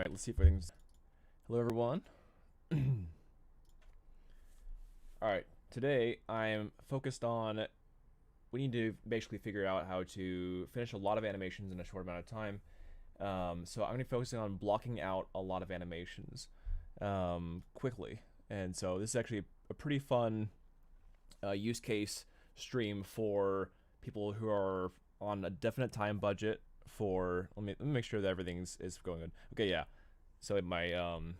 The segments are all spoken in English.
Alright, let's see if everything's... Hello, everyone. Alright, today I am focused on... We need to basically figure out how to finish a lot of animations in a short amount of time. So I'm going to be focusing on blocking out a lot of animations quickly. And so this is actually a pretty fun use case stream for people who are on a definite time budget for... Let me make sure that everything is going good. Okay, yeah. So my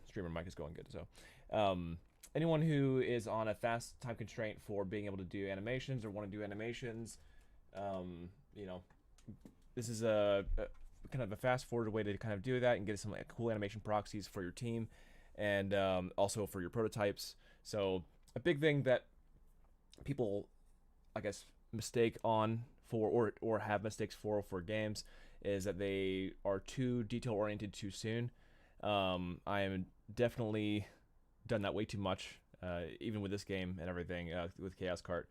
streamer mic is going good. So anyone who is on a fast time constraint for being able to do animations or want to do animations, you know, this is a kind of a fast forward way to kind of do that and get some cool animation proxies for your team and also for your prototypes. So a big thing that people, I guess, mistake on for or have mistakes for games is that they are too detail oriented too soon. I am definitely done that way too much, even with this game and everything, with Chaos Kart.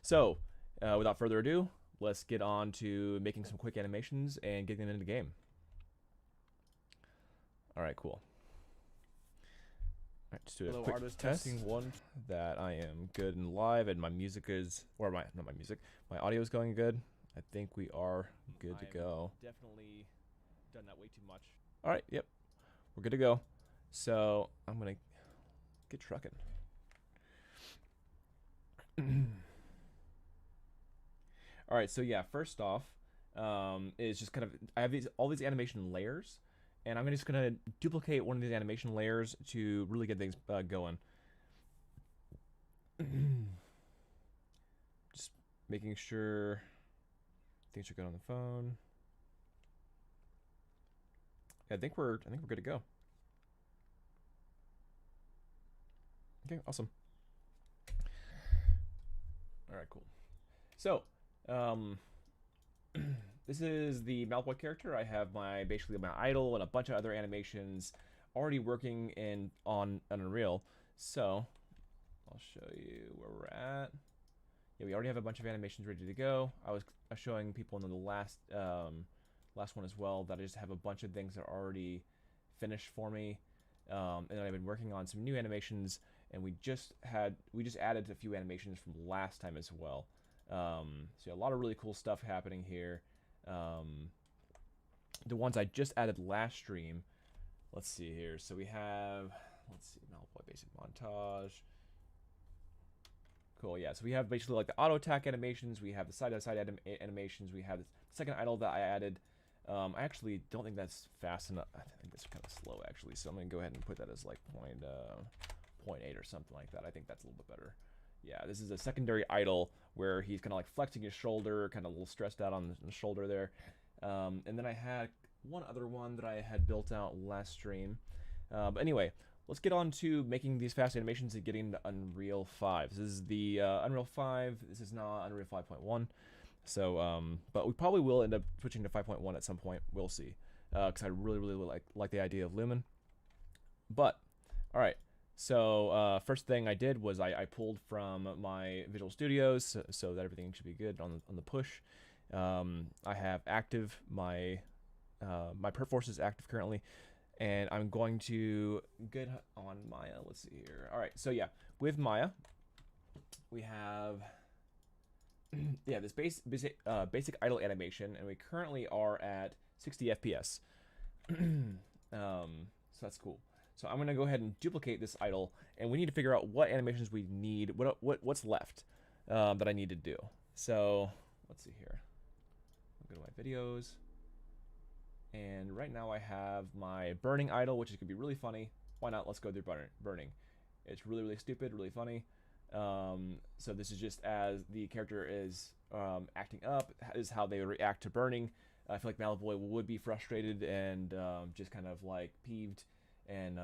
So, without further ado, let's get on to making some quick animations and getting into the game. Alright, cool. Alright, just do a quick testing one that I am good and live and my music is, or not my music, my audio is going good. I think we are good to go. Definitely done that way too much. Alright, yep. We're good to go. So I'm gonna get trucking. All right. So yeah, first off, is just kind of I have all these animation layers, and I'm just gonna duplicate one of these animation layers to really get things going. Just making sure things are good on the phone. I think we're good to go. Okay, awesome. All right, cool. So, this is the Malboy character. I have basically my idol and a bunch of other animations already working on Unreal. So, I'll show you where we're at. Yeah, we already have a bunch of animations ready to go. I was showing people in the last one as well that I just have a bunch of things that are already finished for me, and I've been working on some new animations, and we just added a few animations from last time as well. So yeah, a lot of really cool stuff happening here. The ones I just added last stream. Let's see here. So we have, Malboy basic montage. Cool, yeah. So we have basically like the auto attack animations. We have the side-to-side animations. We have the second idle that I added. I actually don't think that's fast enough. I think that's kind of slow, actually. So I'm going to go ahead and put that as like 0.8 or something like that. I think that's a little bit better. Yeah, this is a secondary idle where he's kind of like flexing his shoulder, kind of a little stressed out on the shoulder there. And then I had one other one that I had built out last stream. But anyway, let's get on to making these fast animations and getting to Unreal 5. This is the Unreal 5. This is not Unreal 5.1. So, but we probably will end up switching to 5.1 at some point. We'll see. Because I really, really like the idea of Lumen. But, alright. So, first thing I did was I pulled from my Visual Studios so that everything should be good on the push. I have active, my Perforce is active currently. And I'm going to get on Maya. Let's see here. All right. So yeah, with Maya, we have yeah this basic idle animation, and we currently are at 60 FPS. So that's cool. So I'm gonna go ahead and duplicate this idle, and we need to figure out what animations we need. What's left that I need to do. So let's see here. I'll go to my videos. And right now I have my burning idle, which is going to be really funny. Why not? Let's go through burning. It's really, really stupid, really funny. So this is just as the character is acting up, is how they react to burning. I feel like Malboy would be frustrated and just kind of like peeved. And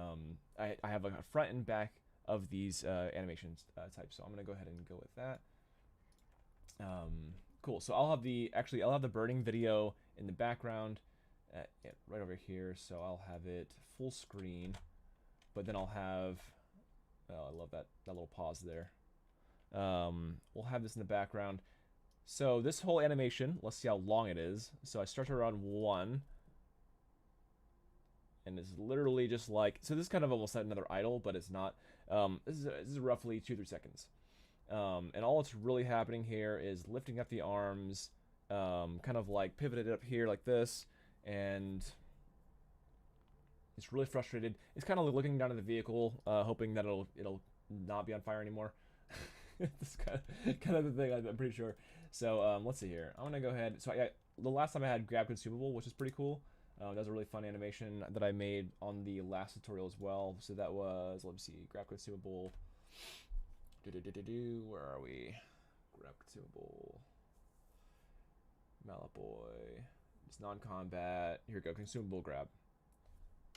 I have a front and back of these animations types. So I'm going to go ahead and go with that. Cool. So I'll have the burning video in the background. Right over here, so I'll have it full screen, but then I'll have, oh, I love that little pause there. We'll have this in the background. So this whole animation, let's see how long it is. So I start around 1. and it's literally just like, so this is kind of almost like another idle, but it's not. This is roughly 2-3 seconds. And all that's really happening here is lifting up the arms, kind of like pivoted up here like this, and it's really frustrated. It's kind of looking down at the vehicle, hoping that it'll not be on fire anymore. It's kind of the thing, I'm pretty sure. So let's see here. I'm gonna go ahead. So the last time I had grab consumable, which is pretty cool. That was a really fun animation that I made on the last tutorial as well. So that was, let me see, grab consumable. Where are we? Grab consumable. Malaboy. It's non-combat. Here we go. Consumable grab.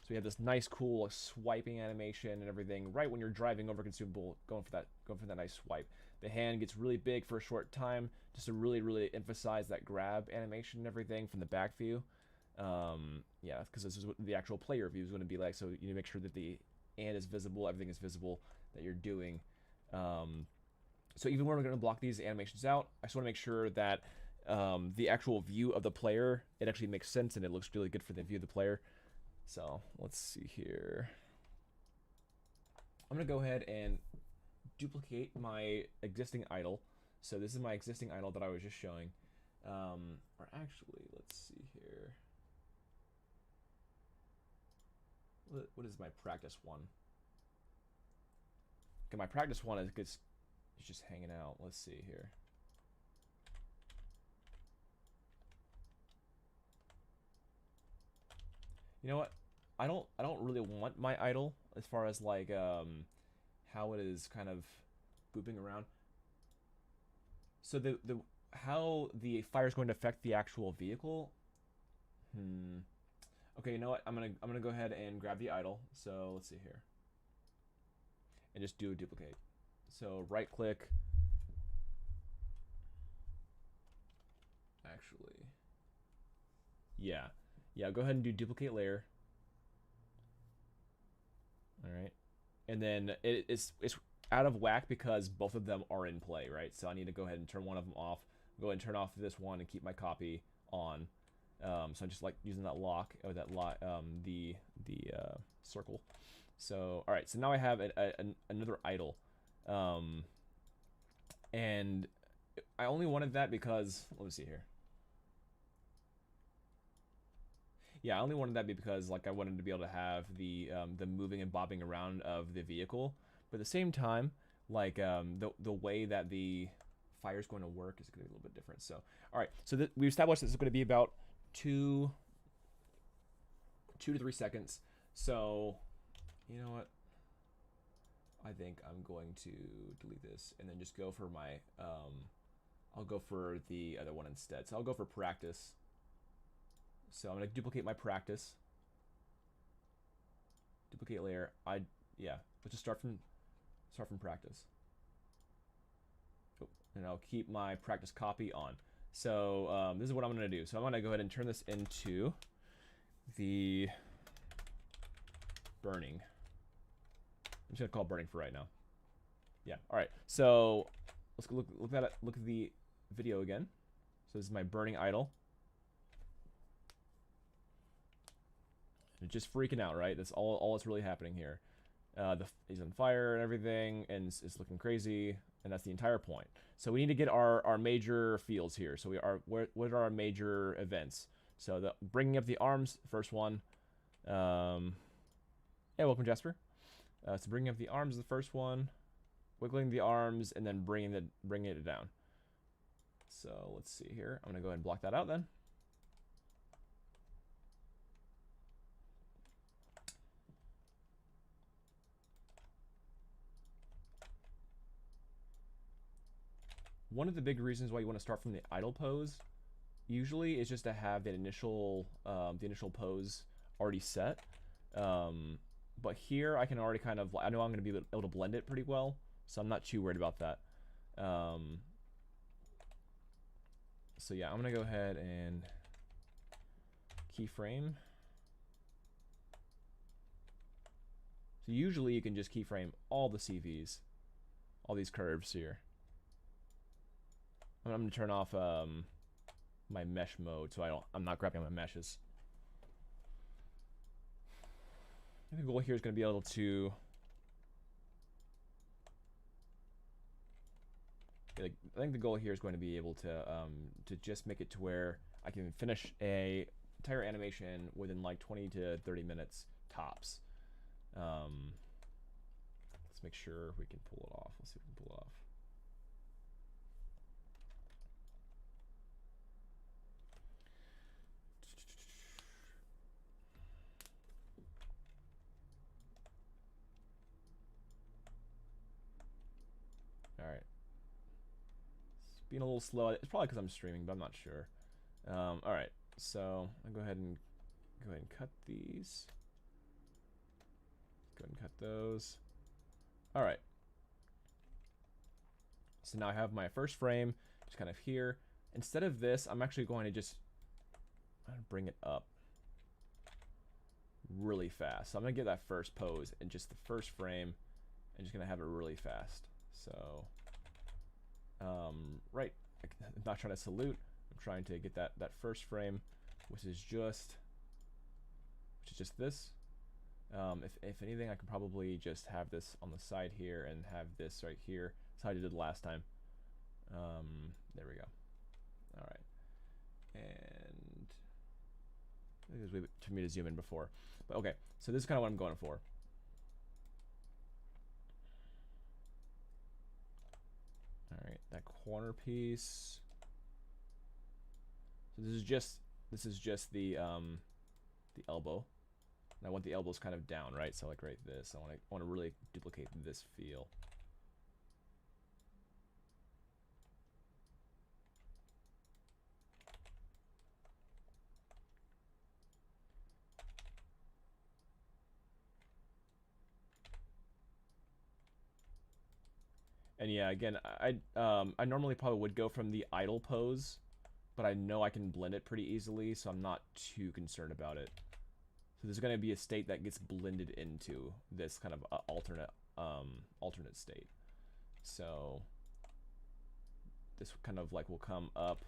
So we have this nice, cool swiping animation and everything. Right when you're driving over consumable, going for that nice swipe. The hand gets really big for a short time, just to really, really emphasize that grab animation and everything from the back view. Yeah, because this is what the actual player view is going to be like. So you need to make sure that the hand is visible, everything is visible that you're doing. So even when we're going to block these animations out, I just want to make sure that the actual view of the player, it actually makes sense and it looks really good for the view of the player. So let's see here. I'm going to go ahead and duplicate my existing idle. So this is my existing idle that I was just showing. Or actually, let's see here. What is my practice one? Okay, my practice one is just hanging out. Let's see here. You know what? I don't really want my idle as far as like how it is kind of booping around. So how the fire is going to affect the actual vehicle. Okay, you know what? I'm gonna go ahead and grab the idle. So let's see here. And just do a duplicate. So right click. Actually. Yeah. Yeah, go ahead and do duplicate layer. Alright. And then it's out of whack because both of them are in play, right? So I need to go ahead and turn one of them off. Go ahead and turn off this one and keep my copy on. So I'm just like using that lock, or that the circle. So all right, so now I have another idle, and I only wanted that because, let me see here. Yeah, I only wanted that because like I wanted to be able to have the moving and bobbing around of the vehicle, but at the same time, like the way that the fire is going to work is going to be a little bit different. So all right, so we established this is going to be about 2 to 3 seconds. So you know what? I think I'm going to delete this and then just go for my I'll go for the other one instead. So I'll go for practice. So I'm going to duplicate my practice. Duplicate layer. Yeah, let's just start from practice. Oh, and I'll keep my practice copy on. So this is what I'm going to do. So I'm going to go ahead and turn this into the burning. I'm just going to call it burning for right now. Yeah, all right. So let's look at the video again. So this is my burning idle. It's just freaking out, right? That's all that's really happening here. He's on fire and everything, and it's looking crazy, and that's the entire point. So we need to get our major fields here. So what are our major events? So the bringing up the arms, first one. Yeah, welcome Jasper. So bringing up the arms is the first one. Wiggling the arms and then bringing it down. So let's see here. I'm gonna go ahead and block that out then. One of the big reasons why you want to start from the idle pose usually is just to have the initial pose already set. But here I can already kind of, I know I'm going to be able to blend it pretty well, so I'm not too worried about that. So yeah, I'm going to go ahead and keyframe. So usually you can just keyframe all the CVs, all these curves here. I'm going to turn off my mesh mode so I'm not grabbing my meshes. think the goal here is going to be able to I think the goal here is going to be able to just make it to where I can finish a entire animation within like 20 to 30 minutes tops. Let's make sure we can pull it off. Let's see if we can pull it off. All right. It's being a little slow. It's probably because I'm streaming, but I'm not sure. All right. So I'll go ahead and cut these. Go ahead and cut those. All right. So now I have my first frame, just kind of here. Instead of this, I'm actually going to just bring it up really fast. So I'm going to get that first pose in just the first frame and just going to have it really fast. So, right. I'm not trying to salute. I'm trying to get that first frame, which is just this. If anything, I can probably just have this on the side here and have this right here. That's how I did it last time. There we go. All right. And I think there's a way for me to zoom in before. But okay, so this is kind of what I'm going for. All right, that corner piece. So this is just the elbow. And I want the elbows kind of down, right? So like right this. I want to really duplicate this feel. And yeah, again, I normally probably would go from the idle pose, but I know I can blend it pretty easily, so I'm not too concerned about it. So there's going to be a state that gets blended into this kind of alternate state. So this kind of like will come up.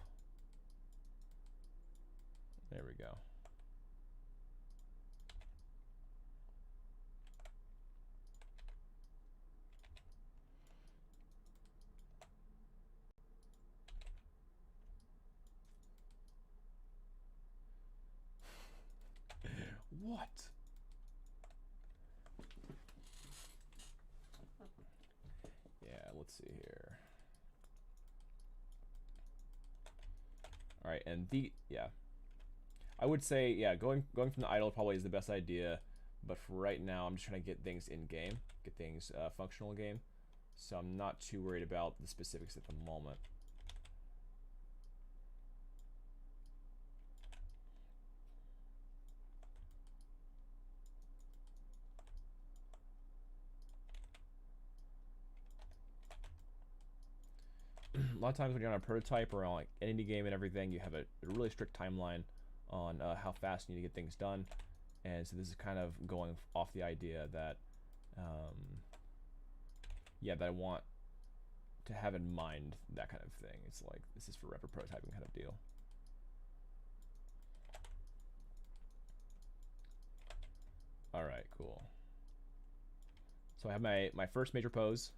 There we go. What? Yeah, let's see here. All right, and yeah. I would say, yeah, going from the idle probably is the best idea, but for right now, I'm just trying to get things in game, get things functional in game, so I'm not too worried about the specifics at the moment. A lot of times when you're on a prototype or on like an indie game and everything, you have a really strict timeline on how fast you need to get things done. And so this is kind of going off the idea that, yeah, that I want to have in mind that kind of thing. It's like, this is for rapid prototyping kind of deal. All right, cool. So I have my first major pose.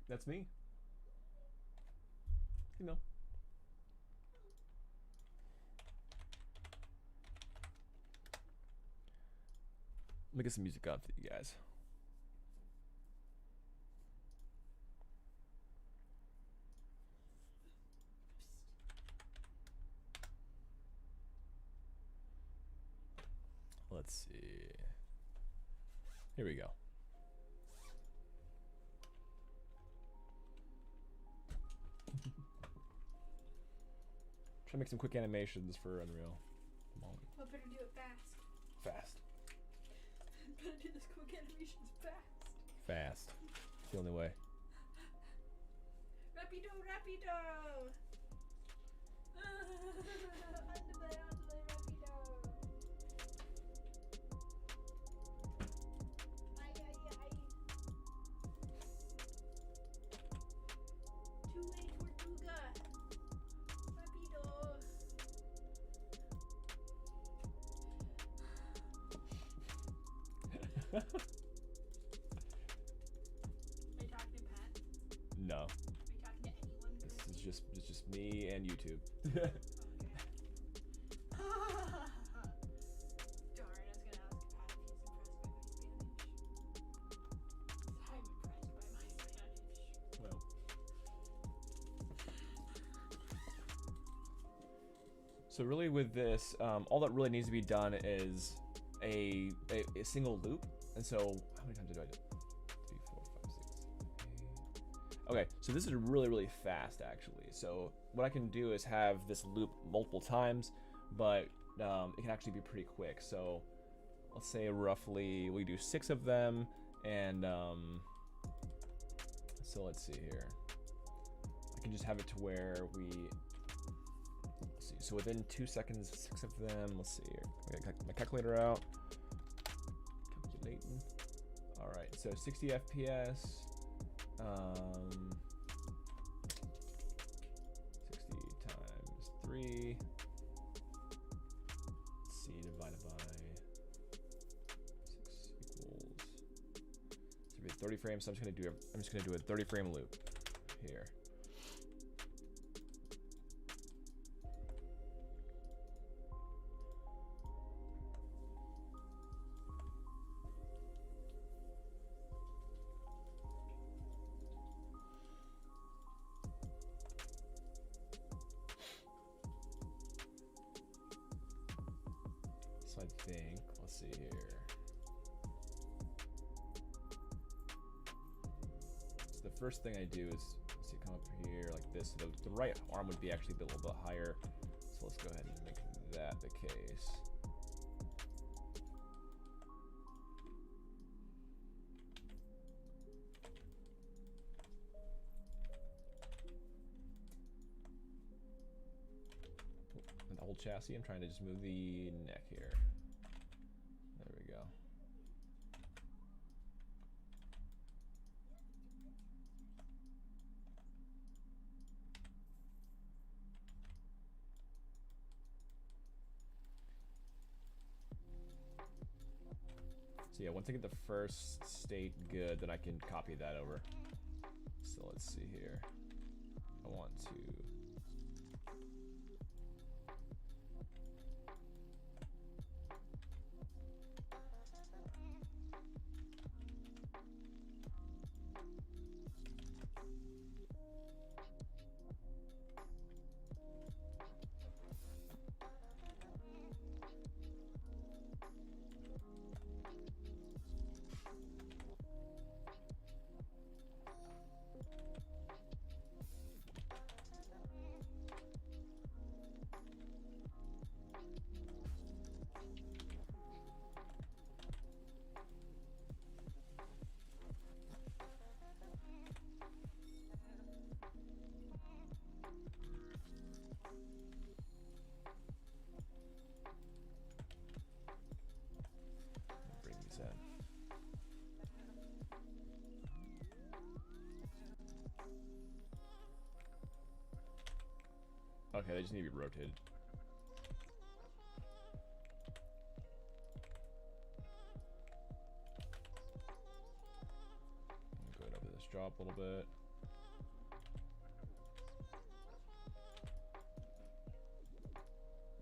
That's me. You know. Let me get some music up for you guys. Let's see. Here we go. Try to make some quick animations for Unreal. Well, better do it fast. Fast. Better do this quick animation's fast. Fast. It's the only way. Rapido, rapido! Andale, rapido! Ay, ay, ay. Two-way tortuga! Rapido! Are you talking to Pat? No. Are you talking to anyone? It's just me and YouTube. Okay. Darn, I was gonna ask Pat if he's impressed by my Spanish. I'm impressed by my Spanish. Well. So really with this, all that really needs to be done is a single loop. And so, how many times did I do? 3, 4, 5, 6, 8. Okay, so this is really, really fast actually. So what I can do is have this loop multiple times, but it can actually be pretty quick. So let's say roughly we do 6 of them, and so let's see here. I can just have it to where let's see. So within 2 seconds, 6 of them. Let's see here. I got my calculator out. Calculating. All right. So 60 FPS. 60 times 3. Let's see, divided by 6 equals. So it'd be 30 frames. So I'm just gonna do a 30 frame loop here. So I think, let's see here. So the first thing I do is, let's see, come up here like this. So the right arm would be actually a little bit higher. So let's go ahead and make that the case. An old chassis, I'm trying to just move the neck here. There we go. So yeah, once I get the first state good, then I can copy that over. So let's see here. I want to bring these in. Okay, they just need to be rotated. Go ahead over this drop a little bit.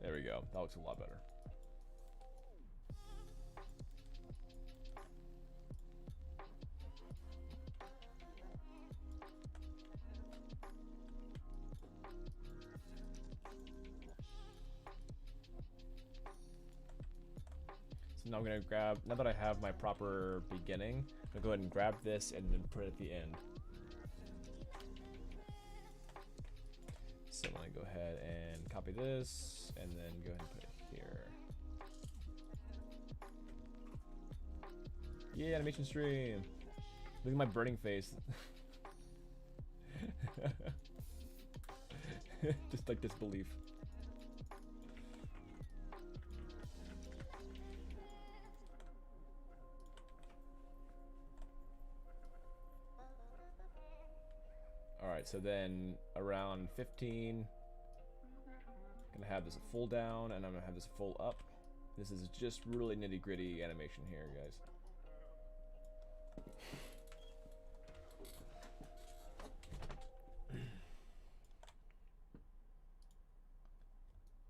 There we go. That looks a lot better. So now I'm gonna grab, now that I have my proper beginning, I'm gonna go ahead and grab this and then put it at the end. So I'm gonna go ahead and copy this and then go ahead and put it here. Yeah, animation stream. Look at my burning face. Just like disbelief. Alright, so then around 15, gonna have this full down, and I'm gonna have this full up. This is just really nitty gritty animation here, guys.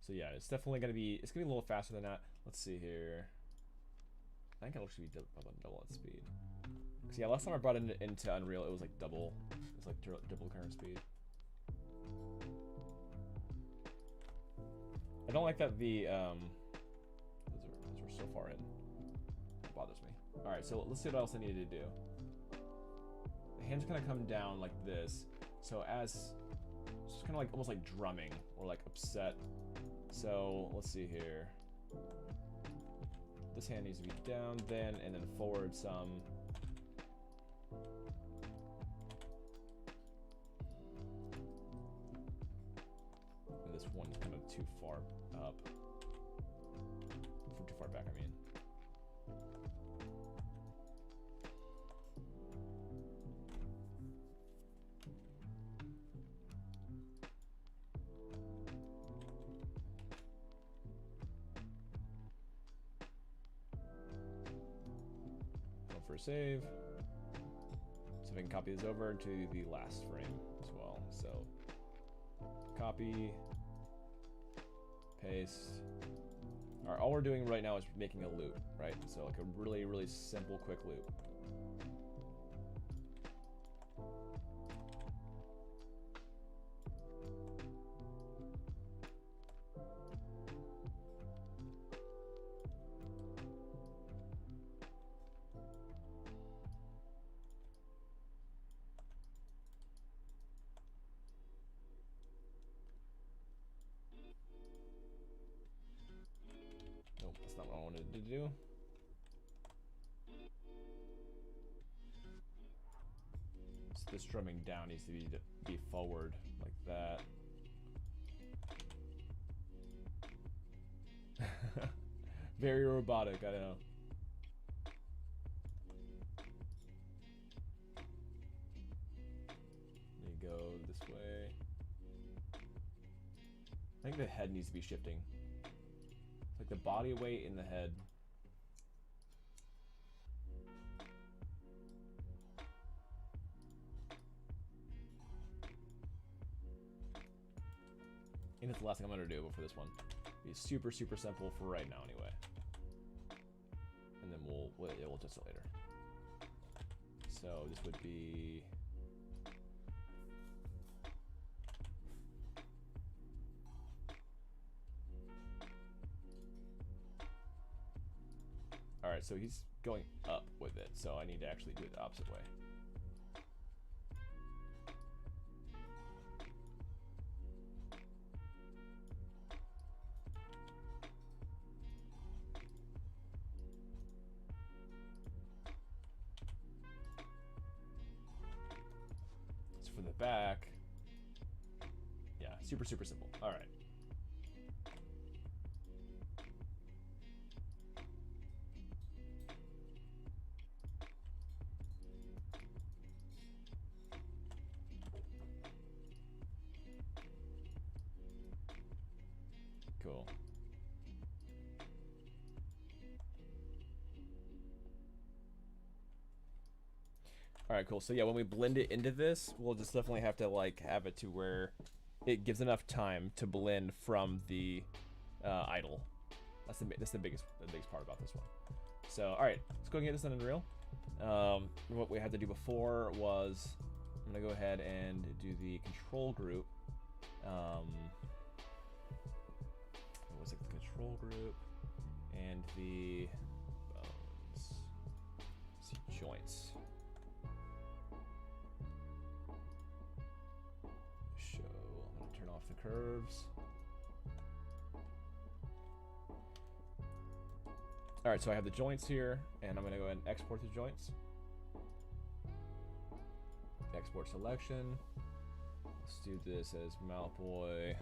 So yeah, it's definitely gonna be, it's gonna be a little faster than that. Let's see here. I think it'll actually be double its speed. Cause yeah, last time I brought it into Unreal, it was like double. It's like double current speed. I don't like that the those are so far in. It bothers me. All right, so let's see what else I need to do. The hands kind of come down like this. So as it's kind of like almost like drumming or like upset. So let's see here. This hand needs to be down then and then forward some. And this one's kind of too far up. Too far back, I mean. For a save. So I can copy this over to the last frame as well. So copy, paste. Alright, all we're doing right now is making a loop, right? So like a really, really simple, quick loop. Nope, that's not what I wanted to do. So this drumming down needs to be forward like that. Very robotic, I know. There you go, this way. I think the head needs to be shifting. It's like the body weight in the head. And it's the last thing I'm gonna do for this one. Be super, super simple for right now, anyway. And then we'll adjust it later. So this would be. All right, so he's going up with it, so I need to actually do it the opposite way. For the back, yeah, super, super simple. All right. Cool. All right, cool. So yeah, when we blend it into this, we'll just definitely have to like have it to where it gives enough time to blend from the idle. That's the biggest part about this one. So all right, let's go and get this in Unreal. What we had to do before was I'm gonna go ahead and do the control group. What was it? The control group and the bones. Let's see, joints. Show. I'm gonna turn off the curves. All right, so I have the joints here, and I'm gonna go ahead and export the joints. Export selection. Let's do this as Malboy.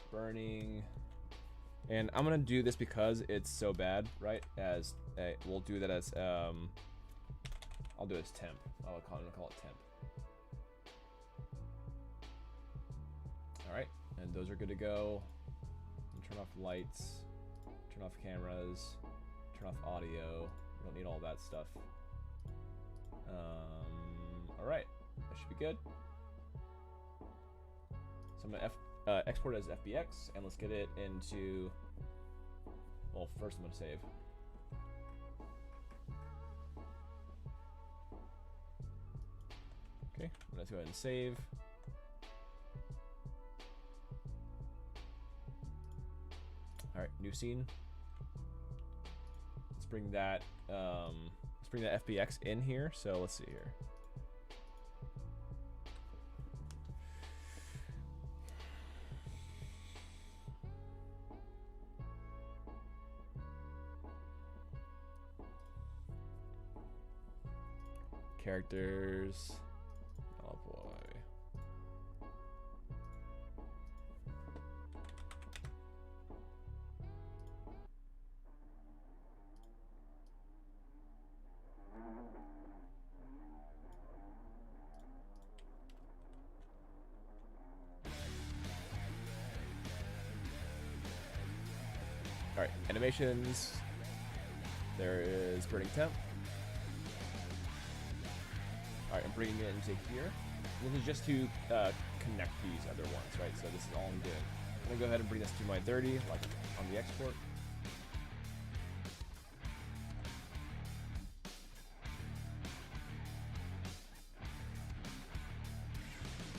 Burning. And I'm gonna do this because it's so bad, right? As we'll do that as I'll do it as temp. I'm gonna call it temp. All right, and those are good to go. And turn off lights, turn off cameras, turn off audio. We don't need all that stuff. All right, that should be good. So I'm gonna export it as FBX, and let's get it into. Well, first I'm gonna save. Okay, let's go ahead and save. All right, new scene. Let's bring that FBX in here. So let's see here. Characters. Oh boy. All right, animations. There is burning temp. All right, I'm bringing it into here. This is just to connect these other ones, right? So this is all I'm doing. I'm gonna go ahead and bring this to my 30, like on the export.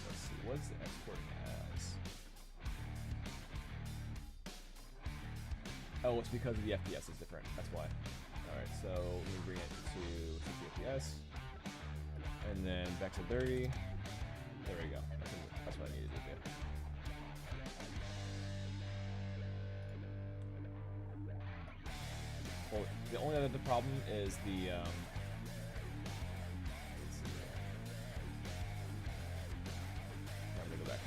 Let's see, what's the exporting as? Oh, it's because of the FPS is different. That's why. All right, so let me bring it to 60 FPS. And then back to 30. There we go. That's what I needed to do. Well, the only other problem is the let's see. I'm gonna go back.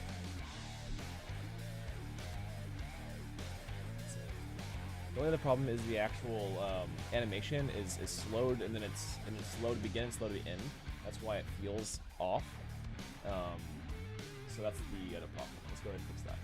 The only other problem is the actual animation is slowed, and then it's slow to begin and slow to end. That's why it feels off. So that's the other problem. Let's go ahead and fix that.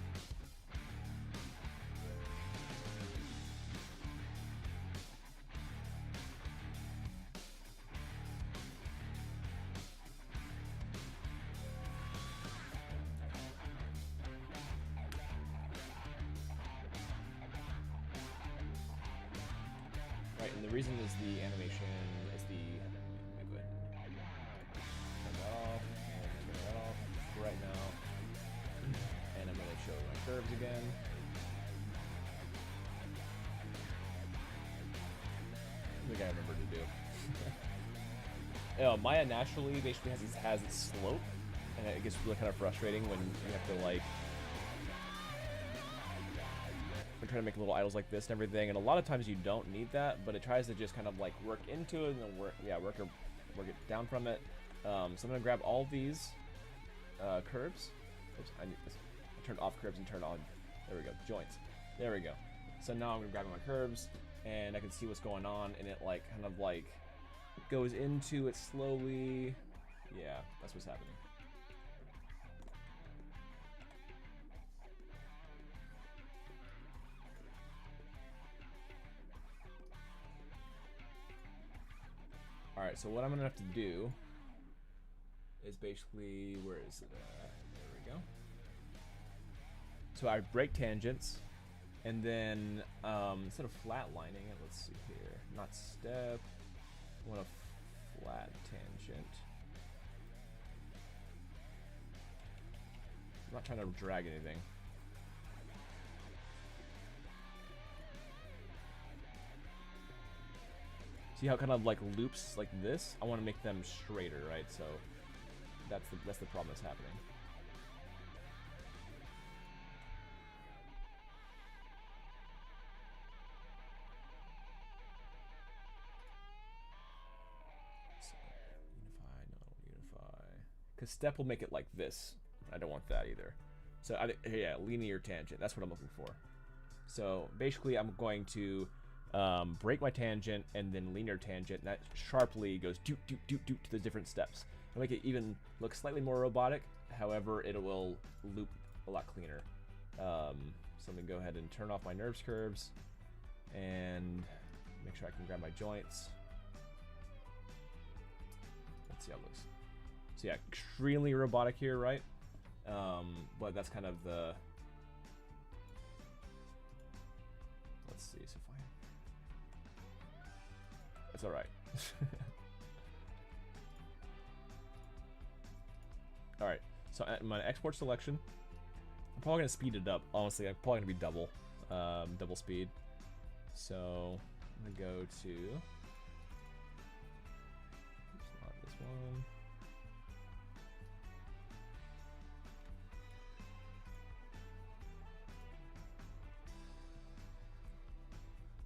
Right, and the reason is the animation is the. Let me go ahead and turn that off, and turn that off right now. And I'm gonna show my curves again. I think I remember to do. Maya naturally basically has its slope, and it gets really kind of frustrating when you have to like. We're trying to make little idols like this and everything, and a lot of times you don't need that, but it tries to just kind of like work into it and then work it down from it. So I'm gonna grab all these curves. Oops, I need this. I turned off curves and turned on. There we go. Joints. There we go. So now I'm gonna grab my curves, and I can see what's going on, and it like kind of like goes into it slowly. Yeah, that's what's happening. Alright, so what I'm gonna have to do is basically, where is it? There we go. So I break tangents, and then instead of flatlining it, let's see here, not step, I want a flat tangent. I'm not trying to drag anything. See how it kind of like loops like this? I want to make them straighter, right? So that's the problem that's happening. because step will make it like this. I don't want that either. So yeah, linear tangent. That's what I'm looking for. So basically, I'm going to break my tangent and then linear tangent, and that sharply goes doot doot doot doot to the different steps. It'll make it even look slightly more robotic. However, it will loop a lot cleaner. So I'm gonna go ahead and turn off my nerves curves and make sure I can grab my joints. Let's see how it looks. So yeah, extremely robotic here, right? But that's kind of the. Let's see. So fine. That's all right. All right. So at my export selection, I'm probably gonna speed it up. Honestly, I'm probably gonna be double speed. So I'm gonna go to. Oops, not this one.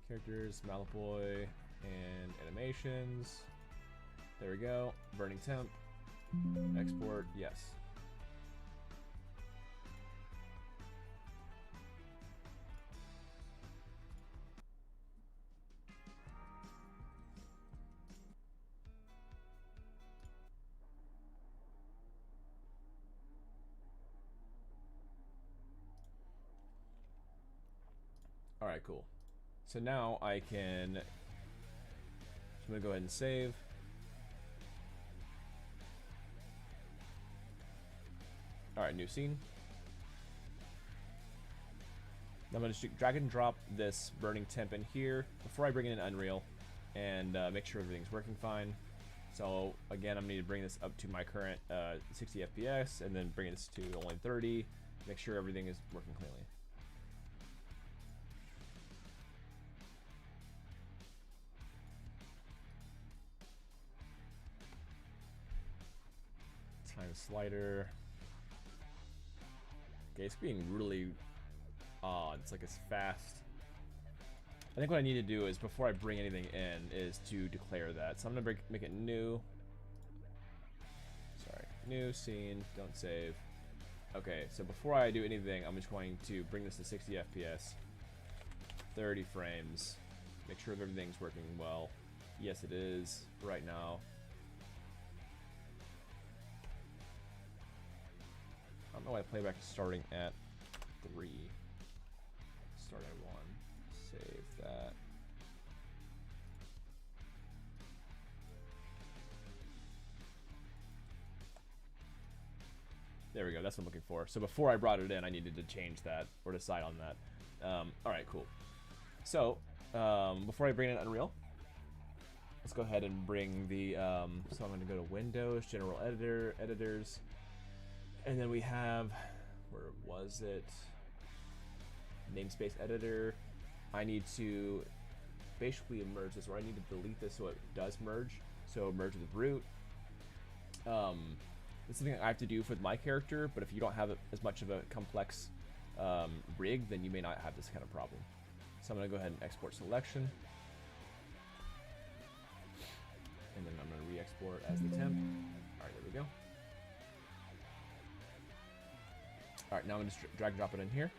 Characters, Malaboy, and animations. There we go. Burning temp. Export. Yes. All right, cool. So now I can. I'm gonna go ahead and save. All right, new scene. I'm gonna drag and drop this burning temp in here before I bring it in Unreal, and make sure everything's working fine. So again, I'm gonna need to bring this up to my current 60 FPS, and then bring this to only 30. Make sure everything is working cleanly. Time slider. Okay, it's being really odd. It's like it's fast. I think what I need to do is before I bring anything in is to declare that. So I'm gonna make it new. Sorry, new scene. Don't save. Okay, so before I do anything, I'm just going to bring this to 60 FPS, 30 frames. Make sure everything's working well. Yes, it is right now. I don't know why playback is starting at 3. Start at 1. Save that. There we go. That's what I'm looking for. So before I brought it in, I needed to change that or decide on that. All right, cool. So before I bring in Unreal, let's go ahead and bring the. So I'm going to go to Windows, General Editor, Editors. And then we have, where was it? Namespace editor. I need to basically merge this, or I need to delete this so it does merge. So merge with root. This is something I have to do with my character, but if you don't have as much of a complex rig, then you may not have this kind of problem. So I'm gonna go ahead and export selection. And then I'm gonna re-export as the temp. All right, there we go. All right, now I'm going to just drag and drop it in here.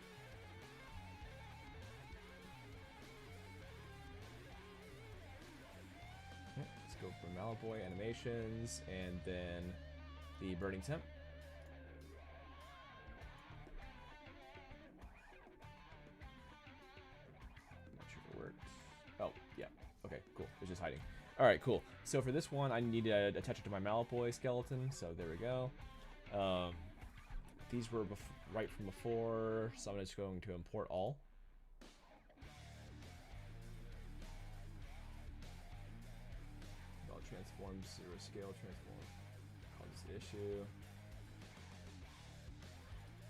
Okay, let's go for Malaboy animations and then the burning temp. Not sure if it worked. Oh, yeah. Okay, cool. It's just hiding. All right, cool. So for this one, I need to attach it to my Malaboy skeleton. So there we go. These were right from before, so I'm just going to import all. All transforms, 0 scale transform. Cause issue.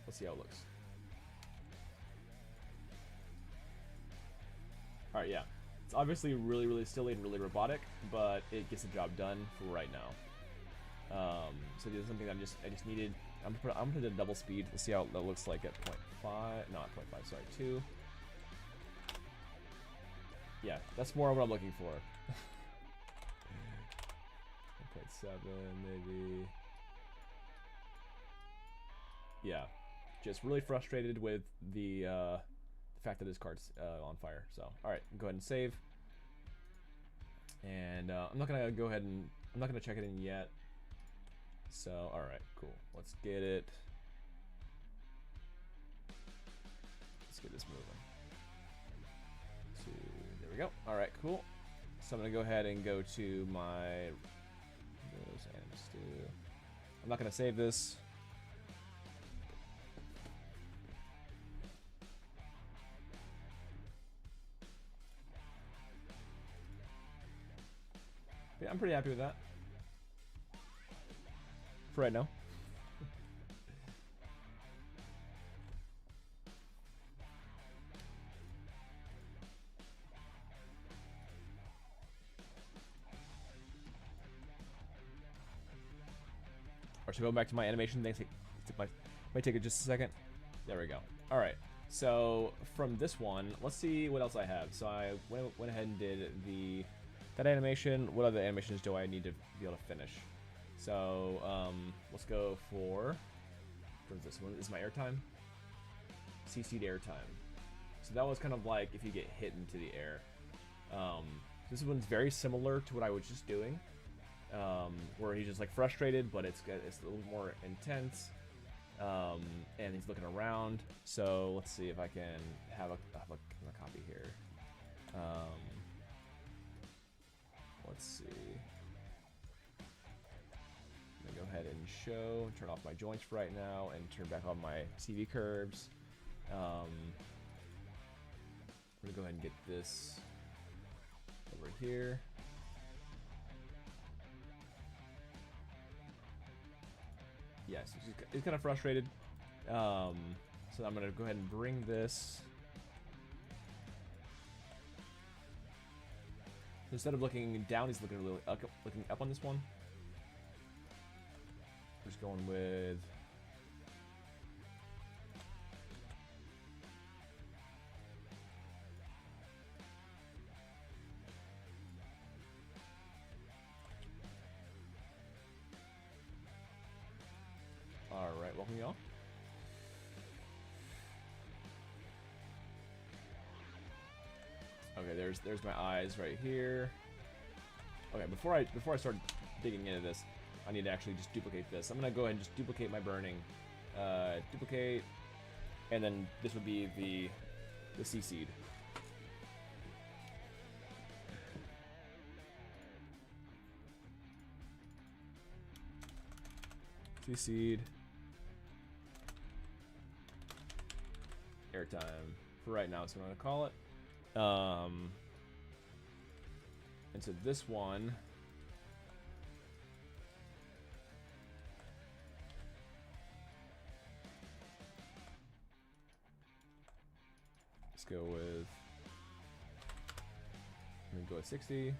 Let's see how it looks. Alright, yeah. It's obviously really, really silly and really robotic, but it gets the job done for right now. So this is something that I just needed. I'm gonna put it at double speed. Let's see how that looks like at 0.5. Not 0.5. Sorry, 2. Yeah, that's more what I'm looking for. 1.7 maybe. yeah, just really frustrated with the fact that his card's on fire. So, all right, go ahead and save. And I'm not gonna go ahead and I'm not gonna check it in yet. So, all right, cool. Let's get it. Let's get this moving. There we go. All right, cool. So I'm gonna go ahead and go to my. I'm not gonna save this. Yeah, I'm pretty happy with that. For right now. Alright, so going back to my animation, might take it just a second. There we go. Alright, so from this one, let's see what else I have. So I went ahead and did that animation. What other animations do I need to be able to finish? So let's go for this one. This is my airtime. CC'd airtime. So that was kind of like if you get hit into the air. This one's very similar to what I was just doing. Where he's just like frustrated, but it's a little more intense, and he's looking around. So let's see if I can have a copy here. Let's see. I'm gonna go ahead and turn off my joints for right now, and turn back on my CV curves. I'm gonna go ahead and get this over here. Yes, he's kind of frustrated. So I'm gonna go ahead and bring this. Instead of looking down, he's looking a little looking up on this one. We're just going with. Alright, welcome y'all. Okay, there's my eyes right here. Okay, before I start digging into this, I need to actually just duplicate this. I'm gonna go ahead and just duplicate my burning. Duplicate, and then this would be the CC'd. CC'd. Airtime for right now, so I'm gonna call it. And so this one, let's go with. I'm gonna go with 60.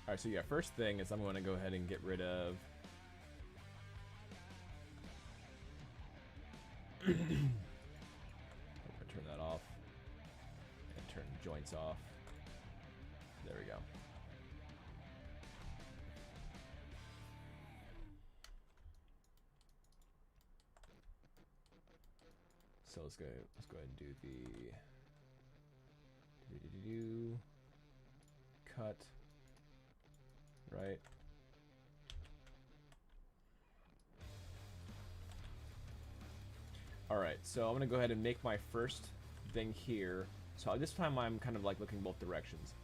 Alright, so yeah, first thing is I'm going to go ahead and get rid of... I'm going to turn that off. And turn joints off. There we go. So let's go ahead and do the... cut. Right. Alright, so I'm gonna go ahead and make my first thing here. So this time I'm kind of like looking both directions.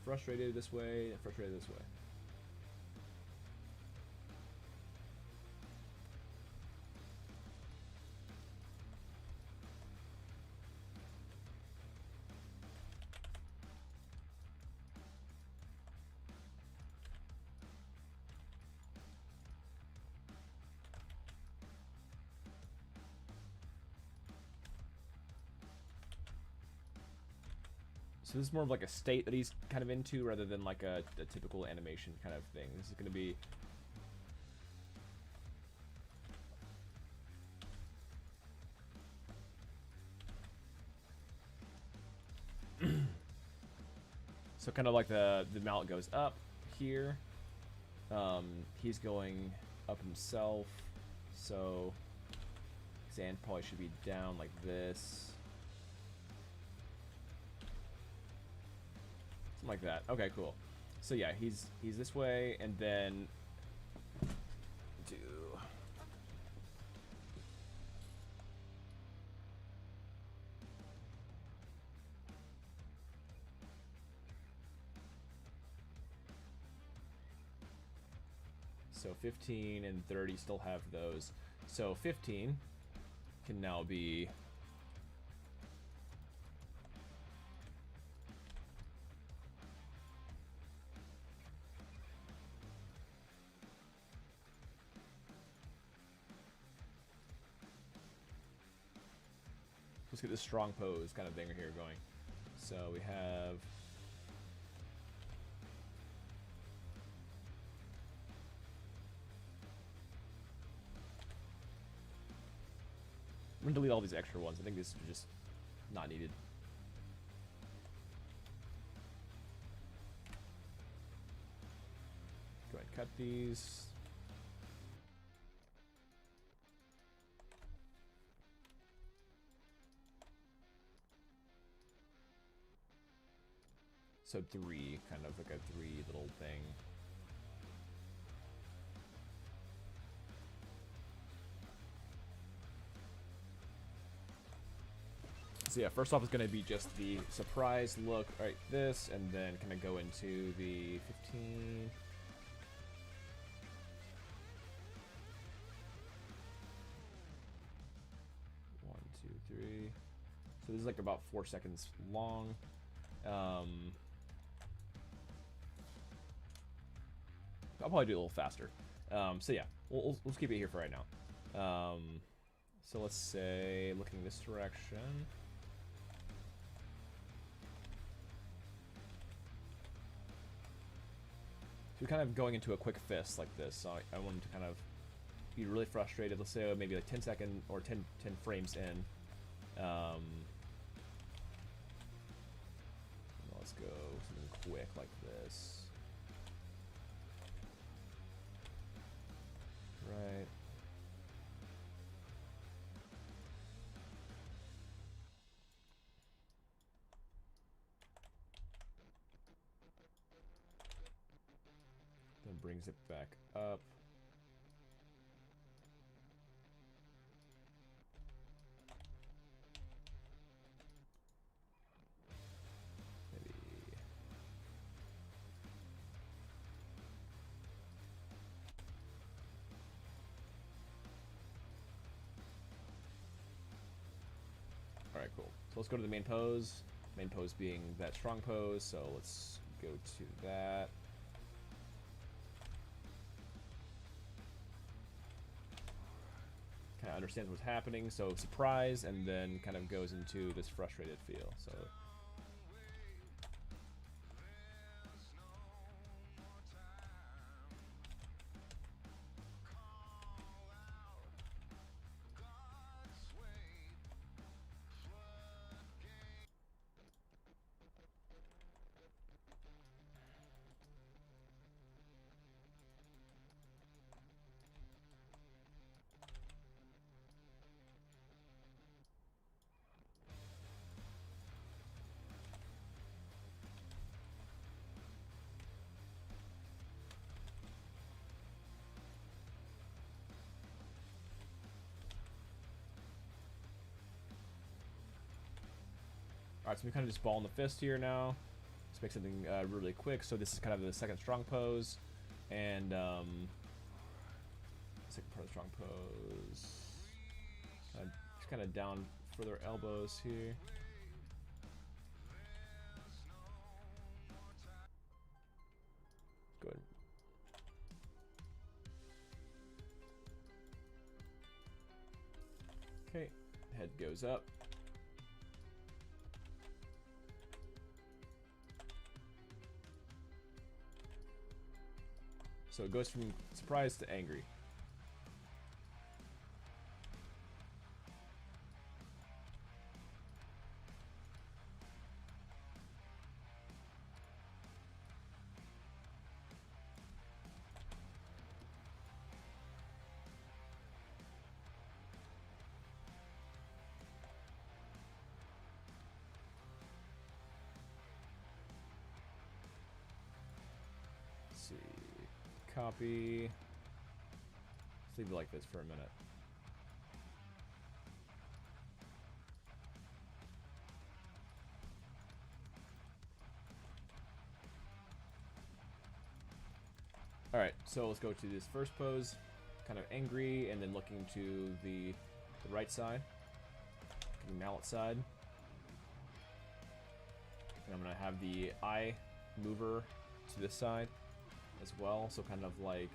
Frustrated this way, frustrated this way. So this is more of like a state that he's kind of into rather than like a typical animation kind of thing. This is going to be So kind of like the mallet goes up here. He's going up himself. So Xan probably should be down like this. Something like that. Okay, cool. So yeah, he's this way, and then do so 15 and 30 still have those. So 15 can now be let's get this strong pose kind of thing here going. So we have I'm gonna delete all these extra ones. I think this is just not needed. Go ahead and cut these. So 3, kind of like a 3 little thing. So yeah, first off is going to be just the surprise look, right, this, and then kind of go into the 15. One, two, three. So this is like about 4 seconds long. I'll probably do it a little faster. So yeah, we'll keep it here for right now. So let's say looking this direction. So we're kind of going into a quick fist like this. So I want him to kind of be really frustrated. Let's say maybe like 10 second or 10 frames in. Let's go something quick like this. Right. Then brings it back up. Maybe. Alright, cool. So let's go to the main pose. Main pose being that strong pose, so let's go to that. Kind of understands what's happening, so surprise, and then kind of goes into this frustrated feel. So alright, so we kind of just ball in the fist here now. Let's make something really quick. So this is kind of the second strong pose. And second part of the strong pose. Just kind of down further elbows here. Good. Okay, head goes up. So it goes from surprised to angry. copy. Let's leave it like this for a minute. Alright, so let's go to this first pose. Kind of angry, and then looking to the right side. The mallet side. And I'm going to have the eye mover to this side as well. So kind of like...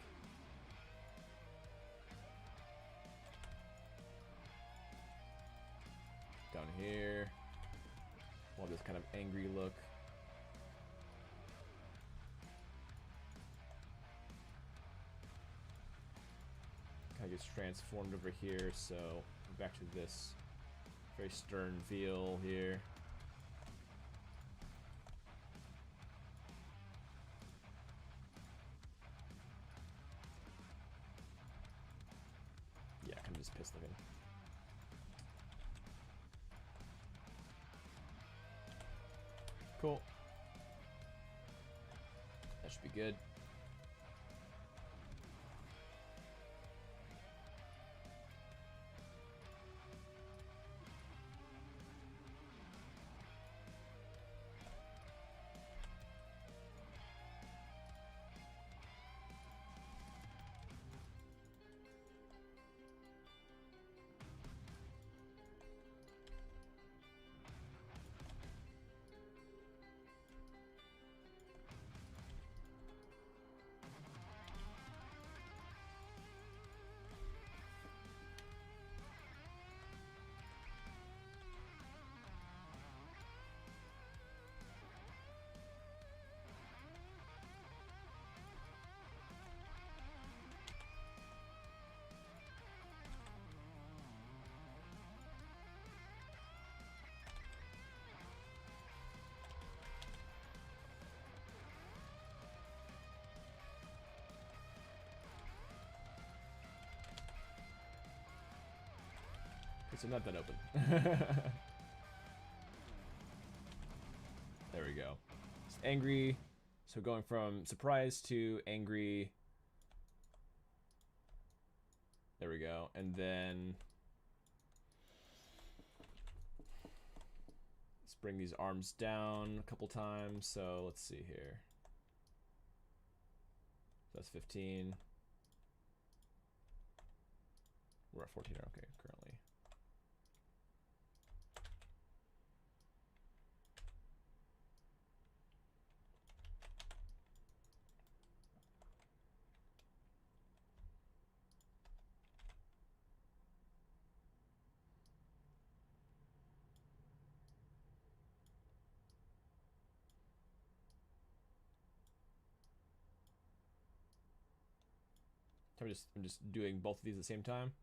down here. We'll have this kind of angry look. Kind of gets transformed over here, so back to this very stern feel here. Yeah, kind of just pissed looking. Cool. That should be good. So not that open. There we go. It's angry. So going from surprised to angry. There we go. And then let's bring these arms down a couple times. So let's see here. That's 15. We're at 14. Okay, currently. I'm just doing both of these at the same time.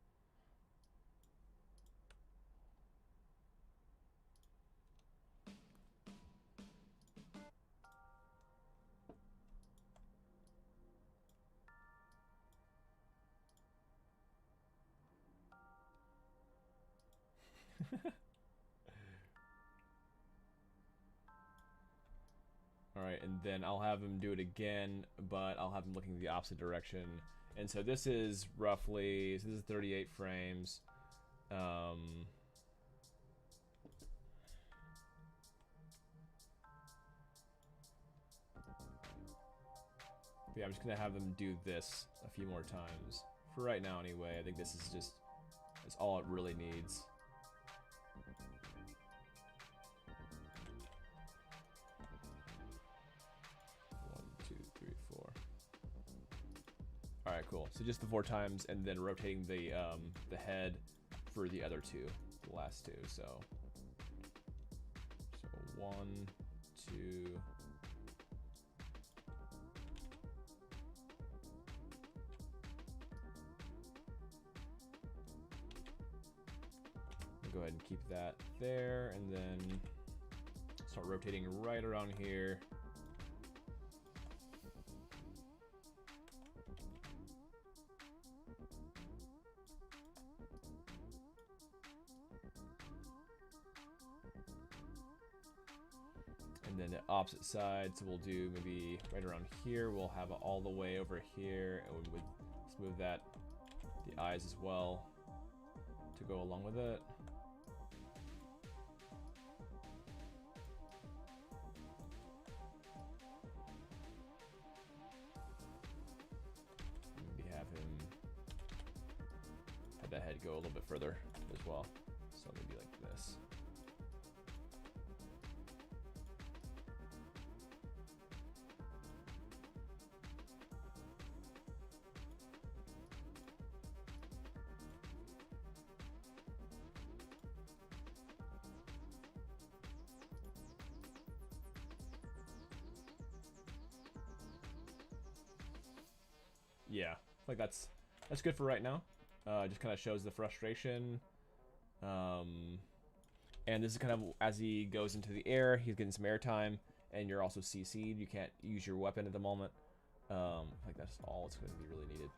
Alright, and then I'll have him do it again, but I'll have him looking the opposite direction. And so this is roughly, so this is 38 frames. Yeah, I'm just gonna have them do this a few more times. For right now anyway, I think this is just, that's all it really needs. Alright, cool. So just the 4 times, and then rotating the head for the other 2, the last 2. So 1, 2. I'll go ahead and keep that there, and then start rotating right around here. And then the opposite side, so we'll do maybe right around here. We'll have it all the way over here, and we would smooth that, the eyes as well, to go along with it. Maybe have that head go a little bit further as well. So maybe like this. Yeah, like that's good for right now. Just kind of shows the frustration. And this is kind of as he goes into the air, he's getting some airtime, and you're also CC'd. You can't use your weapon at the moment. Like that's all it's going to be really needed.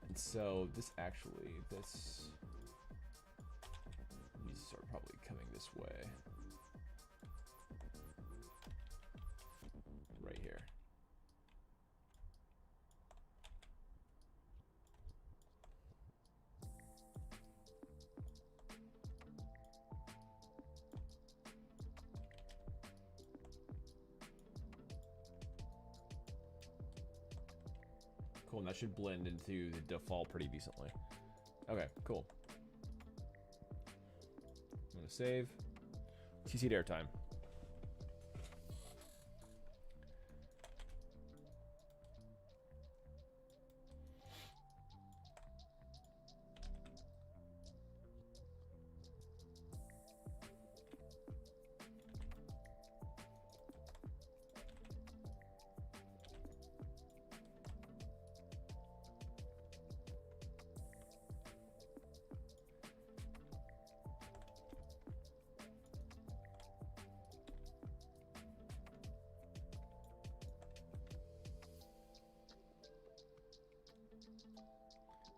And so these are probably coming this way. Right here. Cool, and that should blend into the default pretty decently. Okay, cool. I'm gonna save. CC'd airtime.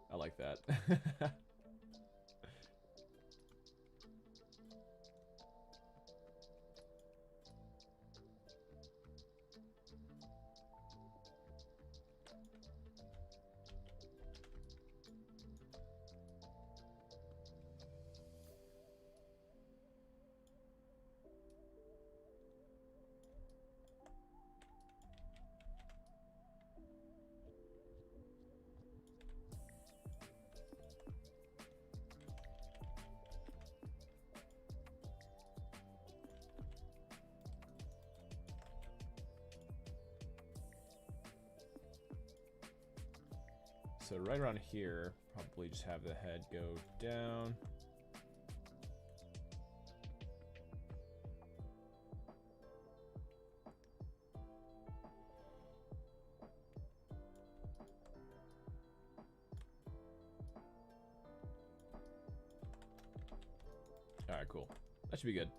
I like that. So right around here, probably just have the head go down. All right, cool. That should be good.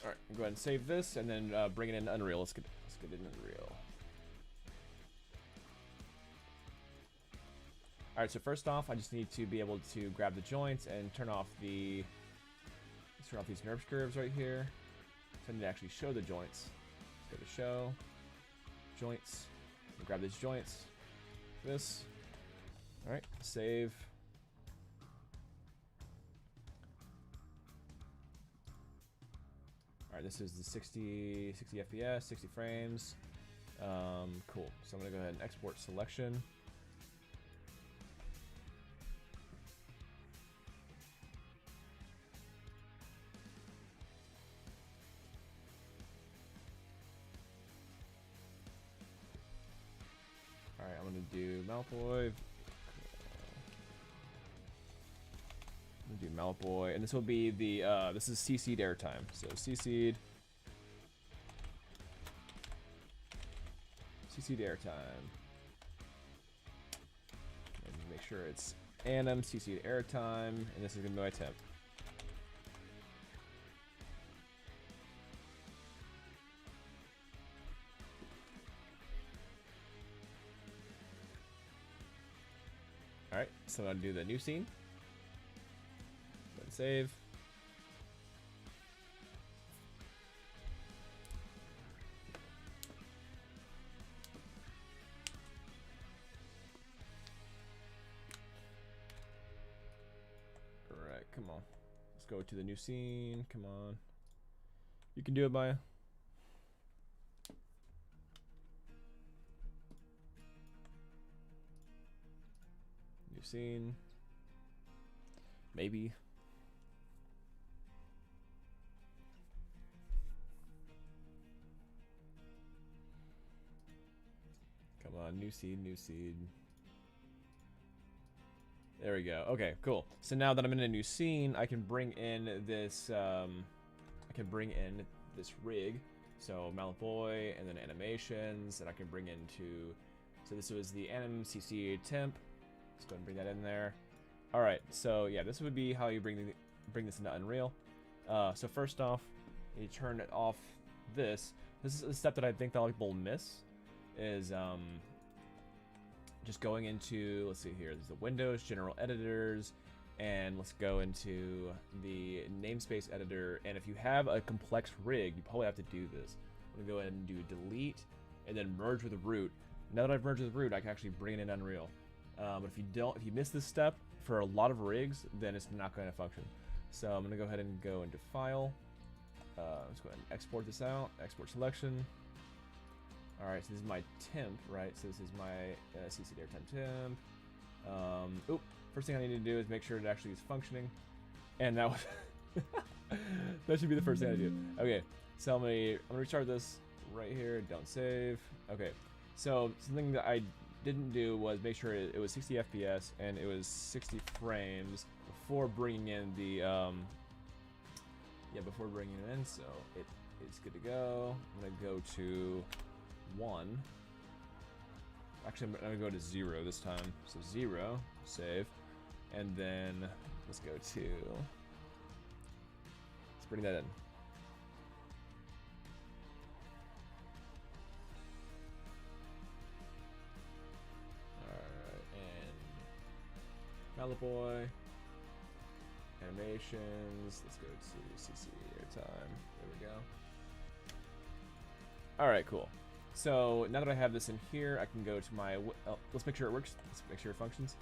All right, go ahead and save this, and then bring it in Unreal. Let's get it in Unreal. All right, so first off, I just need to be able to grab the joints and turn off these nerf curves right here. So I need to actually show the joints. Let's go to show, joints, grab these joints, this. All right, save. All right, this is the 60 FPS, 60 frames. Cool, so I'm gonna go ahead and export selection. All right, I'm gonna do Malfoy. I'm gonna do Malfoy, and this will be the this is CC'd airtime. So CC'd airtime, and make sure it's Anim CC'd airtime, and this is gonna be my temp. Alright, so I'll do the new scene. Then save. Alright, come on. Let's go to the new scene. Come on. You can do it, Maya. New scene. Maybe. Come on, new seed, new seed. There we go. Okay, cool. So now that I'm in a new scene, I can bring in this. I can bring in this rig. So Mallet Boy, and then animations, and I can bring into. So this was the anim CC temp. Let's go ahead and bring that in there. All right. So yeah, this would be how you bring this into Unreal. So first off, you turn it off. This is a step that I think that a lot of people miss. Is just going into, let's see here, there's the Windows, General Editors, and let's go into the namespace editor. And if you have a complex rig, you probably have to do this. I'm gonna go ahead and do delete, and then merge with the root. Now that I've merged with the root, I can actually bring it in Unreal. But if you miss this step for a lot of rigs, then it's not going to function. So I'm gonna go ahead and go into File. Let's go ahead and export this out. Export selection. Alright, so this is my temp, right? So this is my CC temp. First thing I need to do is make sure it actually is functioning. And that was that should be the first thing I do. Okay, so I'm gonna restart this right here. Don't save. Okay, so something that I didn't do was make sure it was 60 FPS and it was 60 frames before bringing in the before bringing it in. So it is good to go. I'm gonna go to 1. Actually, I'm gonna go to 0 this time. So 0, save, and then let's go to. Let's bring that in. Alright, and Mallet Boy, animations. Let's go to CC airtime. There we go. Alright, cool. So now that I have this in here, I can go to my. Let's make sure it works. Let's make sure it functions.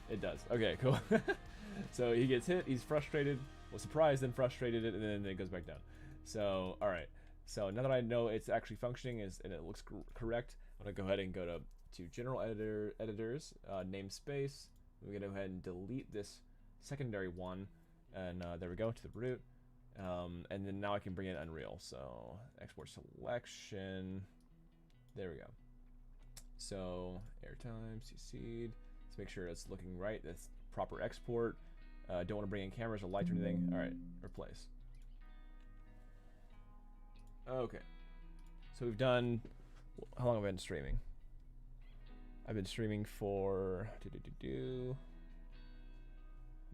It does. Okay, cool. So he gets hit. He's frustrated. Well, surprised, then frustrated, and then it goes back down. So all right. So now that I know it's actually functioning and it looks correct, I'm gonna go ahead and go to General Editors, namespace. We're gonna go ahead and delete this secondary one, and there we go, to the root. And then now I can bring in Unreal. So export selection. There we go. So airtime, CC'd. Let's make sure it's looking right. That's proper export. Don't want to bring in cameras or lights or anything. All right, replace. Okay. So we've done. How long have I been streaming? I've been streaming for. How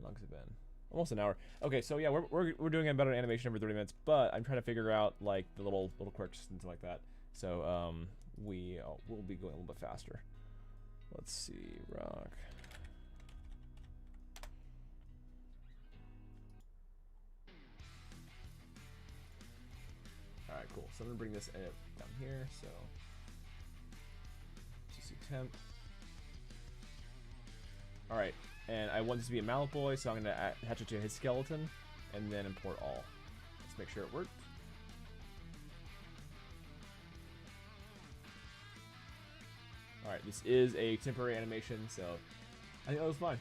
long has it been? Almost an hour. Okay, so yeah, we're doing a better animation every 30 minutes, but I'm trying to figure out like the little quirks and stuff like that. So we'll be going a little bit faster. Let's see, rock. All right, cool. So I'm gonna bring this edit down here. So CC temp. All right. And I want this to be a Mallet Boy, so I'm going to attach it to his skeleton, and then import all. Let's make sure it worked. Alright, this is a temporary animation, so I think that was fine.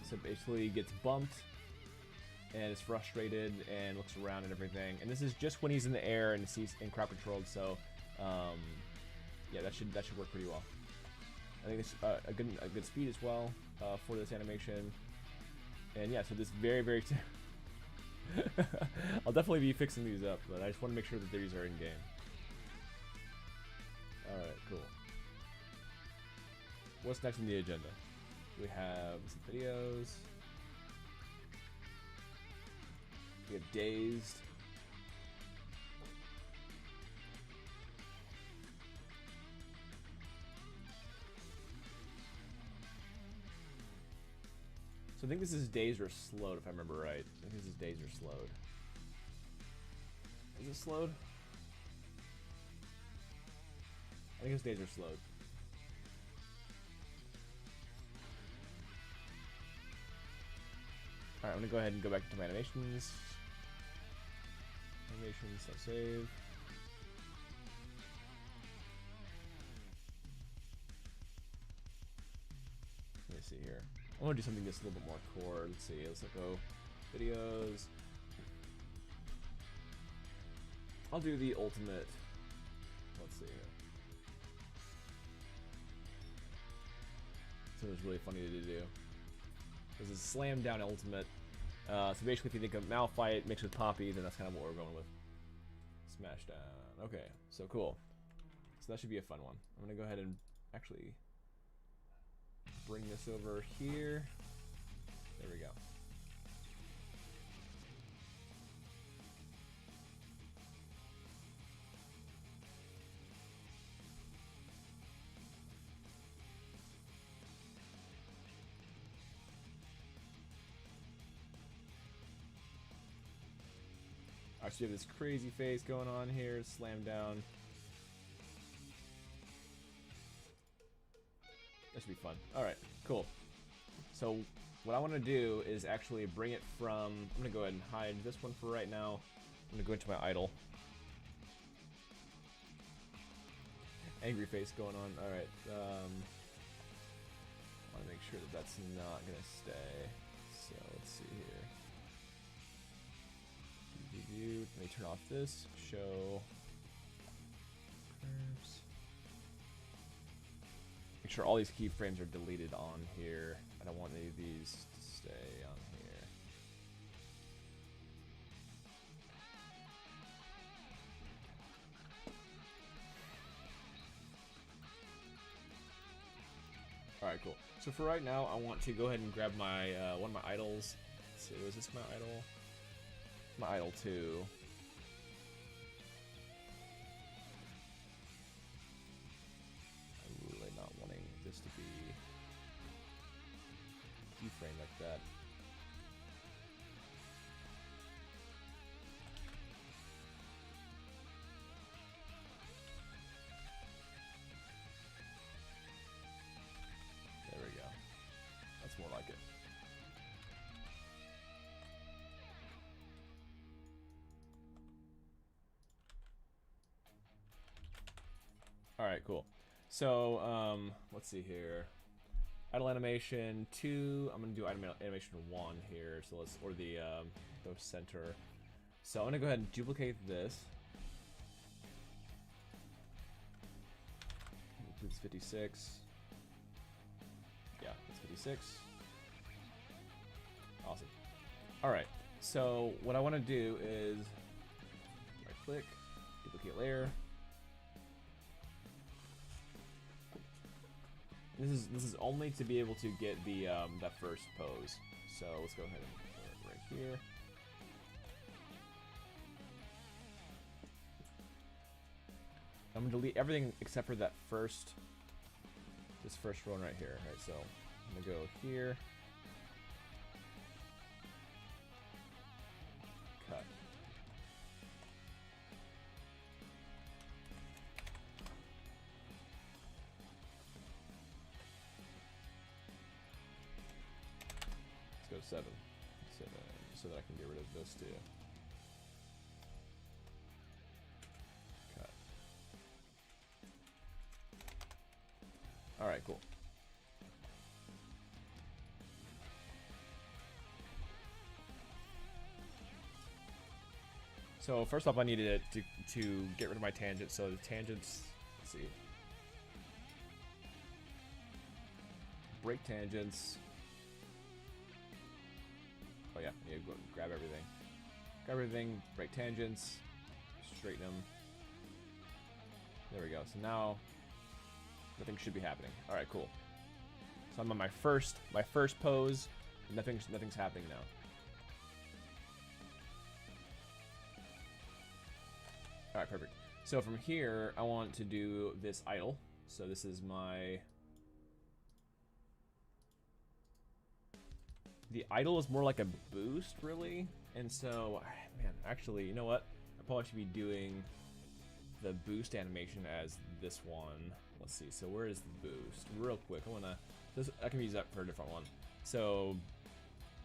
So basically he gets bumped, and is frustrated, and looks around and everything. And this is just when he's in the air and he's in crowd controlled, so yeah, that should work pretty well. I think it's a good speed as well for this animation, and yeah. So this very I'll definitely be fixing these up, but I just want to make sure that these are in game. All right, cool. What's next on the agenda? We have some videos. We have Dazed. So I think this is dazed or slowed, if I remember right. I think this is dazed or slowed. Is it slowed? I think it's dazed or slowed. Alright, I'm gonna go ahead and go back into my animations. Animations, so save. Let me see here. I want to do something that's a little bit more core. Let's see. Let's go videos. I'll do the ultimate. Let's see here. So it was really funny to do. This is slam down ultimate. So basically, if you think of Malphite mixed with Poppy, then that's kind of what we're going with. Smash down. Okay, so cool. So that should be a fun one. I'm gonna go ahead and actually bring this over here. There we go. Alright, so you have this crazy face going on here, slam down. That should be fun. Alright, cool. So what I want to do is actually bring it from... I'm going to go ahead and hide this one for right now. I'm going to go into my idle. Angry face going on. Alright. I want to make sure that that's not going to stay. So let's see here. Let me turn off this. Show curves. Make sure all these keyframes are deleted on here. I don't want any of these to stay on here. Alright, cool. So for right now, I want to go ahead and grab my one of my idols. Let's see, was this my idol? My idol 2. I'm really not wanting this to be keyframe like that. There we go. That's more like it. Alright, cool. So, let's see here. Idle animation 2. I'm going to do animation 1 here. So let's, or the center. So I'm going to go ahead and duplicate this. It's 56. Yeah, it's 56. Awesome. Alright, so what I want to do is right click, duplicate layer. This is only to be able to get the that first pose. So let's go ahead and put it right here. I'm gonna delete everything except for that first, this first one right here. Right, so I'm gonna go here. Cut. Let's go 7, so that I can get rid of this too. Cut. All right, cool. So first off, I needed to get rid of my tangents. So the tangents, let's see, break tangents. Oh yeah, go grab everything. Grab everything, break tangents, straighten them. There we go. So now nothing should be happening. All right, cool. So I'm on my first pose. Nothing's happening now. All right, perfect. So from here, I want to do this idle. So this is my The idle is more like a boost, really. And so, man, actually, you know what? I probably should be doing the boost animation as this one. Let's see. So where is the boost? Real quick, I can use that for a different one. So,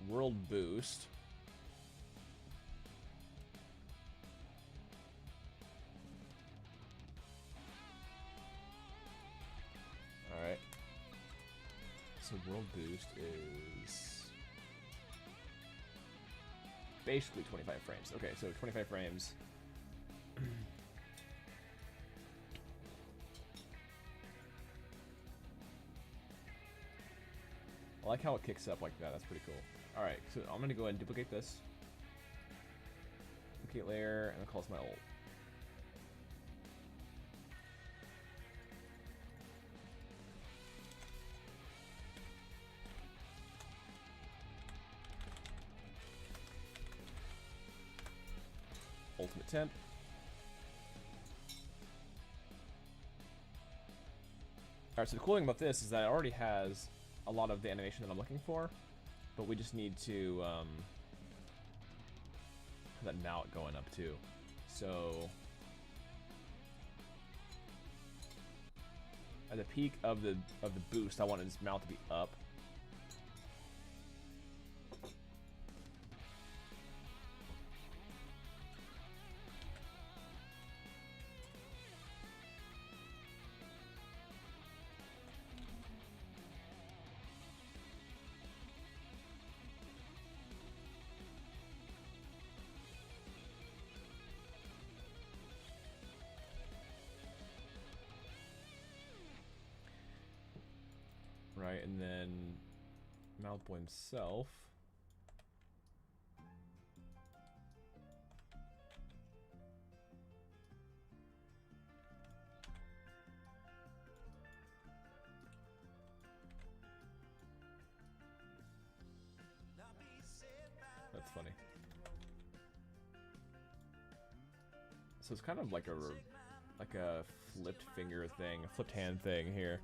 world boost. All right. So world boost is basically 25 frames. Okay, so 25 frames. I like how it kicks up like that. That's pretty cool. All right, so I'm gonna go ahead and duplicate this. Duplicate layer, and I'll call this my ult. Ultimate temp. Alright, so the cool thing about this is that it already has a lot of the animation that I'm looking for, but we just need to have that mount going up too. So at the peak of the boost, I want this mount to be up. Right, and then Malboy himself. That's funny. So it's kind of like a flipped finger thing, a flipped hand thing here.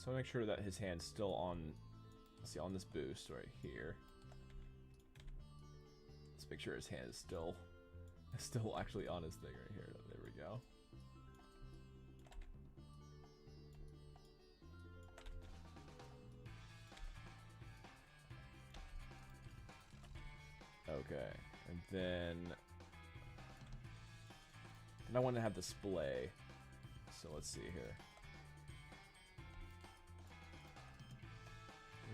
So make sure that his hand's still on, let's see, on this boost right here. Let's make sure his hand is still actually on his thing right here. There we go. Okay, and then I want to have display. So let's see here.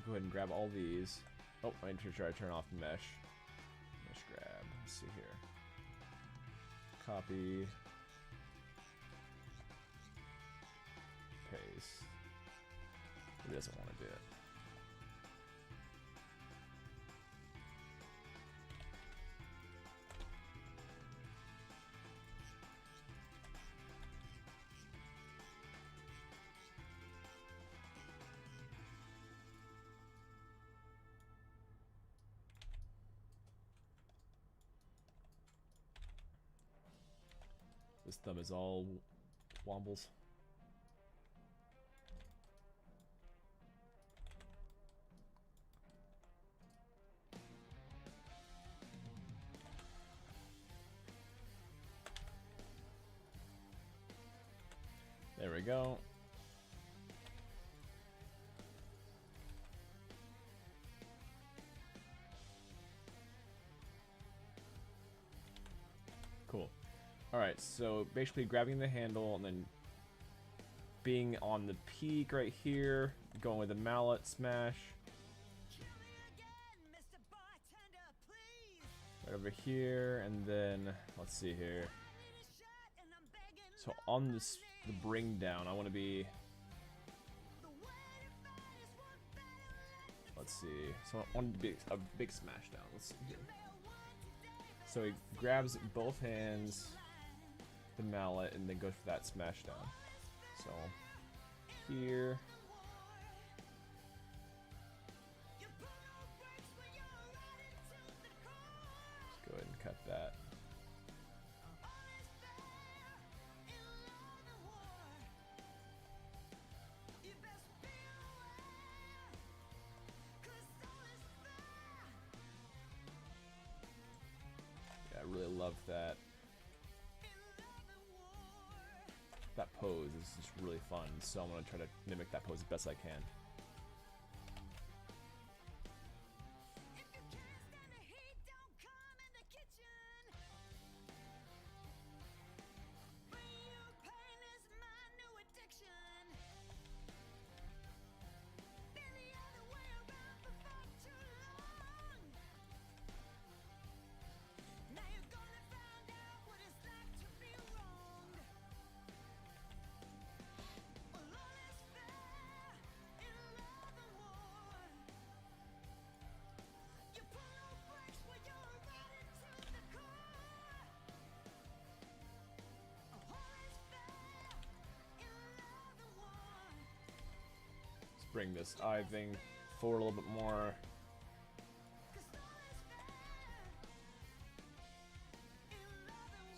Go ahead and grab all these. Oh, I need to try to turn off mesh. Mesh grab. Let's see here. Copy. Paste. He doesn't want to do it. This thumb is all wombles. There we go. Cool. Alright, so basically grabbing the handle and then being on the peak right here, going with the mallet smash. Right over here, and then let's see here. So on this, the bring down, I want to be. Let's see. So I want to be a big smash down. Let's see here. So he grabs both hands, the mallet, and then goes for that smash down. So here. Let's go ahead and cut that. Yeah, I really love that. That pose is just really fun, so I'm gonna try to mimic that pose as best I can. Bring this eye thing forward a little bit more.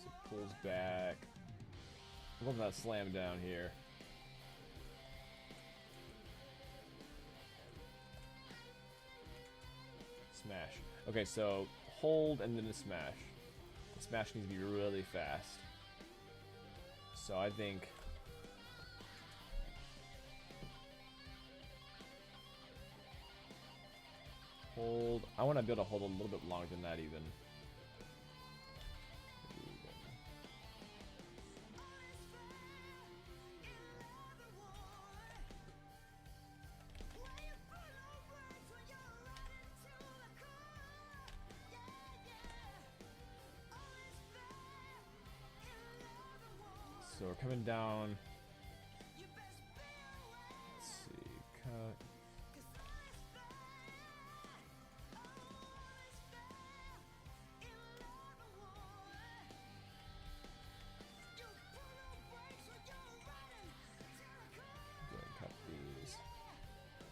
So it pulls back. I'm loving that slam down here. Smash. Okay, so hold and then a smash. The smash needs to be really fast. So I think hold. I want to be able to hold a little bit longer than that even. So we're coming down. Let's see, cut.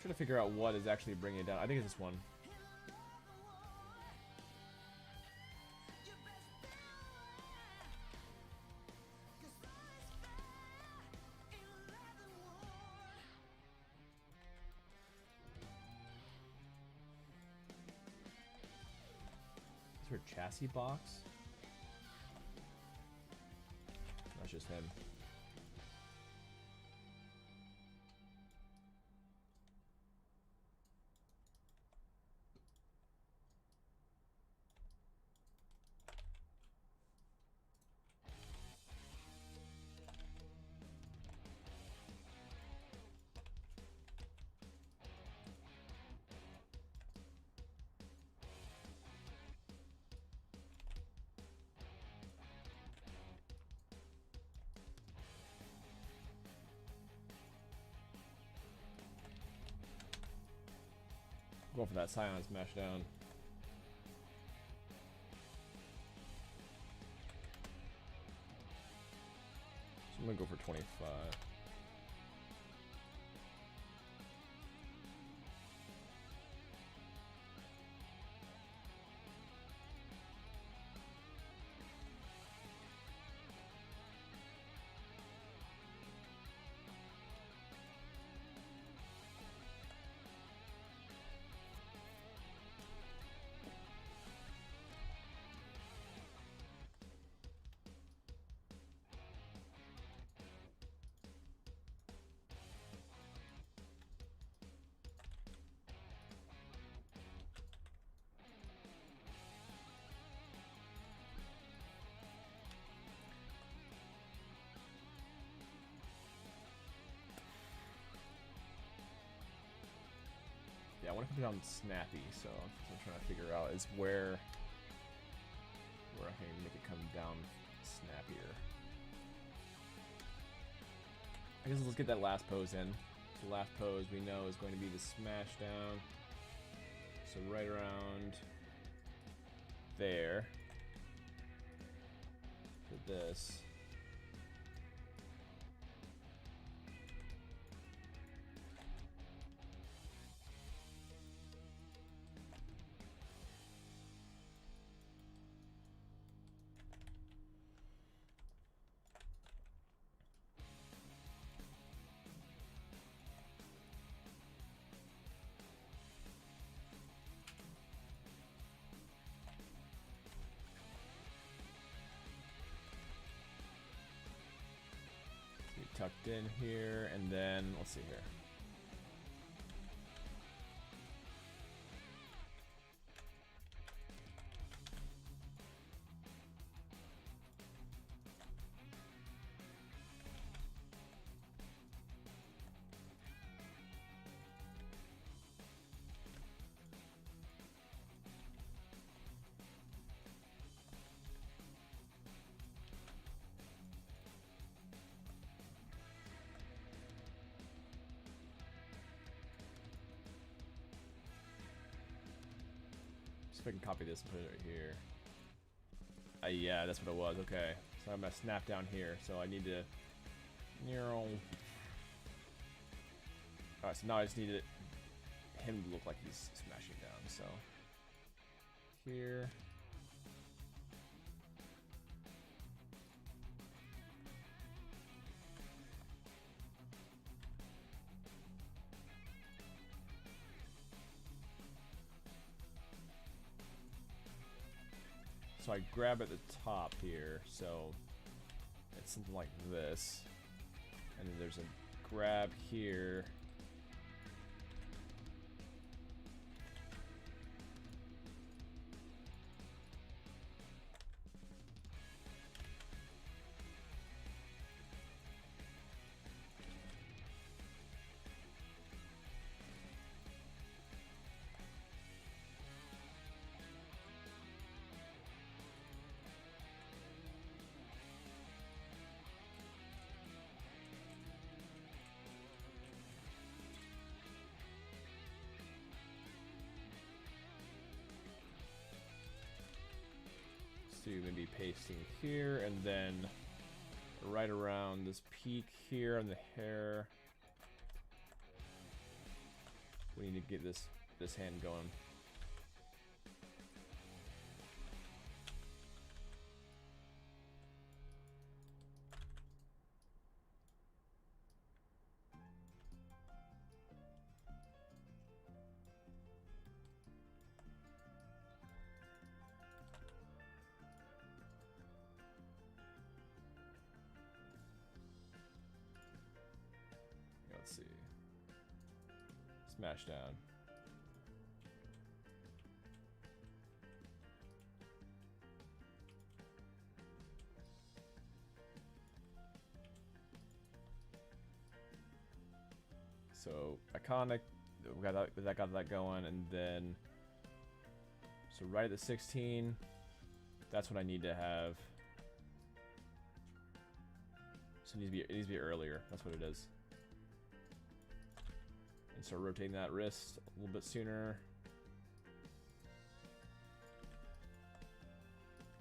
Trying to figure out what is actually bringing it down. I think it's this one. Is there a chassis box? That's just him. Going for that Scion smash down. So I'm gonna go for 25. Yeah, I want to put it on snappy, so what I'm trying to figure out is where I can make it come down snappier. I guess let's get that last pose in. The last pose we know is going to be the smash down. So right around there for this. Tucked in here, and then let's see here. If I can copy this and put it right here. Yeah, that's what it was. Okay, so I'm gonna snap down here. So I need to. Alright, so now I just need him to look like he's smashing down. So here. So I grab at the top here, so it's something like this. And then there's a grab here. So you're going to be pasting here, and then right around this peak here on the hair. We need to get this hand going. Let's see. Smash down. So iconic, we got that going, and then so right at the 16, that's what I need to have. So it needs to be earlier. That's what it is. And start rotating that wrist a little bit sooner.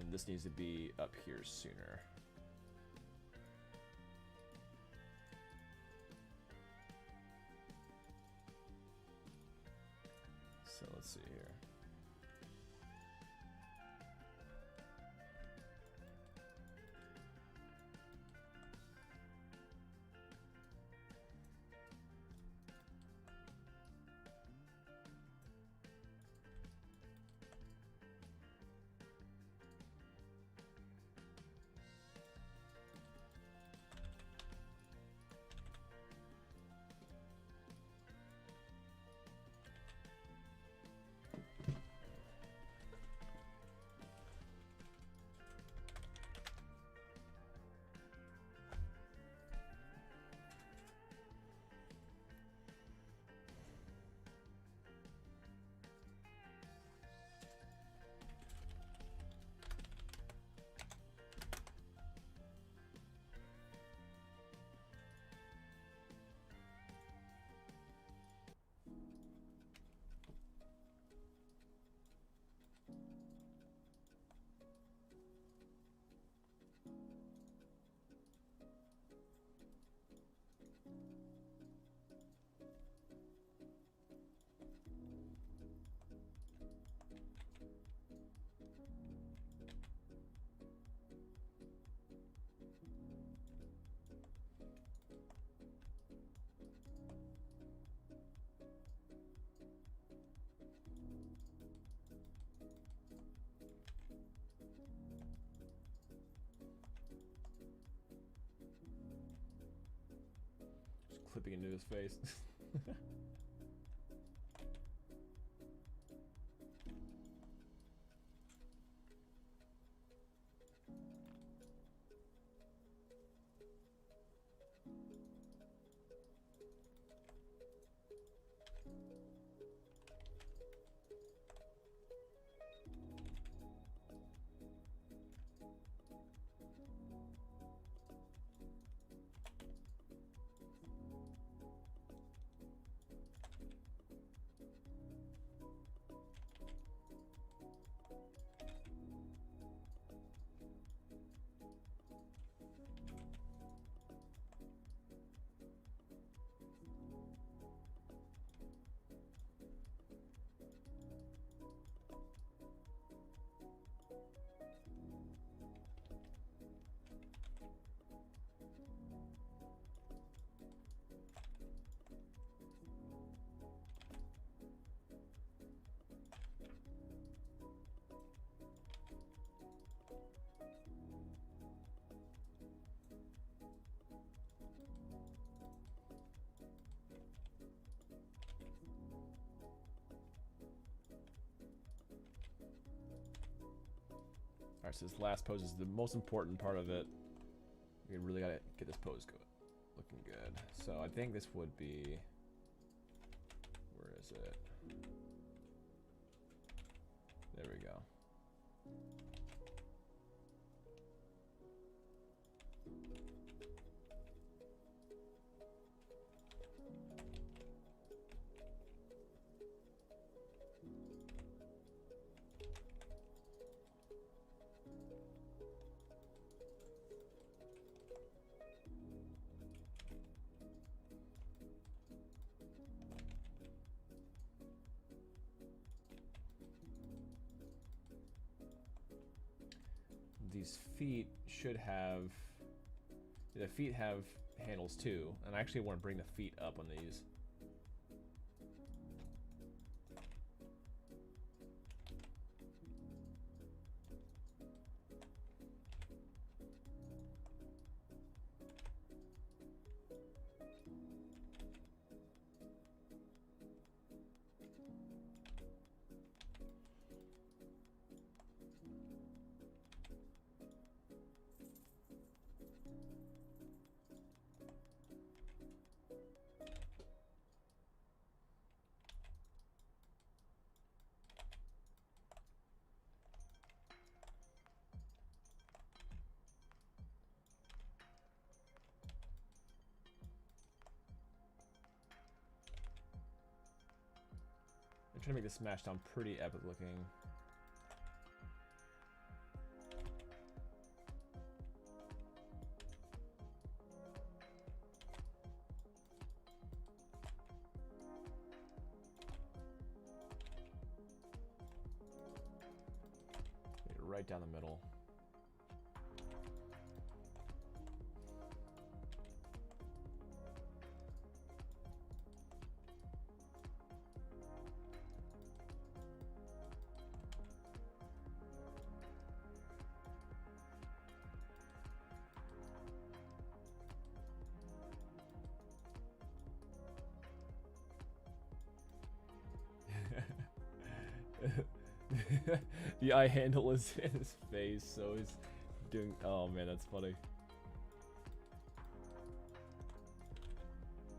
And this needs to be up here sooner. So let's see here. clipping into his face. Alright, so this last pose is the most important part of it. We really gotta get this pose going. Looking good. So I think this would be... Where is it? There we go. These feet should have... The feet have handles too, and I actually want to bring the feet up on these. I'm trying to make this Smashdown pretty epic looking. Get it right down the middle. The eye handle is in his face, so he's doing... Oh man, that's funny.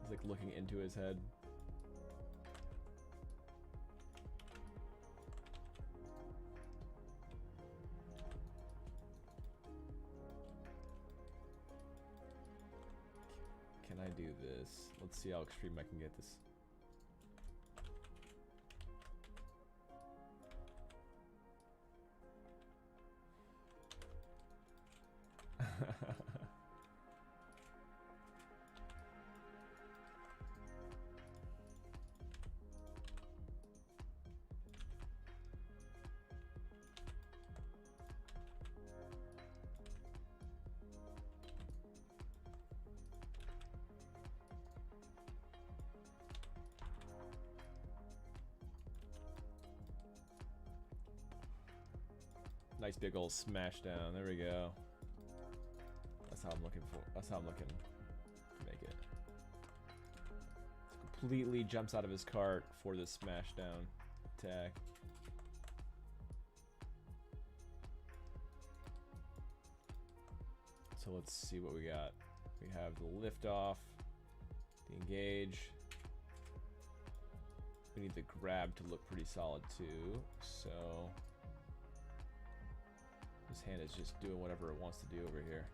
He's like looking into his head. Can I do this? Let's see how extreme I can get this. Nice big old smash down. There we go. That's how I'm looking for. That's how I'm looking to make it. completely jumps out of his cart for the smash down attack. So let's see what we got. We have the lift off, the engage. We need the grab to look pretty solid too. So this hand is just doing whatever it wants to do over here.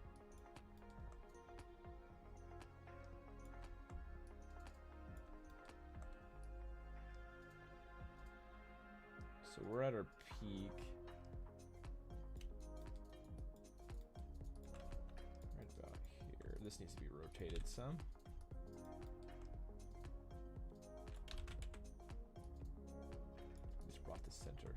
So we're at our peak. Right about here. This needs to be rotated some. Just brought the center.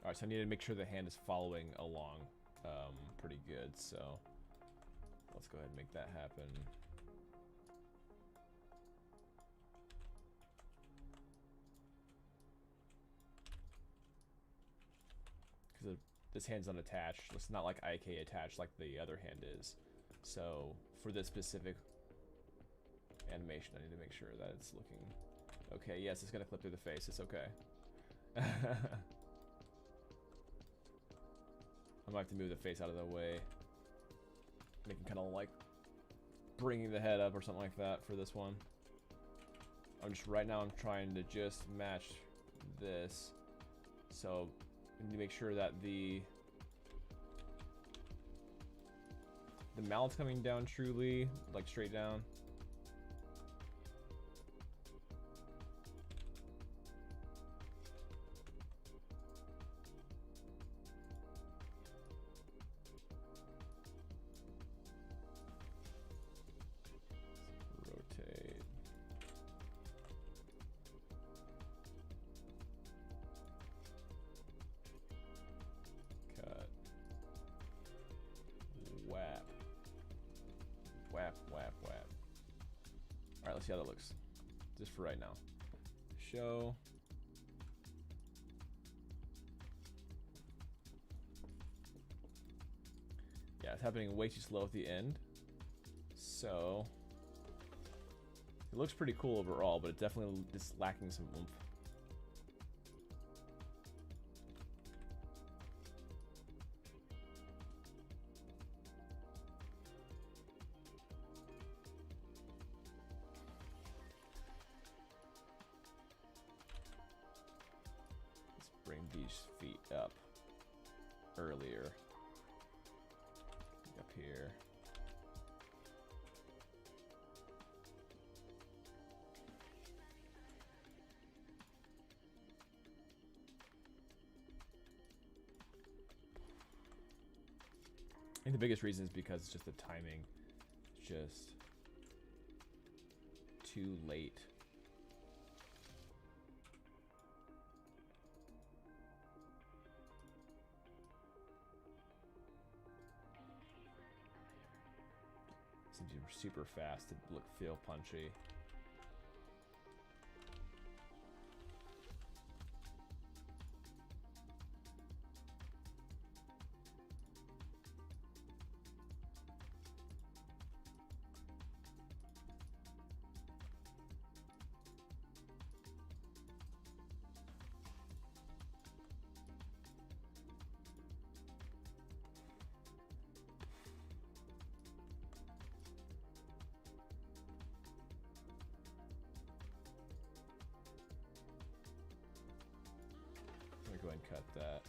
Alright, so I need to make sure the hand is following along pretty good, so let's go ahead and make that happen. Because this hand's unattached. It's not like IK attached like the other hand is. So for this specific animation, I need to make sure that it's looking okay. Yes, it's going to clip through the face. It's okay. I might have to move the face out of the way. Making kind of like bringing the head up or something like that for this one. Right now I'm trying to just match this. So we need to make sure that the mouth's coming down truly, like straight down. Let's see how that looks. Just for right now. Show. Yeah, it's happening way too slow at the end. So it looks pretty cool overall, but it definitely is lacking some oomph. These feet up earlier. Up here. I think the biggest reason is because it's just the timing. It's just too late. Super fast to feel punchy. Go ahead and cut that.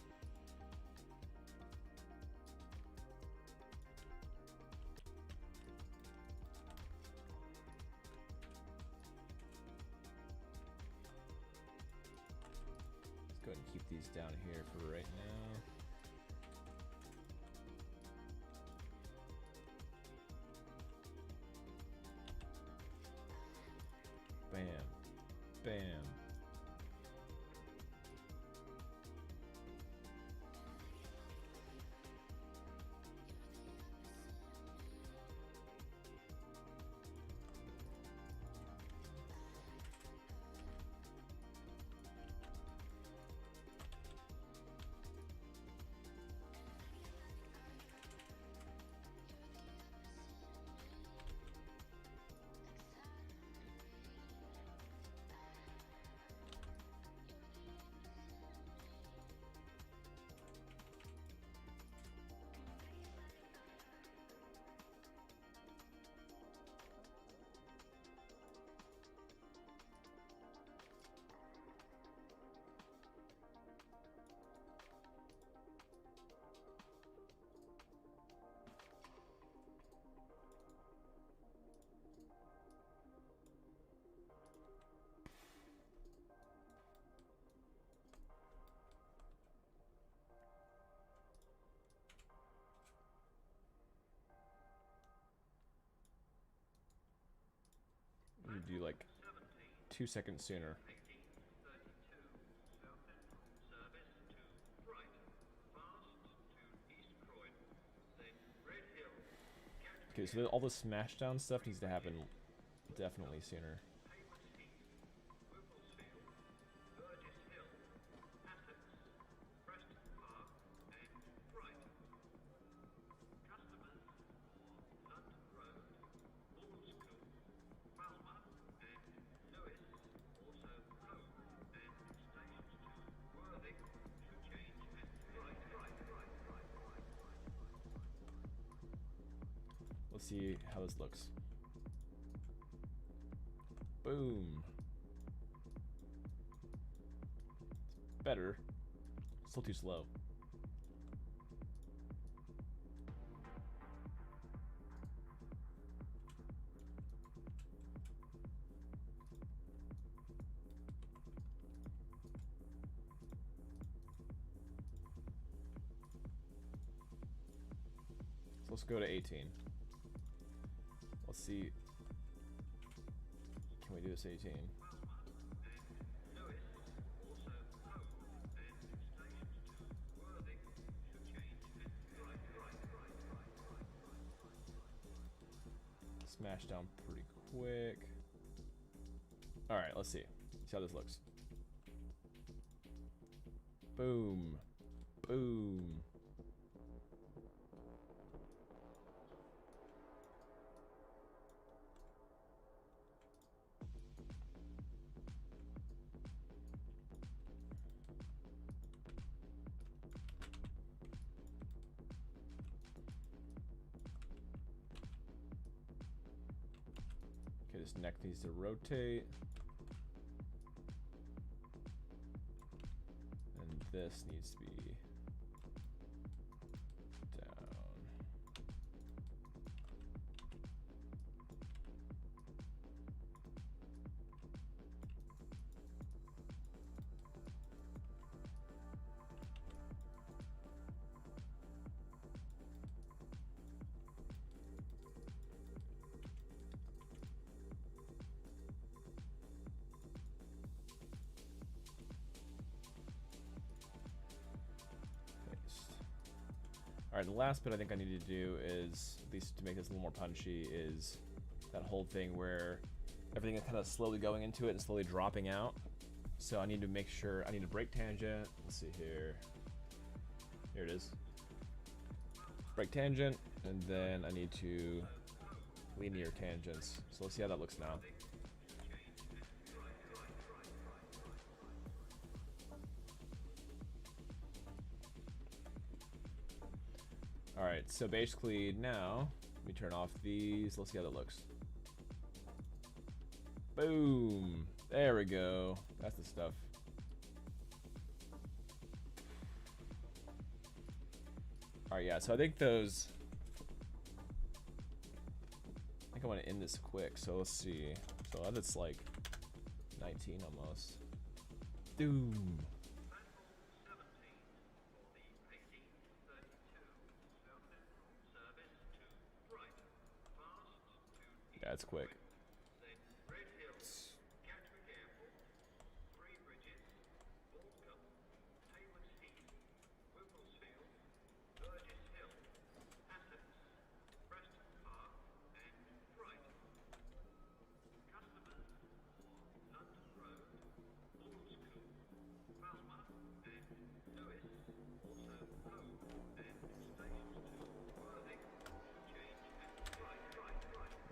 Let's go ahead and keep these down here for right now. Bam. Bam. to do like 2 seconds sooner. Okay, so all the smashdown stuff needs to happen definitely sooner. Let's see how this looks. Boom. It's better. Still too slow. So let's go to 18. Let's see. Can we do this 18? Smash down pretty quick. Alright, let's see. See how this looks. Boom. Boom. Okay, this neck needs to rotate. And this needs to be down. Alright, the last bit I think I need to do is, at least to make this a little more punchy, is that whole thing where everything is kind of slowly going into it and slowly dropping out. So I need to make sure, I need a break tangent. Let's see here. Here it is. Break tangent, and then I need to linear tangents. So let's see how that looks now. Alright, so basically now, let me turn off these. Let's see how that looks. Boom! There we go. That's the stuff. Alright, yeah, so I think those... I think I want to end this quick, so let's see. So that's like 19 almost. Doom! Yeah, it's quick.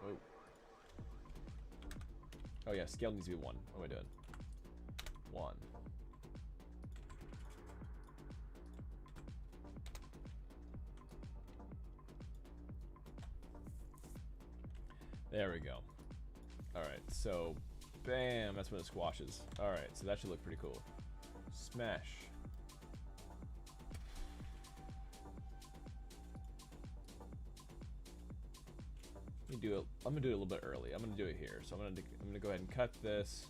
Whoa. Oh yeah, scale needs to be 1. What am I doing? 1. There we go. Alright, so bam, that's when it squashes. Alright, so that should look pretty cool. Smash. Let me do it. I'm gonna do it a little bit early. I'm gonna do it here. So I'm gonna go ahead and cut this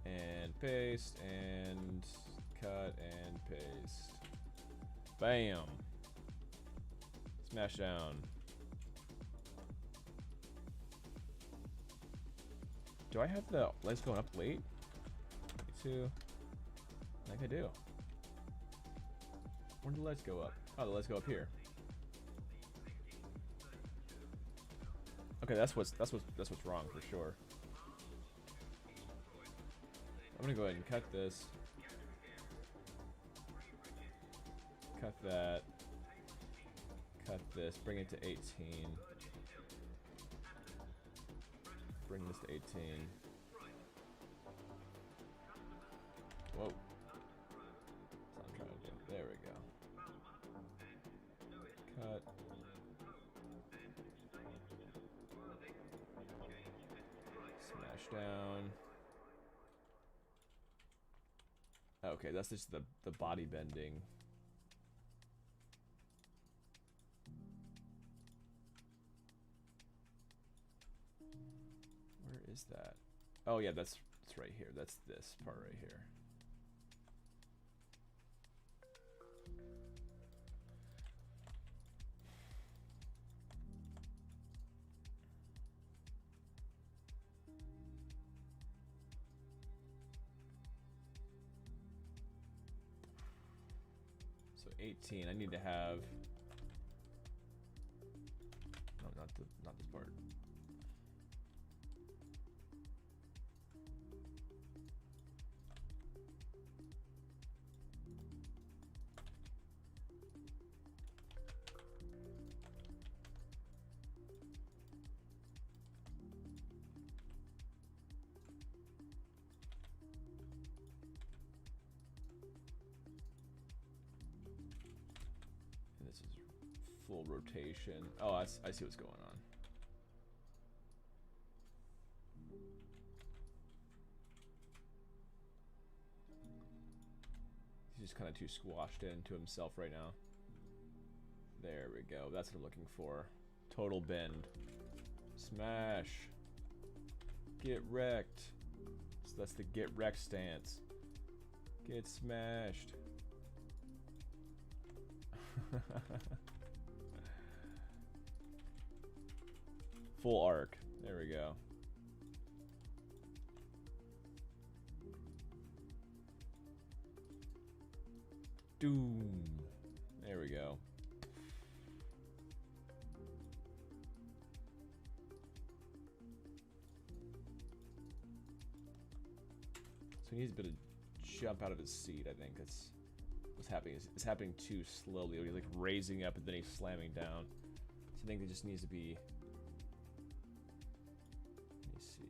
and paste and cut and paste. Bam. Smash down. Do I have the lights going up late? 22. I think I do. Where do the lights go up? Oh, the lights go up here. Okay, that's what's wrong for sure. I'm gonna go ahead and cut this. Cut that. Cut this. Bring it to 18. Bring this to 18. Whoa. That's what I'm trying to do. There we go. Cut. Smash down. Okay, that's just the body bending. Where is that? Oh yeah, that's right here. That's this part right here. So 18. I need to have. No, not this part. This is full rotation. Oh, I see what's going on. He's just kind of too squashed into himself right now. There we go. That's what I'm looking for. Total bend. Smash. Get wrecked. So that's the get wrecked stance. Get smashed. Full arc. There we go. Doom. There we go. So he needs a bit of jump out of his seat, I think. That's what's happening. It's happening too slowly. He's like raising up and then he's slamming down. So I think it just needs to be. Let me see.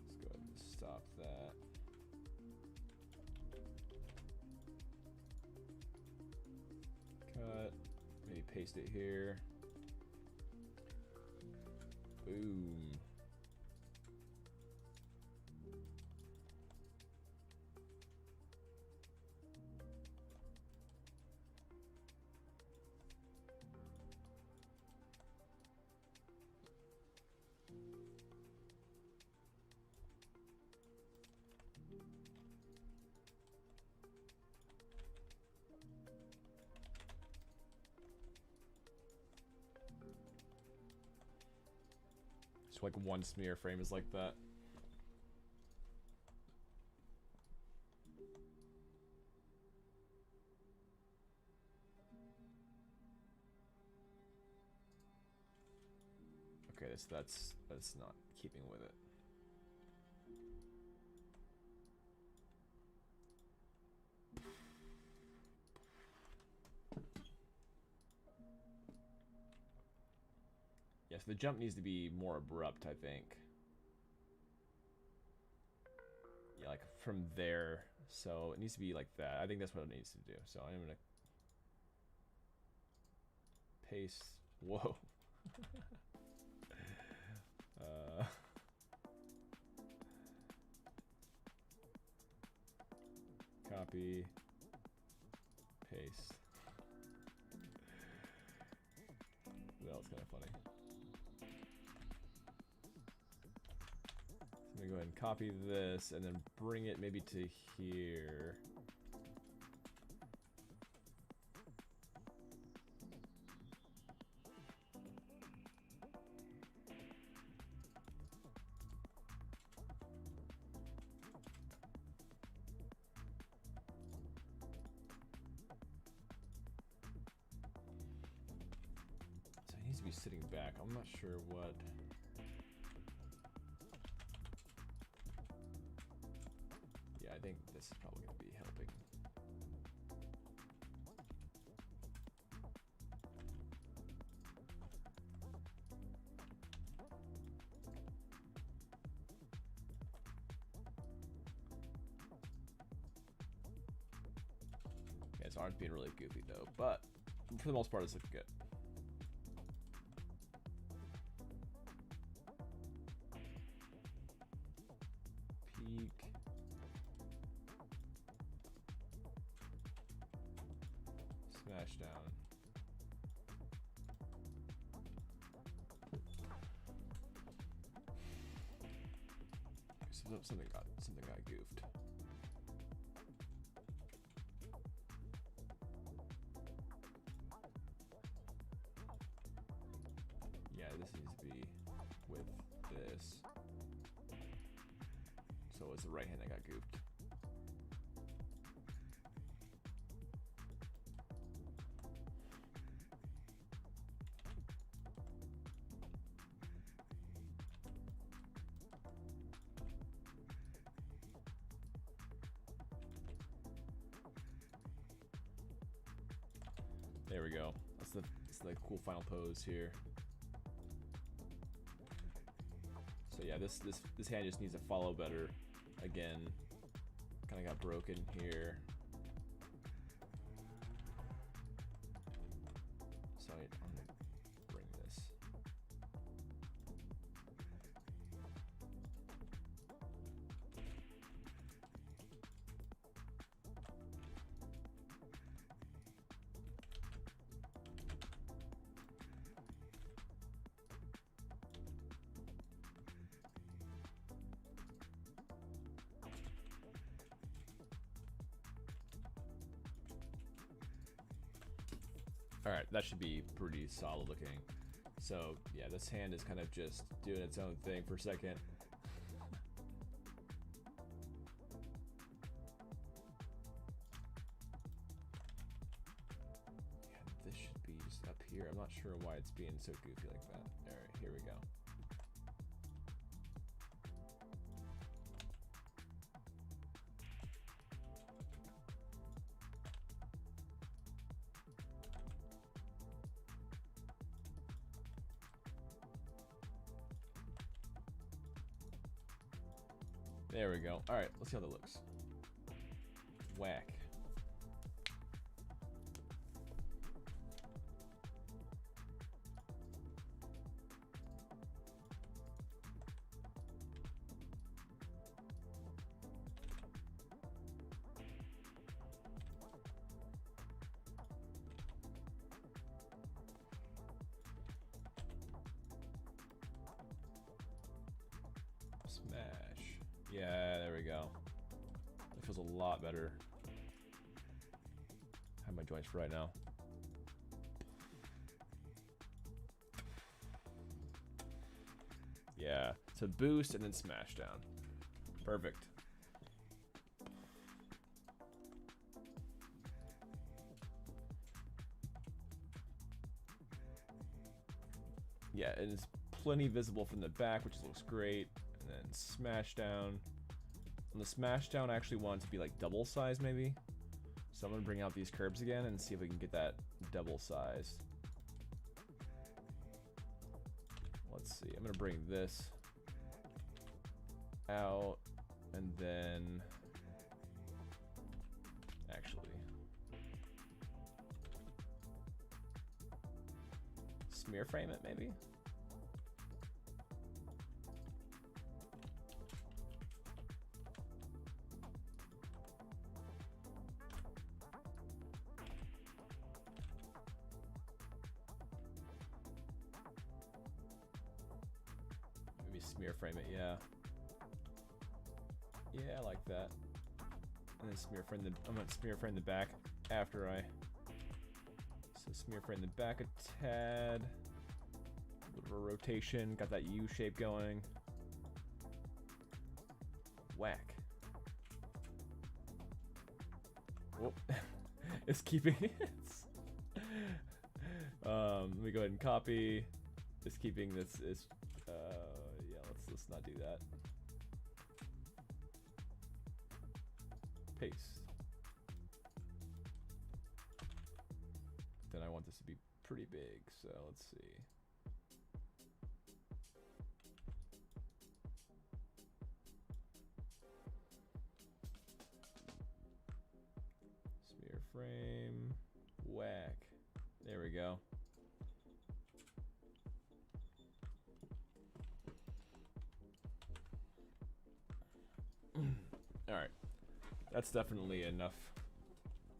Let's go ahead and stop that. Cut. Maybe paste it here. Boom. Just like one smear frame is like that. Okay, so that's not keeping with it. Yes, the jump needs to be more abrupt, I think. Yeah, like from there. So it needs to be like that. I think that's what it needs to do. So I'm gonna paste. Whoa. Copy. Paste. That was kind of funny. So I'm gonna go ahead and copy this and then bring it maybe to here. to be sitting back. I'm not sure what. Yeah, I think this is probably going to be helping. Yeah, his arm's being really goofy though, but for the most part, it's looking good. Peek. Smash down. Something got goofed. Yeah, this needs to be with this. So it's the right hand that got goofed. There we go. That's the cool final pose here. So yeah, this hand just needs to follow better. Again, kind of got broken here. So I'm gonna bring this. Alright, that should be pretty solid looking. So, yeah, this hand is kind of just doing its own thing for a second. Yeah, this should be just up here. I'm not sure why it's being so goofy like that. Alright, here we go. There we go. Alright, let's see how that looks. Whack. Smash. Yeah, there we go. That feels a lot better. I have my joints for right now. Yeah, so boost and then smash down. Perfect. Yeah, and it's plenty visible from the back, which looks great. And then smash down. On the smash down, I actually want it to be like double size maybe. So I'm gonna bring out these curves again and see if we can get that double size. Let's see, I'm gonna bring this out and then actually smear frame it maybe. Smear frame it, yeah. Yeah, I like that. And then smear frame I'm gonna smear frame the back after I. So smear frame the back a tad. A little bit of a rotation, got that U shape going. Whack. Whoop. It's keeping it. Let me go ahead and copy. is keeping this is yeah, let's not do that. Paste. Then I want this to be pretty big, so let's see. Smear frame, whack. There we go. All right, that's definitely enough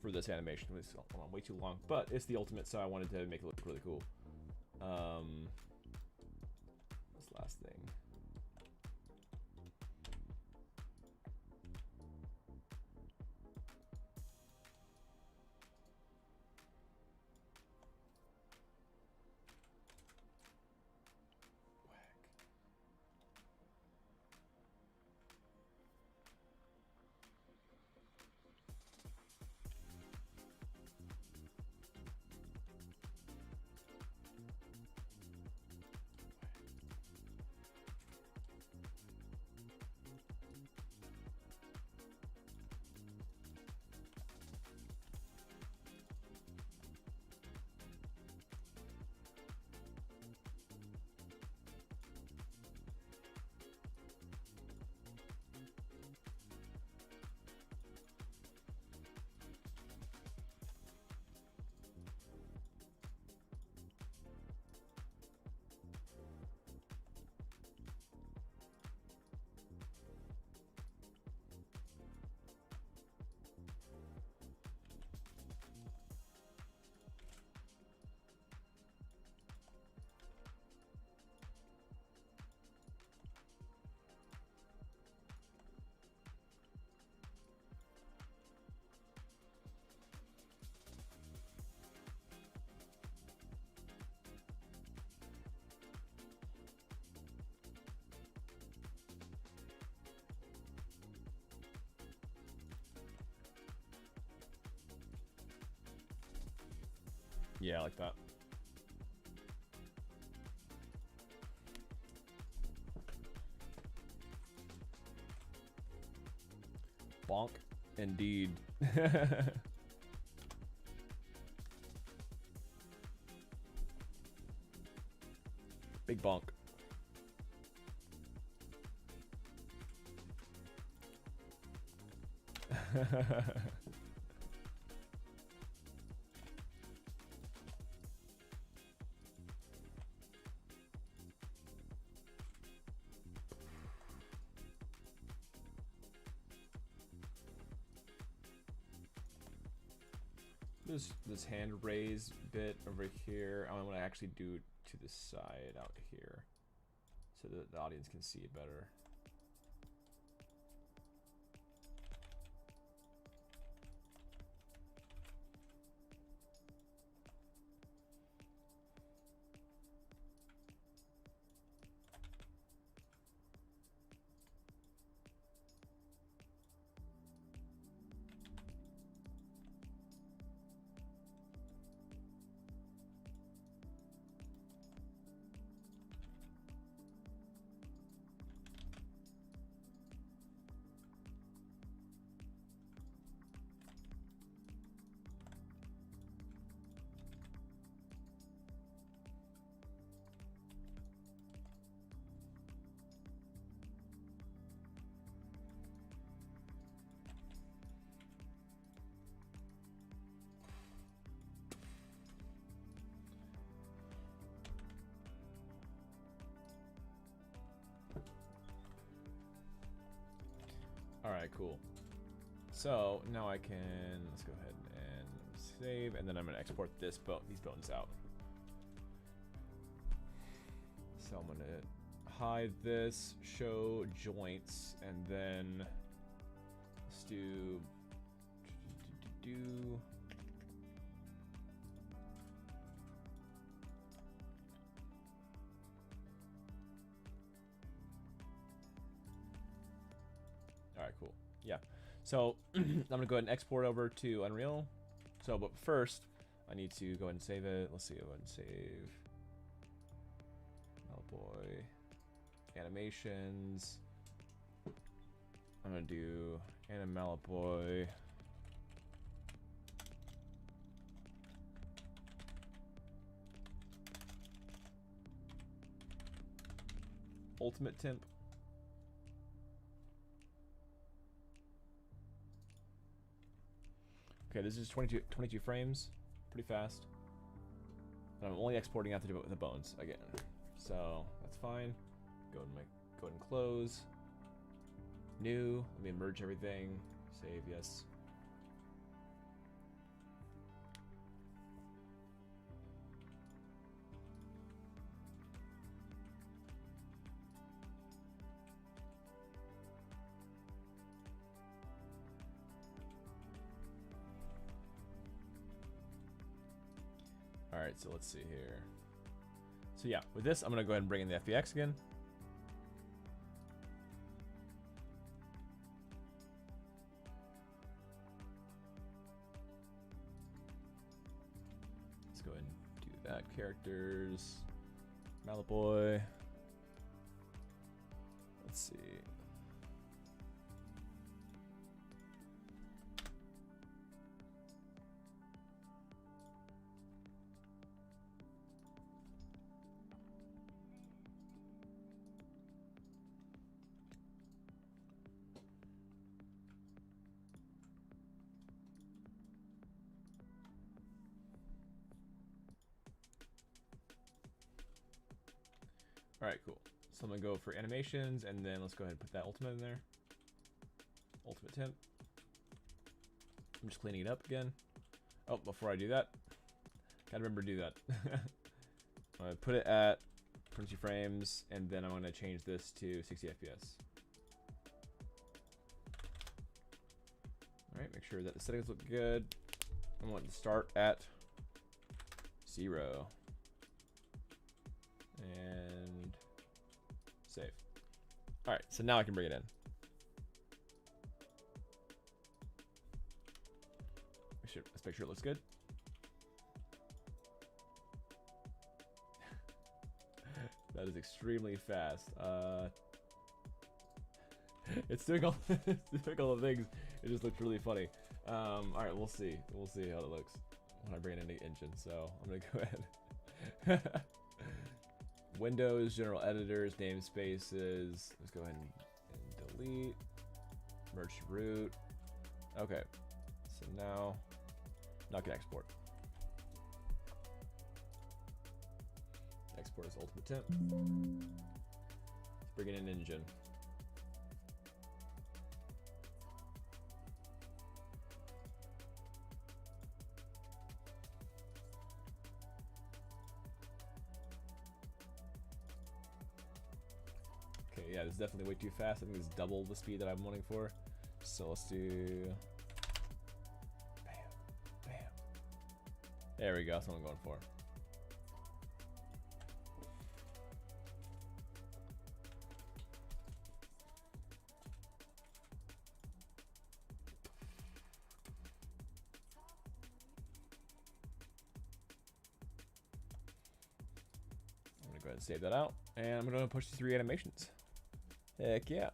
for this animation. It was way too long, but it's the ultimate, so I wanted to make it look really cool. This last thing. Yeah, like that. Bonk, indeed. Big bonk. This hand raise bit over here, I want to actually do it to the side out here so that the audience can see it better. Alright, cool. So now I can, let's go ahead and save, and then I'm gonna export these bones out. So I'm gonna hide this, show joints, and then let's do Alright, cool. Yeah. So I'm gonna go ahead and export over to Unreal. So, but first, I need to go ahead and save it. Let's see, go ahead and save. Boy. Animations. I'm gonna do Animate Boy. Ultimate Temp. Okay, this is 22 frames. Pretty fast. And I'm only exporting out the bones again. So that's fine. Go ahead and close. New. Let me merge everything. Save, yes. Alright, so let's see here. So yeah, with this, I'm going to go ahead and bring in the FBX again. Let's go ahead and do that. Characters. Malaboy. Let's see. Alright, cool. So I'm going to go for animations, and then let's go ahead and put that ultimate in there. Ultimate temp. I'm just cleaning it up again. Oh, before I do that, gotta remember to do that. I'm going to put it at 22 frames, and then I'm going to change this to 60 FPS. Alright, make sure that the settings look good. I want to start at 0. And save. Alright, so now I can bring it in. Let's make sure it looks good. That is extremely fast. It's doing all it's doing all the things. It just looks really funny. Alright, we'll see. We'll see how it looks when I bring in the engine. So I'm gonna go ahead. Windows, general editors, namespaces. Let's go ahead and delete. Merge to root. Okay. So now I can export. Export as ultimate temp. Let's bring in an engine. Okay, yeah, this is definitely way too fast. I think it's double the speed that I'm wanting for. So let's do... Bam, bam. There we go, that's what I'm going for. I'm gonna go ahead and save that out. And I'm gonna push these 3 animations. Heck yeah.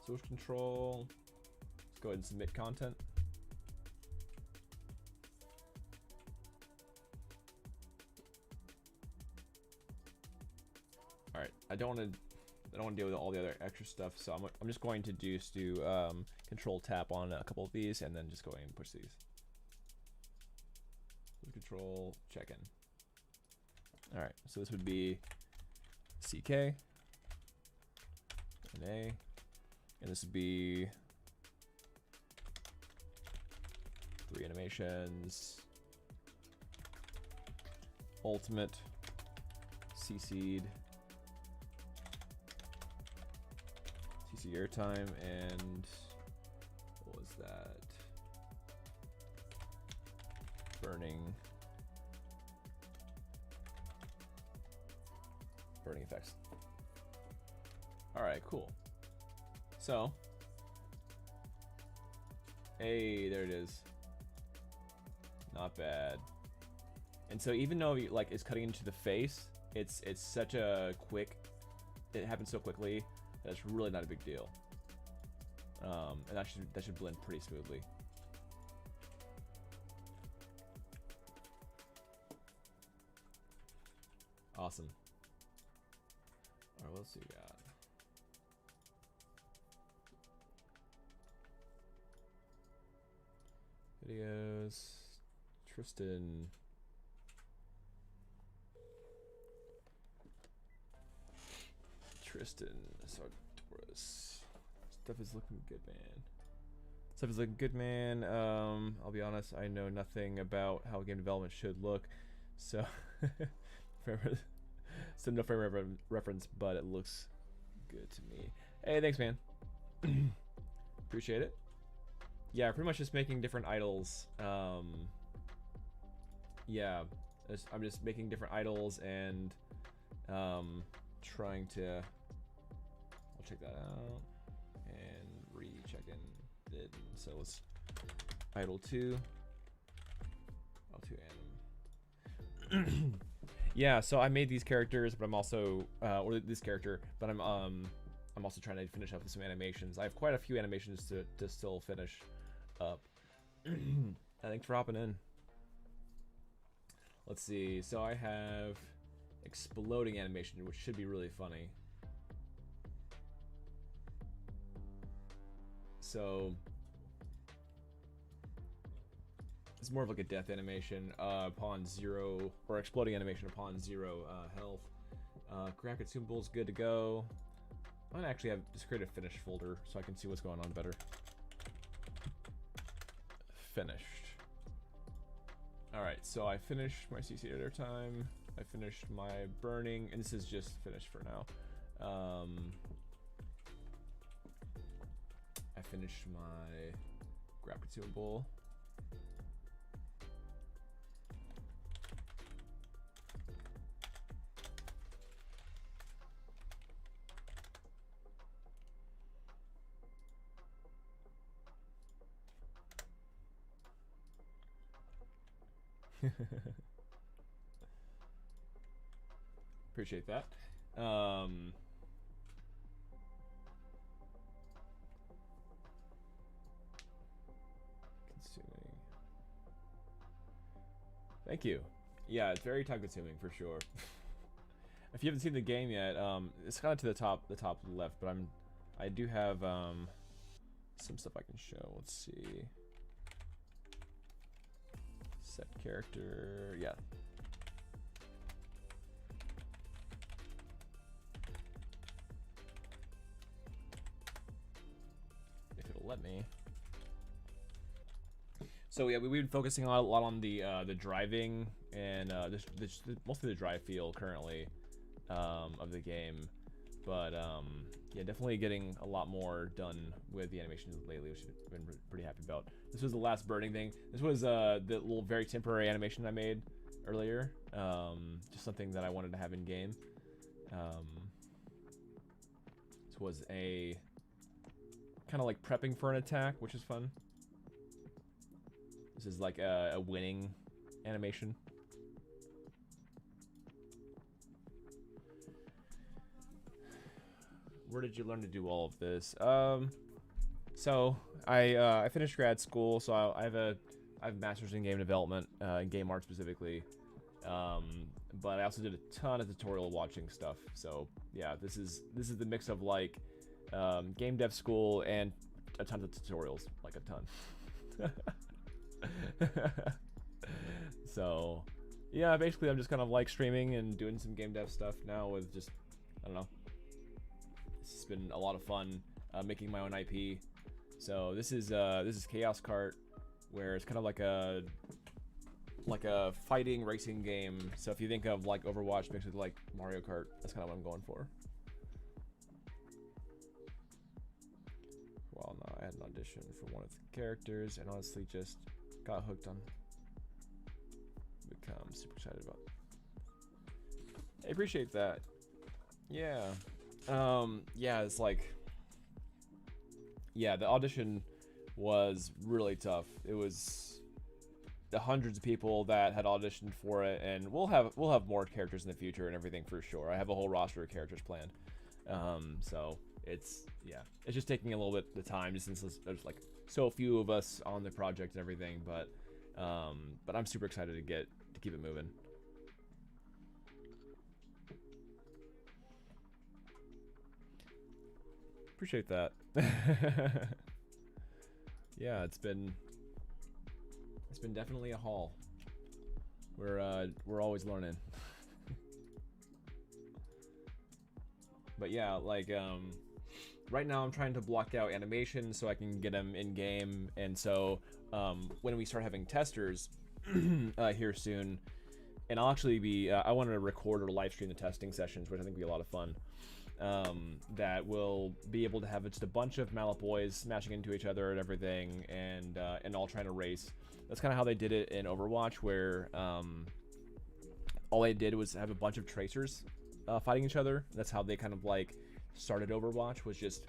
Source control. Let's go ahead and submit content. All right, I don't want to deal with all the other extra stuff, so I'm just going to do control tap on a couple of these, and then just go ahead and push these. Control check in. All right, so this would be CK and A, and this would be 3 animations, ultimate, CC'd, CC airtime, and what was that? Burning effects. All right, cool. So, hey, there it is. Not bad. And so even though like it's cutting into the face, it's such a quick. It happens so quickly that it's really not a big deal. And that should blend pretty smoothly. Awesome. All right, what else do we got? Videos. Tristan. Sartoris. Stuff is looking good, man. Stuff is looking good, man. I'll be honest, I know nothing about how game development should look, so so no frame reference, but it looks good to me. Hey, thanks, man. Appreciate it. Yeah, pretty much just making different idols. Yeah, I'm just making different idols and trying to. I'll check that out and recheck in. So let's idol 2. Anim. Yeah, so I made these characters, but I'm also or this character, but I'm also trying to finish up with some animations. I have quite a few animations to still finish up. Thanks for hopping in. Let's see. So I have exploding animation, which should be really funny. So it's more of like a death animation upon 0, or exploding animation upon 0 health. Grab consumables, good to go. I'm gonna actually just create a finished folder so I can see what's going on better. Finished. Alright, so I finished my CC editor time. I finished my burning, and this is just finished for now. I finished my grab consumable. Appreciate that. Consuming. Thank you. Yeah, it's very time consuming for sure. If you haven't seen the game yet, it's kind of to the top left, but I do have some stuff I can show. Let's see. Set character, yeah. If it'll let me. So yeah, we've been focusing a lot on the driving and mostly the drive feel currently of the game, but yeah, definitely getting a lot more done with the animations lately, which I've been pretty happy about. This was the last burning thing. This was the little very temporary animation I made earlier, just something that I wanted to have in game. This was a kind of like prepping for an attack, which is fun. This is like a winning animation. Where did you learn to do all of this? So I finished grad school, so I have a master's in game development, in game art specifically. But I also did a ton of tutorial watching stuff. So yeah, this is the mix of like game dev school and a ton of tutorials, like a ton. So yeah, basically I'm just kind of like streaming and doing some game dev stuff now with just, I don't know. It's been a lot of fun making my own IP. So this is Chaos Kart, where it's kind of like a fighting racing game. So if you think of like Overwatch mixed with like Mario Kart, that's kind of what I'm going for. Well, no, I had an audition for one of the characters, and honestly just got hooked on. Become super excited about. I appreciate that. Yeah. Yeah, it's like Yeah, the audition was really tough. It was the hundreds of people that had auditioned for it, and we'll have more characters in the future and everything for sure. I have a whole roster of characters planned. So it's just taking a little bit of time just since there's like so few of us on the project and everything, but I'm super excited to keep it moving. Appreciate that. Yeah, it's been definitely a haul. We're always learning. But yeah, like right now I'm trying to block out animations so I can get them in game, and so when we start having testers here soon, and I'll actually be I want to record or live stream the testing sessions, which I think will be a lot of fun. That will be able to have just a bunch of Mallet boys smashing into each other and everything, and all trying to race. That's kind of how they did it in Overwatch, where all they did was have a bunch of tracers fighting each other. That's how they kind of like started Overwatch, was just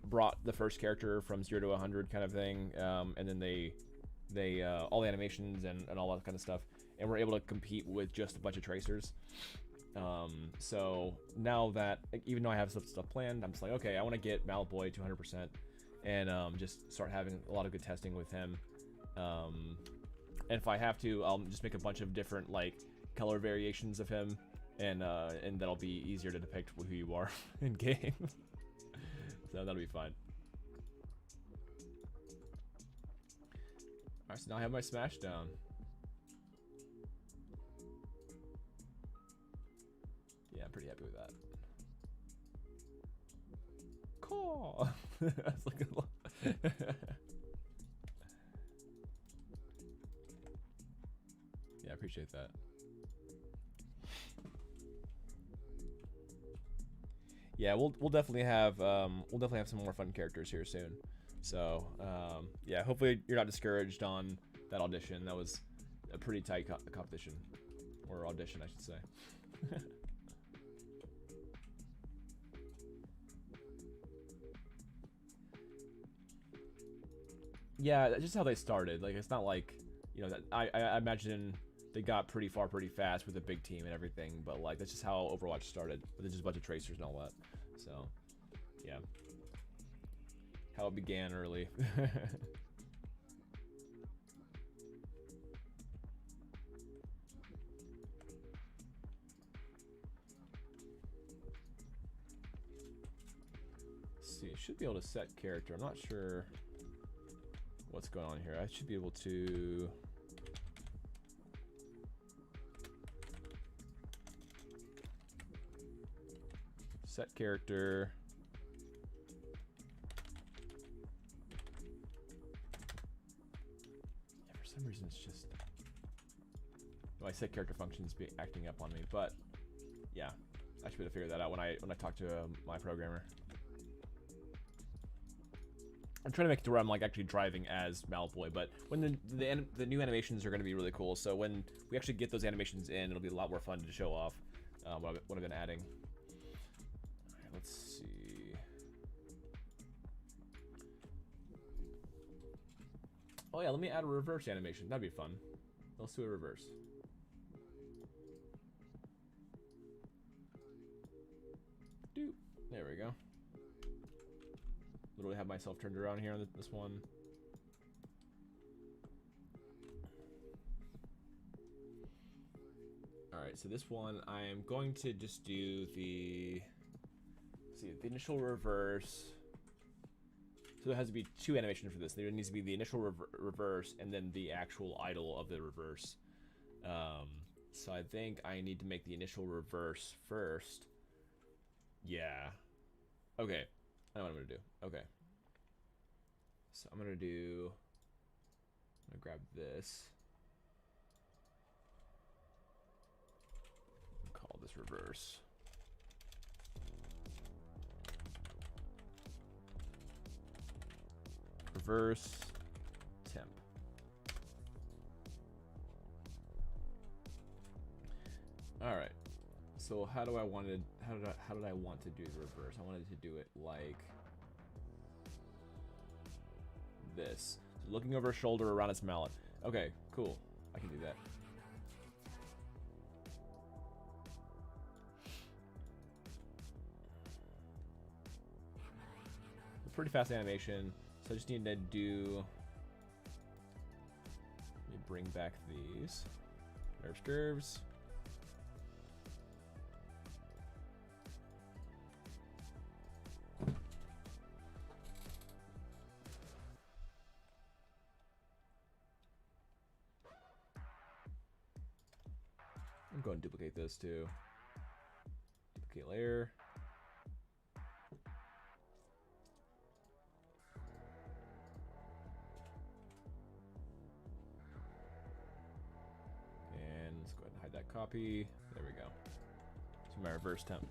brought the first character from 0 to 100 kind of thing, and then they all the animations and all that kind of stuff, and we're able to compete with just a bunch of tracers. So now that, even though I have stuff planned, I'm just like, okay, I want to get Mallet Boy to 100% and just start having a lot of good testing with him. And if I have to, I'll just make a bunch of different like color variations of him, and that'll be easier to depict who you are in game. So that'll be fine. Alright, so now I have my smash down. Yeah, I'm pretty happy with that. Cool. That's like a lot. Yeah, I appreciate that. Yeah, we'll definitely have some more fun characters here soon. So yeah, hopefully you're not discouraged on that audition. That was a pretty tight competition, or audition, I should say. Yeah, that's just how they started. Like, it's not like, you know, that I imagine they got pretty far pretty fast with a big team and everything, but like that's just how Overwatch started, with just a bunch of tracers and all that. So yeah, how it began early. Let's see, I should be able to set character. I'm not sure what's going on here. I should be able to set character. Yeah, for some reason it's just, my set character functions be acting up on me, but yeah, I should be able to figure that out when I talk to my programmer. I'm trying to make it to where I'm like actually driving as Mallet Boy, but when the new animations are going to be really cool. So when we actually get those animations in, it'll be a lot more fun to show off what I've been adding. All right, let's see. Oh yeah, let me add a reverse animation. That'd be fun. Let's do a reverse. Doop. There we go. Literally have myself turned around here on this one. Alright, so this one I am going to just do the, let's see, the initial reverse. So there has to be two animations for this. There needs to be the initial reverse and then the actual idle of the reverse. So I think I need to make the initial reverse first. Yeah. Okay. I know what I'm gonna do. Okay. So I'm gonna grab this. Call this reverse. Reverse temp. All right. So how did I want to do the reverse? I wanted to do it like, this. So looking over his shoulder around its mallet. Okay, cool. I can do that. Pretty fast animation, so I just need to do. Let me bring back these nerves curves. I'm going to duplicate this too. Duplicate layer. That copy. There we go. So my reverse temp.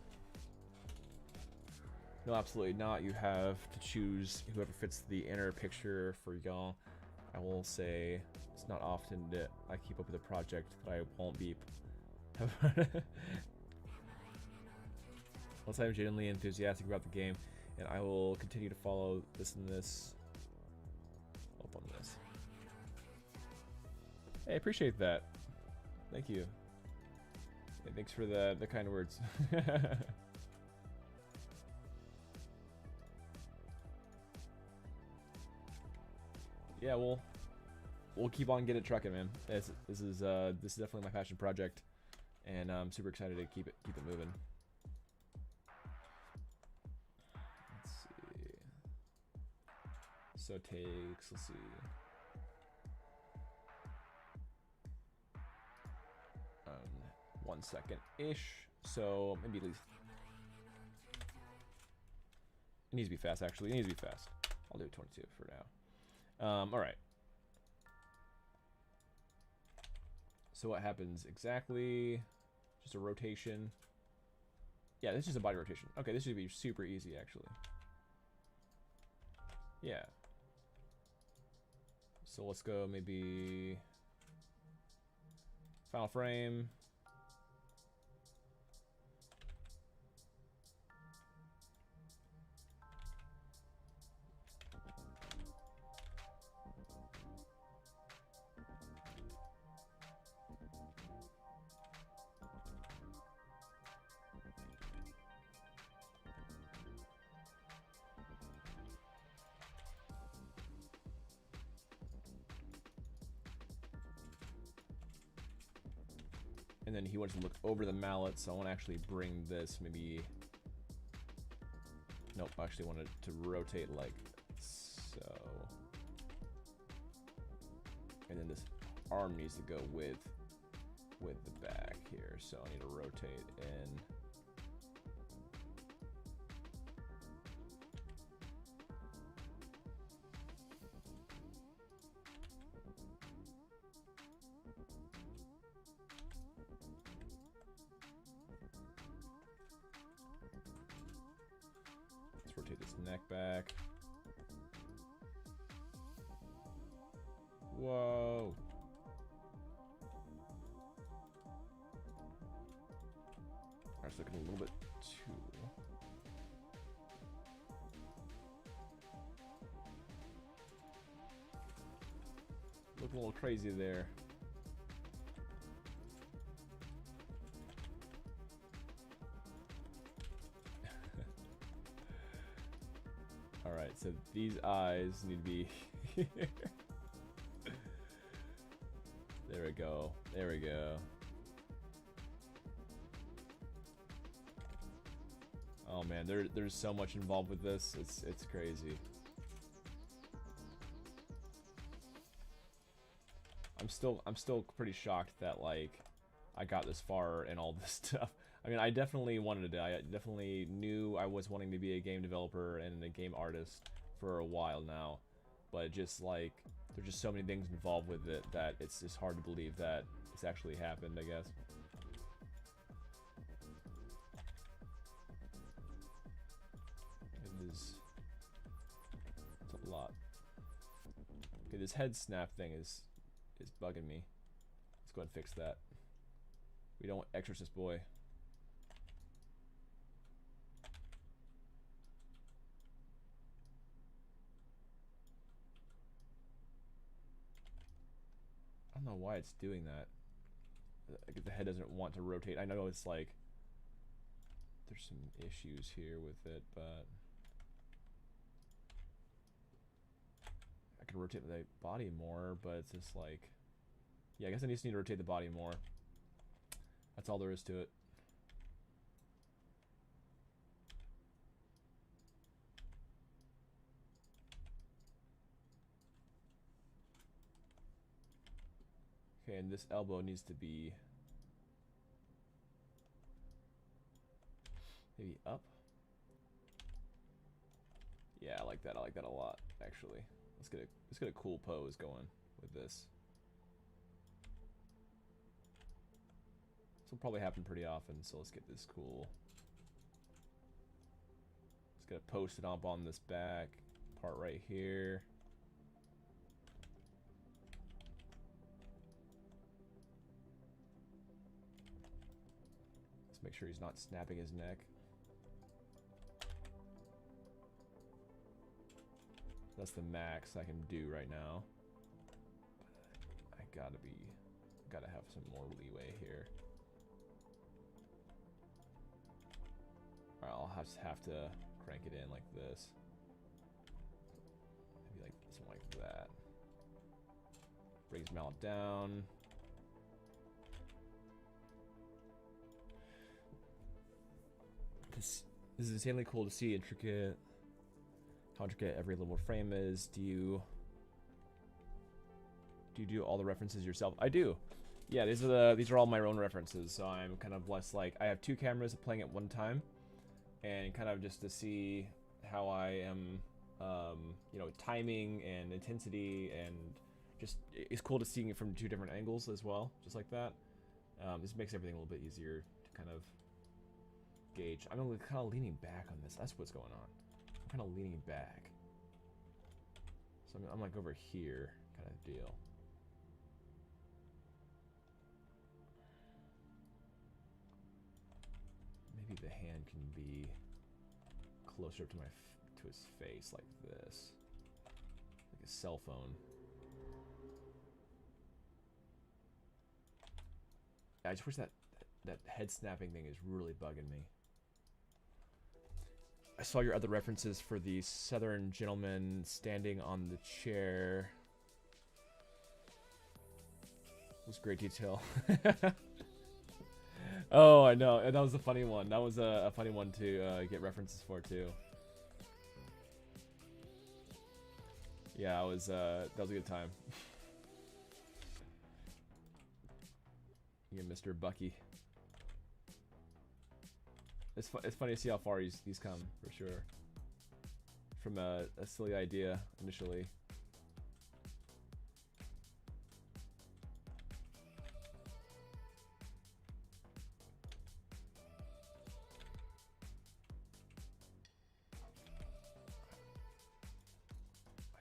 No, absolutely not. You have to choose whoever fits the inner picture for y'all. I will say it's not often that I keep up with a project that I won't be. Once I'm genuinely enthusiastic about the game, and I will continue to follow this and this. Up on this. Hey, I appreciate that. Thank you. Yeah, thanks for the kind words. Yeah, we'll keep on getting it trucking, man. This is definitely my passion project, and I'm super excited to keep it moving. Let's see. So takes, let's see. 1 second ish. So maybe at least it needs to be fast. Actually, it needs to be fast. I'll do 22 for now. All right. So what happens exactly? Just a rotation. Yeah, this is a body rotation. Okay, this should be super easy actually. Yeah. So let's go maybe final frame. And then he wants to look over the mallet, so I want to actually bring this maybe. Nope, I actually wanted to rotate like so. And then this arm needs to go with the back here, so I need to rotate in. Rotate this neck back. Whoa. That's looking a little bit too. Looking a little crazy there. Alright, so these eyes need to be there we go. There we go. Oh man, there's so much involved with this. It's crazy. I'm still pretty shocked that like I got this far and all this stuff. I mean, I definitely wanted to. I definitely knew I was wanting to be a game developer and a game artist for a while now, but just like there's just so many things involved with it that it's just hard to believe that it's actually happened, I guess. It is. It's a lot. Okay, this head snap thing is bugging me. Let's go ahead and fix that. We don't want Exorcist Boy. know why it's doing that. Like, the head doesn't want to rotate. I know it's like there's some issues here with it, but I can rotate the body more, but it's just like, yeah, I guess I just need to rotate the body more. That's all there is to it. Okay, and this elbow needs to be maybe up. Yeah, I like that. I like that a lot, actually. Let's get a cool pose going with this. This will probably happen pretty often, so let's get this cool. Let's get it posted up on this back part right here. Let's make sure he's not snapping his neck. That's the max I can do right now. I gotta have some more leeway here. Alright, I'll just have to crank it in like this. Maybe like something like that. Bring his mouth down. This is insanely cool to see how intricate every little frame is. Do you do all the references yourself? I do. Yeah, these are all my own references. So I'm kind of less like, I have 2 cameras playing at one time, and kind of just to see how I am, you know, timing and intensity, and just it's cool to see it from 2 different angles as well, just like that. This makes everything a little bit easier to kind of gauge. I'm kind of leaning back on this. That's what's going on. I'm kind of leaning back. So I'm like over here kind of deal. Maybe the hand can be closer to to his face like this. Like a cell phone. I just wish that head snapping thing is really bugging me. I saw your other references for the Southern gentleman standing on the chair. It was great detail. Oh, I know. And that was a funny one. That was a funny one to get references for too. Yeah, that was a good time. Yeah, Mr. Bucky. It's funny to see how far he's come, for sure. From a silly idea initially.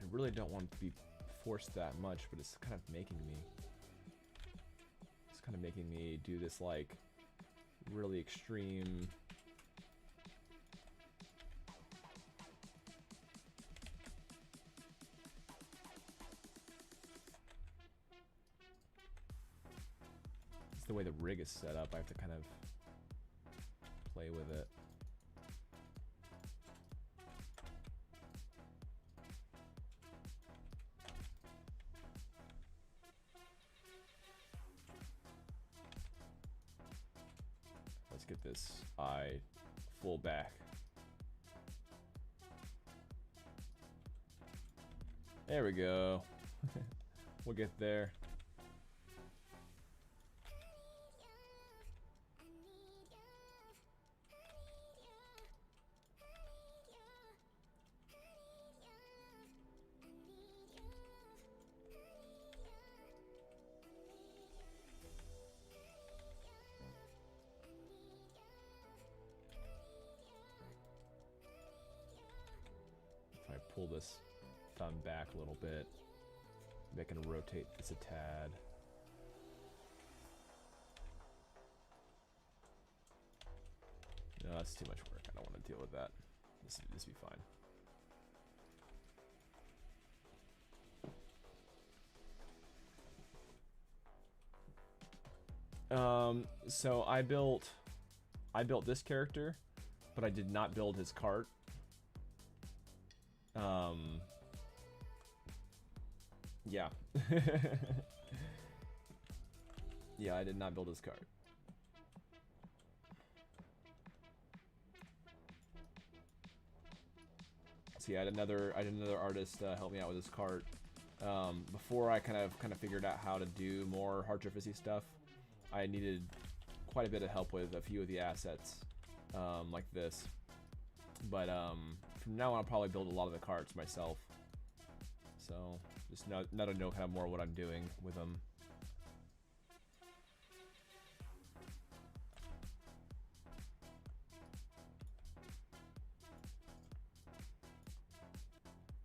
I really don't want to be forced that much, but it's kind of making me. It's kind of making me do this like really extreme. The way the rig is set up, I have to kind of play with it. Let's get this eye full back. There we go. We'll get there. Pull this thumb back a little bit. Maybe I can rotate this a tad. No, that's too much work. I don't want to deal with that. This will be fine. So I built this character, but I did not build his cart. Yeah. Yeah, I did not build his cart. See, I had another artist help me out with his cart. Before I kind of figured out how to do more hard surfacey stuff, I needed quite a bit of help with a few of the assets, like this. But from now on, I'll probably build a lot of the carts myself. So just now to know kind of more what I'm doing with them.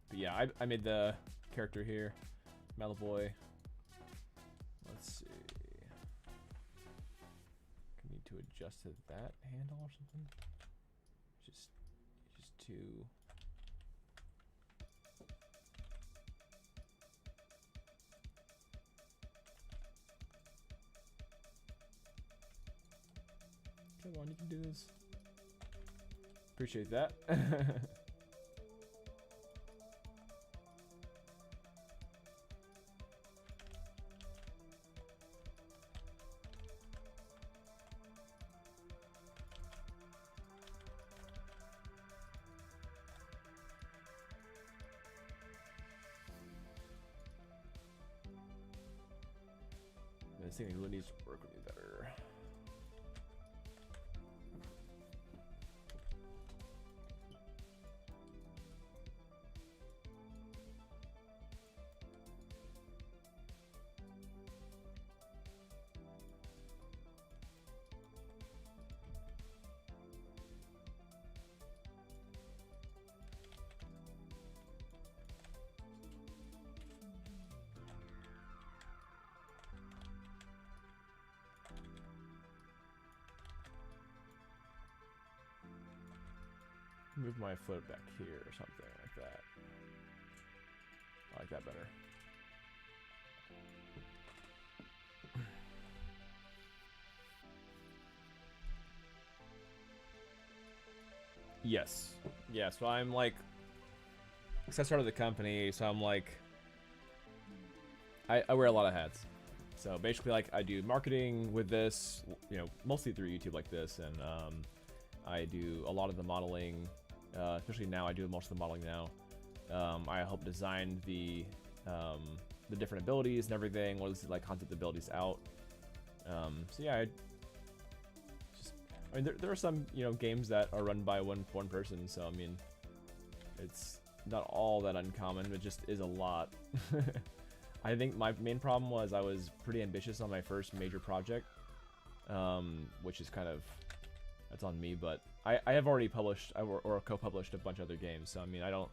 But yeah, I made the character here, Malaboy. Let's see. I need to adjust to that handle or something. Just too. Come on, you can do this. Appreciate that. This thing really needs to work with me better. Move my foot back here or something like that. I like that better. Yes. Yeah, so I'm like, because I started the company, so I'm like, I wear a lot of hats. So basically, like, I do marketing with this, you know, mostly through YouTube like this, and I do a lot of the modeling. Especially now, I do most of the modeling now. I help design the different abilities and everything. What is it, like concept abilities out? So yeah, I mean, there are some games that are run by one person. So I mean, it's not all that uncommon. It just is a lot. I think my main problem was I was pretty ambitious on my first major project, which is kind of, that's on me, but I have already published or co-published a bunch of other games, so I mean I don't,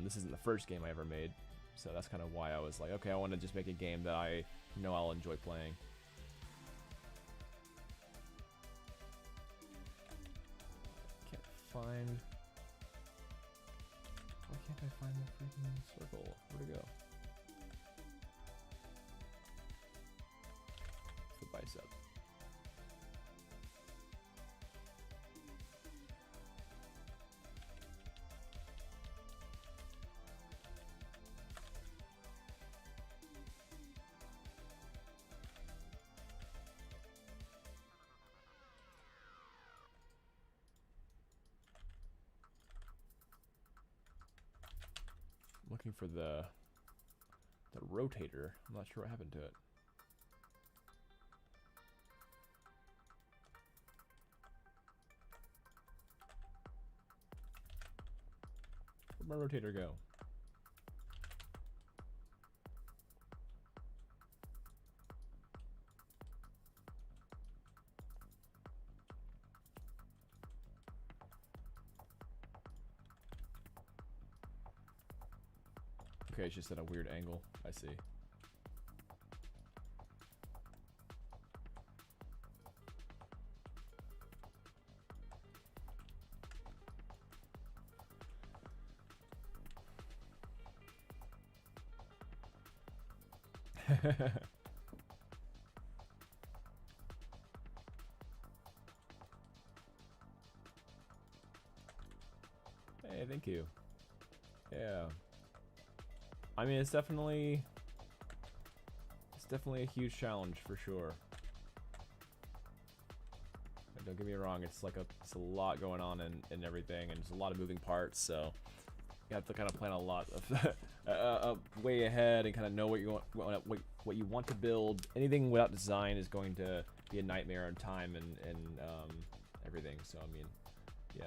this isn't the first game I ever made, so that's kind of why I was like, okay, I want to just make a game that I know I'll enjoy playing. Can't find, why can't I find the freaking circle? Where'd it go? It's the bicep. Looking for the rotator. I'm not sure what happened to it. Where'd my rotator go? Okay, it's just at a weird angle. I see. Hey, thank you. Yeah. I mean, it's definitely a huge challenge for sure. And don't get me wrong, it's a lot going on and everything, and there's a lot of moving parts, so you have to kind of plan a lot of way ahead and kind of know what you want to build. Anything without design is going to be a nightmare on time and everything. So I mean, yeah.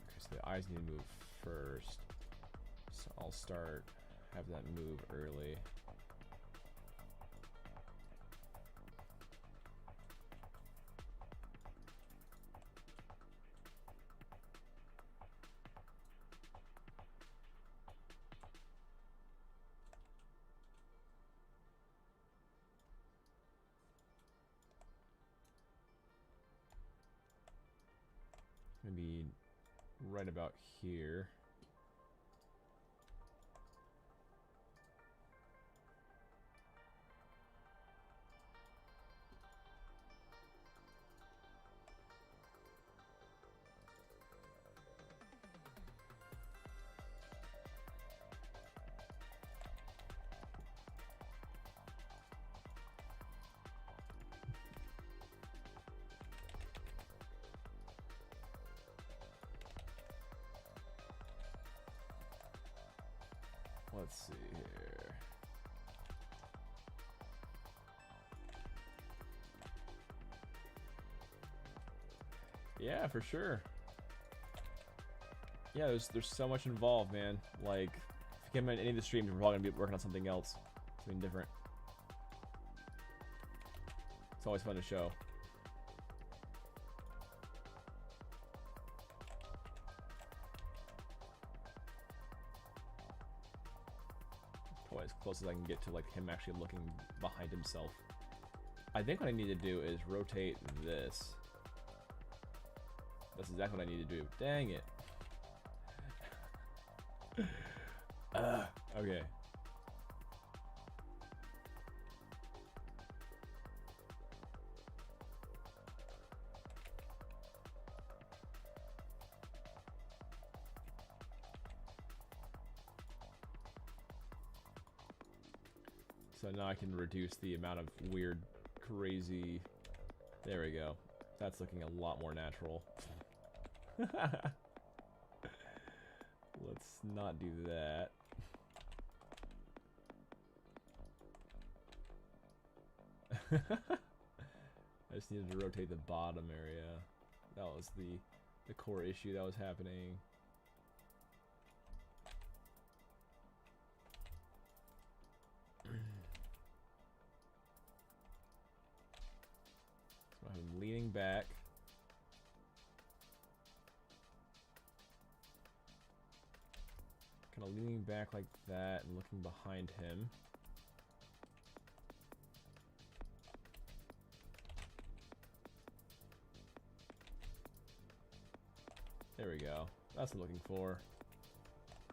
Okay, so the eyes need to move first. So I'll have that move early. Maybe right about here. Let's see here. Yeah, for sure. Yeah, there's so much involved, man. Like, if you come in any of the streams, we're probably gonna be working on something else, something different. It's always fun to show. Probably as close as I can get to like him actually looking behind himself. I think what I need to do is rotate this. That's exactly what I need to do. Dang it. Okay. So now I can reduce the amount of weird, crazy... There we go. That's looking a lot more natural. Let's not do that. I just needed to rotate the bottom area. That was the core issue that was happening. So I'm leaning back. Kind of leaning back like that and looking behind him. There we go. That's what I'm looking for.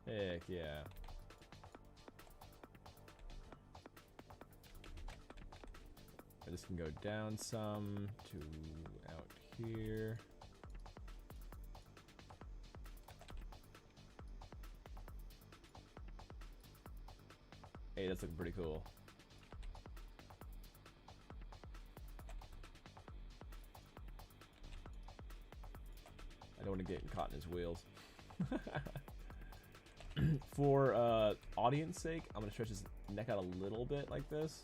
Heck yeah. This can go down some to out here. Hey, that's looking pretty cool. I don't want to get caught in his wheels. For audience sake, I'm gonna stretch his neck out a little bit like this.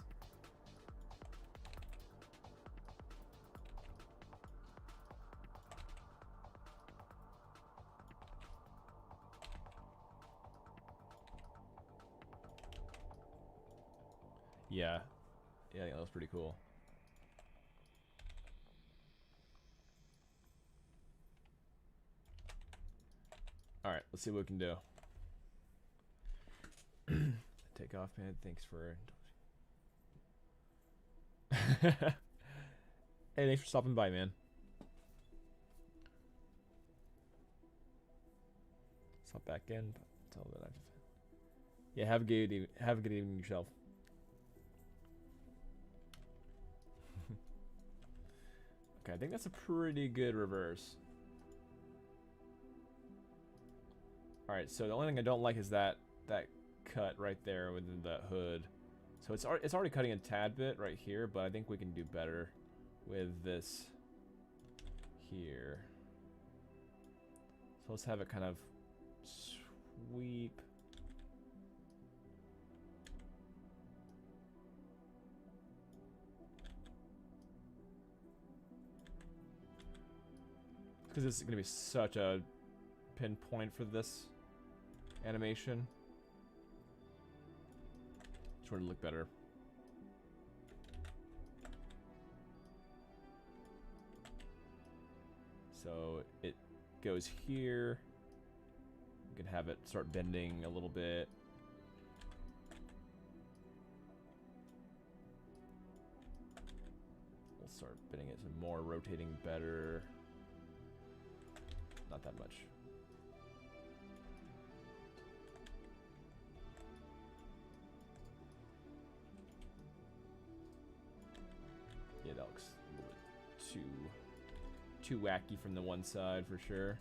Yeah, yeah, that was pretty cool. All right, let's see what we can do. Take off, man. Thanks for. Hey, thanks for stopping by, man. Let's hop back in. Tell that I've Yeah, have a good have a good evening yourself. Okay, I think that's a pretty good reverse. All right, so the only thing I don't like is that cut right there within the hood. So it's already cutting a tad bit right here, but I think we can do better with this here. So let's have it kind of sweep. Because this is going to be such a pinpoint for this animation. Just want to look better. So it goes here. You can have it start bending a little bit. We'll start bending it some more, rotating better. Not that much. Yeah, that looks a little bit too wacky from the one side for sure.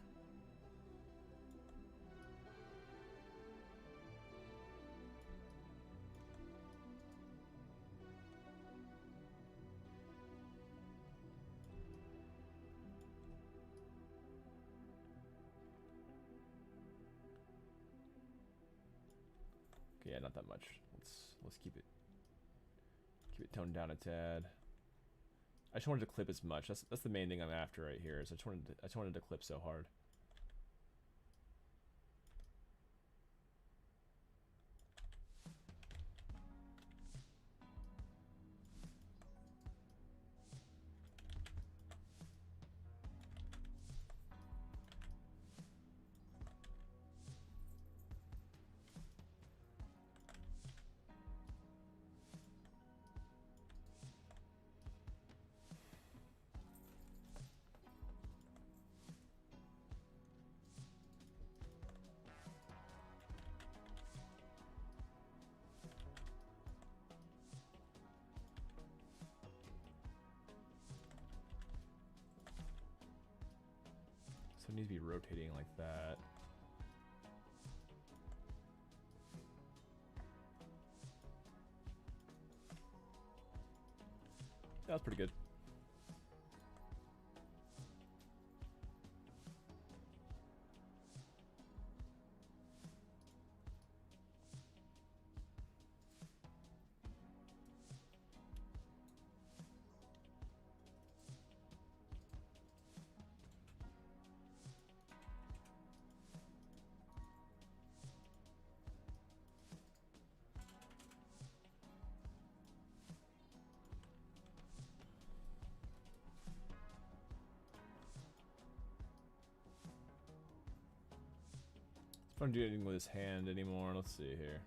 Okay, yeah, not that much. Let's keep it toned down a tad. I just wanted to clip as much. That's the main thing I'm after right here. Is I just wanted to clip so hard. So it needs to be rotating like that. That was pretty good. I don't do anything with his hand anymore. Let's see here.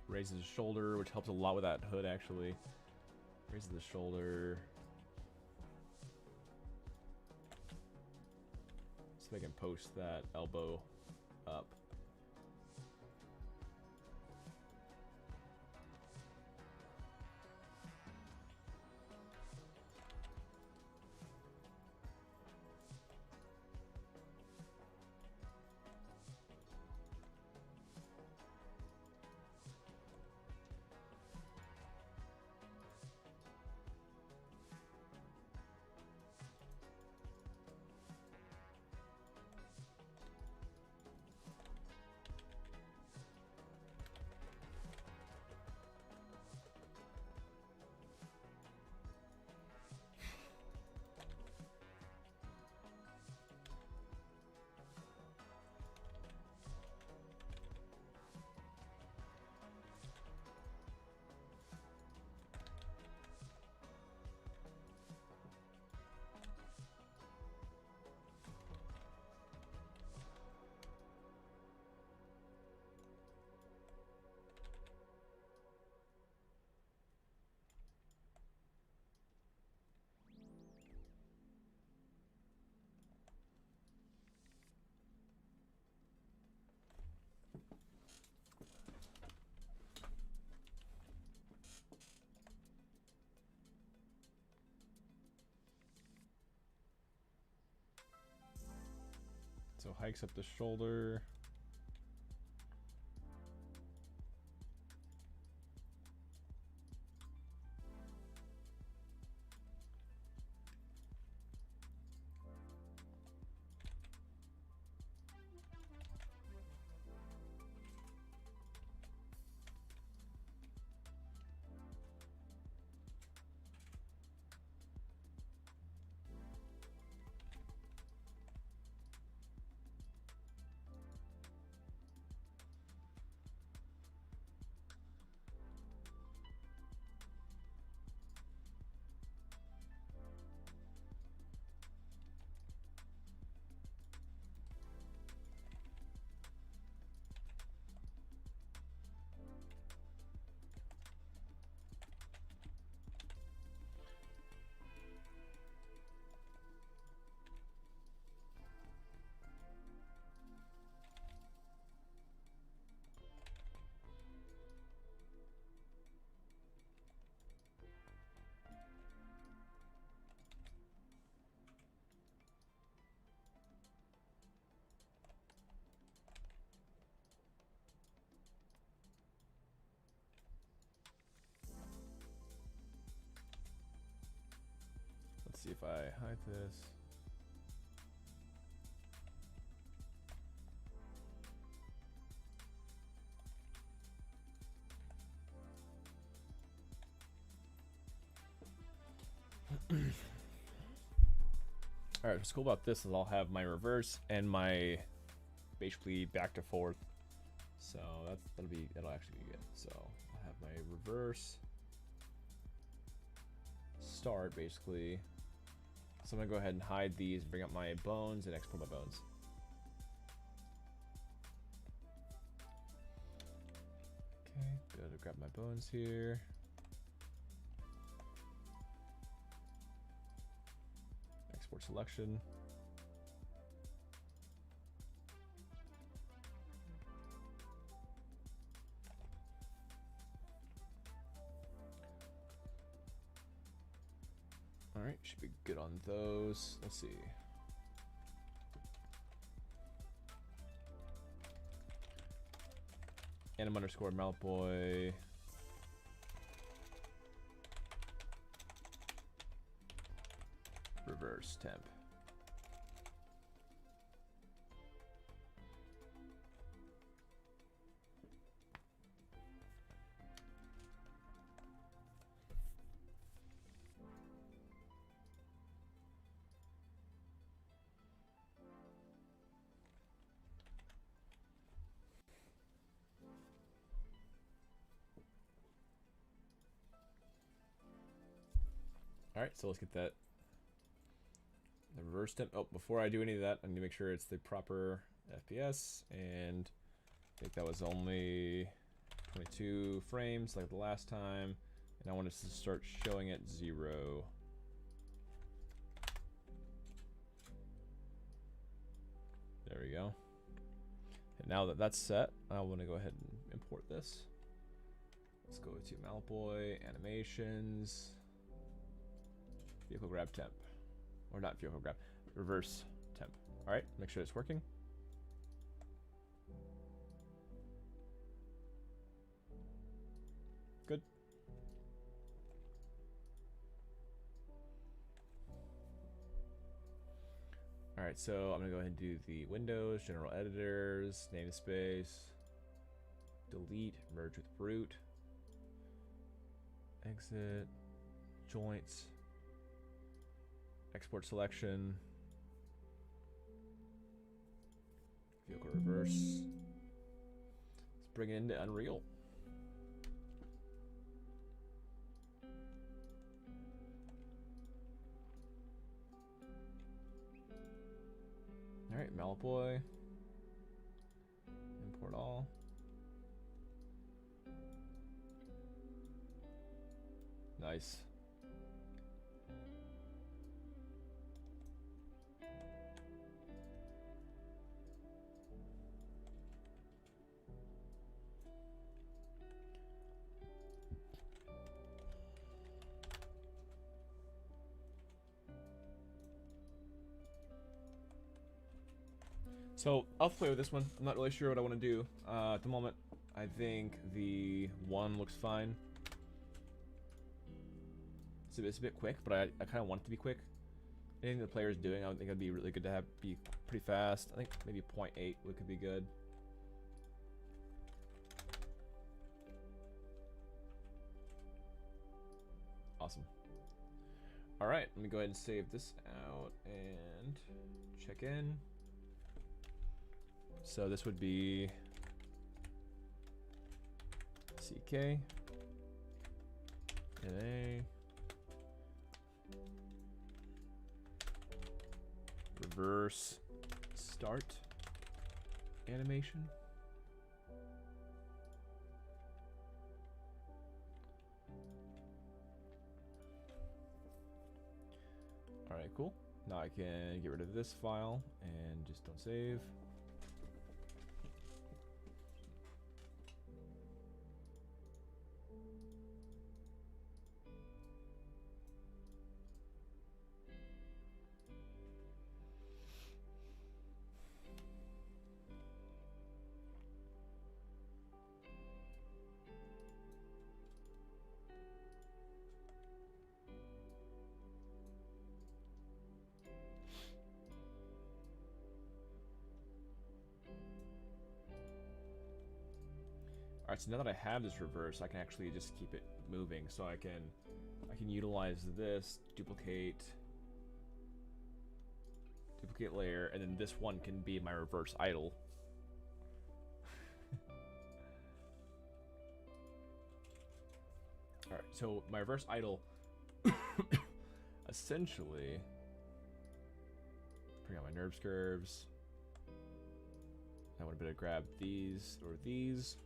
Raises his shoulder, which helps a lot with that hood, actually. Raises the shoulder. So they can post that elbow up. So hikes up the shoulder. Let's see if I hide this. All right, what's cool about this is I'll have my reverse and my basically back to forth. So that'll actually be good. So I'll have my reverse start basically. So I'm gonna go ahead and hide these, bring up my bones, and export my bones. Okay, go to grab my bones here. Export selection. All right, should be good on those. Let's see. Anim underscore Malboy. Reverse temp. All right, so let's get that. The reverse temp. Oh, before I do any of that, I need to make sure it's the proper FPS, and I think that was only 22 frames like the last time, and I want us to start showing at 0. There we go. And now that that's set, I want to go ahead and import this. Let's go to Malboy, animations, vehicle grab temp. Or not vehicle grab, reverse temp. All right, make sure it's working. Good. All right, so I'm gonna go ahead and do the Windows, General Editors, namespace, delete, merge with root, exit, joints, export selection, vehicle reverse. Let's bring it into Unreal. All right, Malboy, import all. Nice. So I'll play with this one. I'm not really sure what I want to do at the moment. I think the 1 looks fine. It's a bit quick, but I kind of want it to be quick. Anything the player is doing, I would think it'd be really good to have be pretty fast. I think maybe 0.8 could be good. Awesome. All right, let me go ahead and save this out and check in. So this would be CK NA reverse start animation. All right, cool. Now I can get rid of this file and just don't save. Alright, so now that I have this reverse, I can actually just keep it moving. So I can utilize this, duplicate layer, and then this one can be my reverse idle. Alright, so my reverse idle essentially bring out my nerves curves. I want to better grab these or these.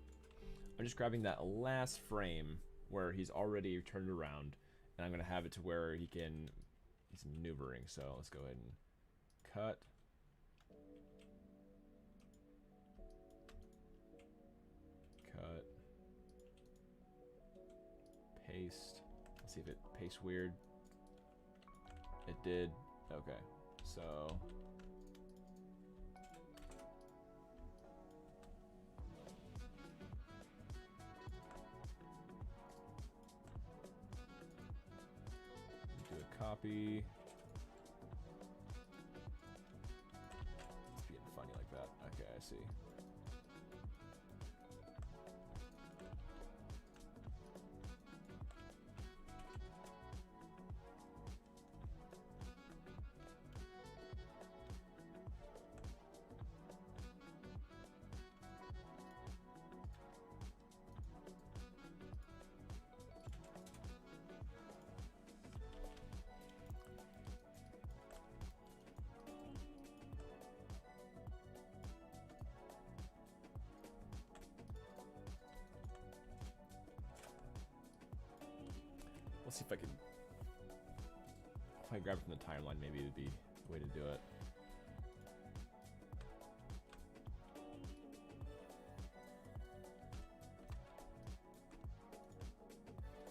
I'm just grabbing that last frame where he's already turned around, and I'm going to have it to where he's maneuvering. So let's go ahead and cut. Cut. Paste. Let's see if it pastes weird. It did. Okay. So do a copy. It's being funny like that. Okay, I see. Let's see if I can. If I grab it from the timeline, maybe it would be the way to do it.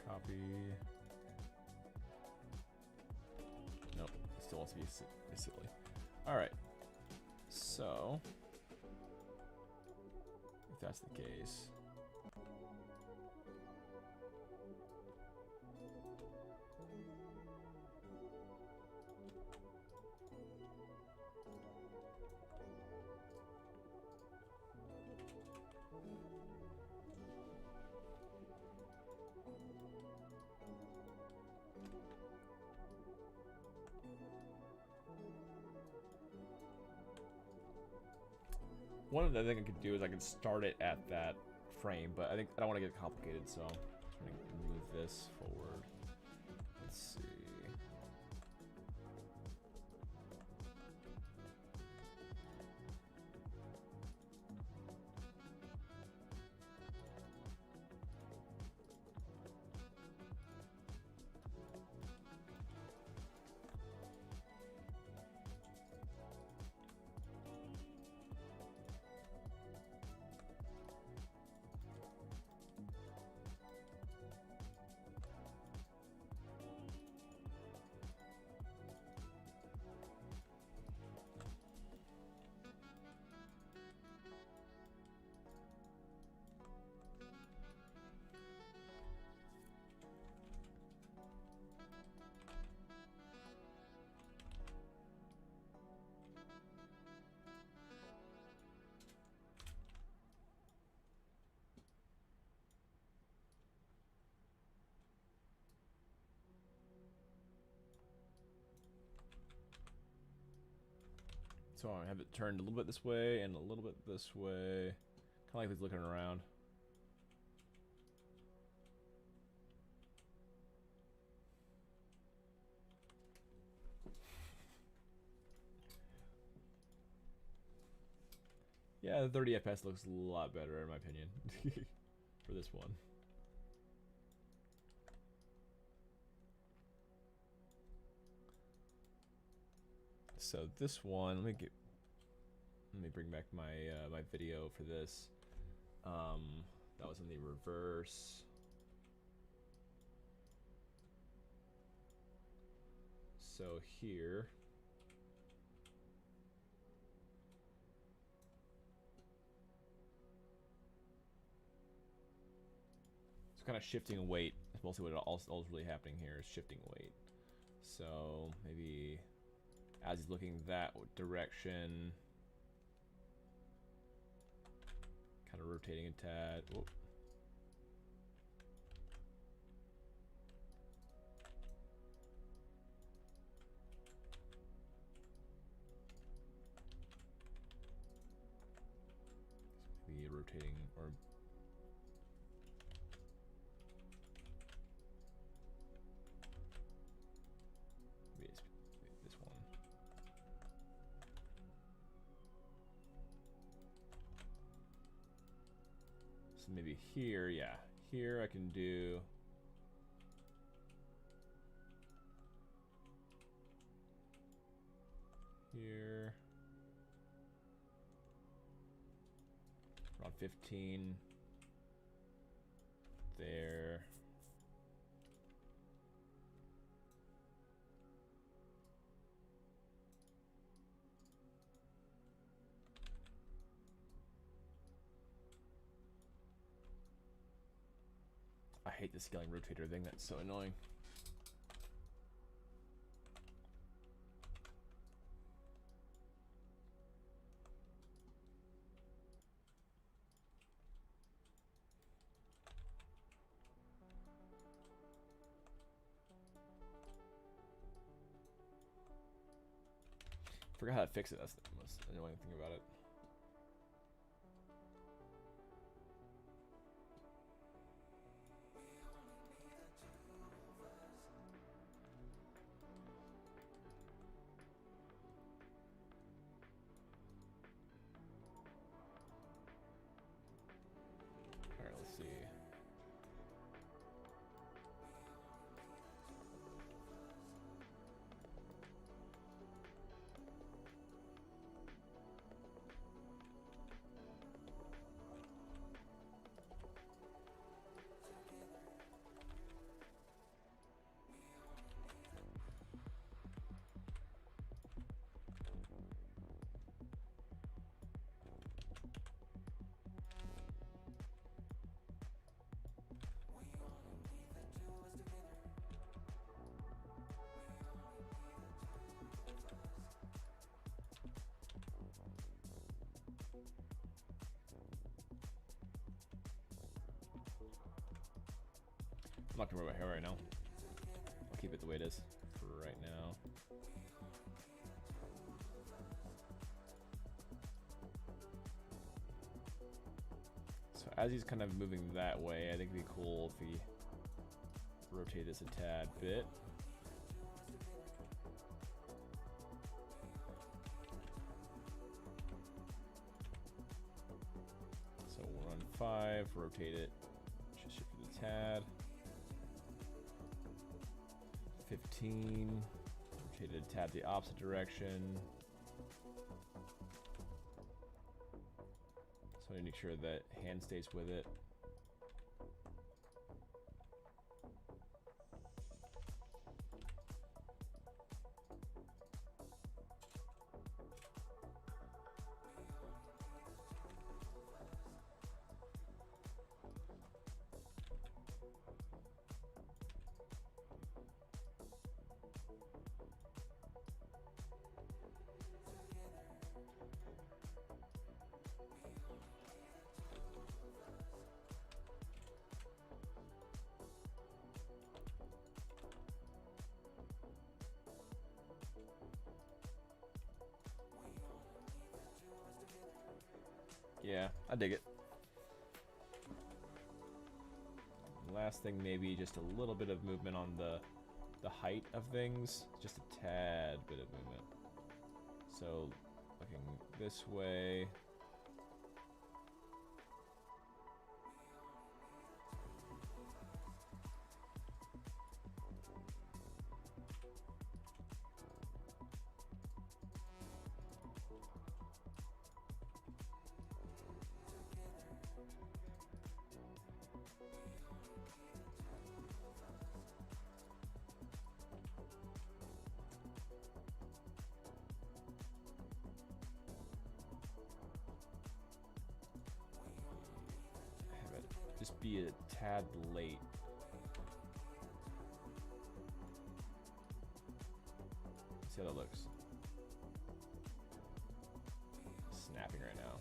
Copy. Nope, it still wants to be silly. All right. So, if that's the case. One of the things I could do is I could start it at that frame, but I think I don't want to get complicated, so I'm going to move this forward. Let's see. So I have it turned a little bit this way and a little bit this way. Kind of like he's looking around. Yeah, the 30 FPS looks a lot better in my opinion for this one. So this one, let me bring back my my video for this. That was in the reverse. So here, it's kind of shifting weight. That's mostly what all is really happening here is shifting weight. So maybe as he's looking that direction, kind of rotating a tad. Whoop. Maybe rotating or maybe it's this one. So maybe here, yeah. Here I can do here around 15 there. I hate the scaling rotator thing, that's so annoying. Forgot how to fix it, that's the most annoying thing about it. Alright, let's see. I'm not gonna worry about hair right now. I'll keep it the way it is for right now. So as he's kind of moving that way, I think it'd be cool if he rotate this a tad bit. So we'll run 5, rotate it, just shift it a tad. 15, rotate it a tad the opposite direction. So I need to make sure that hand stays with it. Yeah, I dig it. Last thing, maybe just a little bit of movement on the height of things. Just a tad bit of movement. So, looking this way. Just be a tad late. See how that looks. Snapping right now.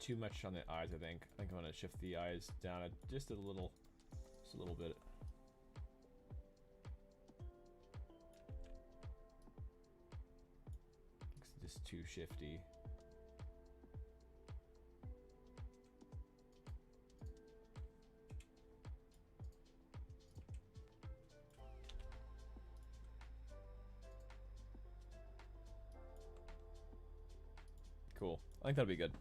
Too much on the eyes, I think. I think I'm gonna shift the eyes down just a little bit. It's just too shifty. Cool. I think that'll be good.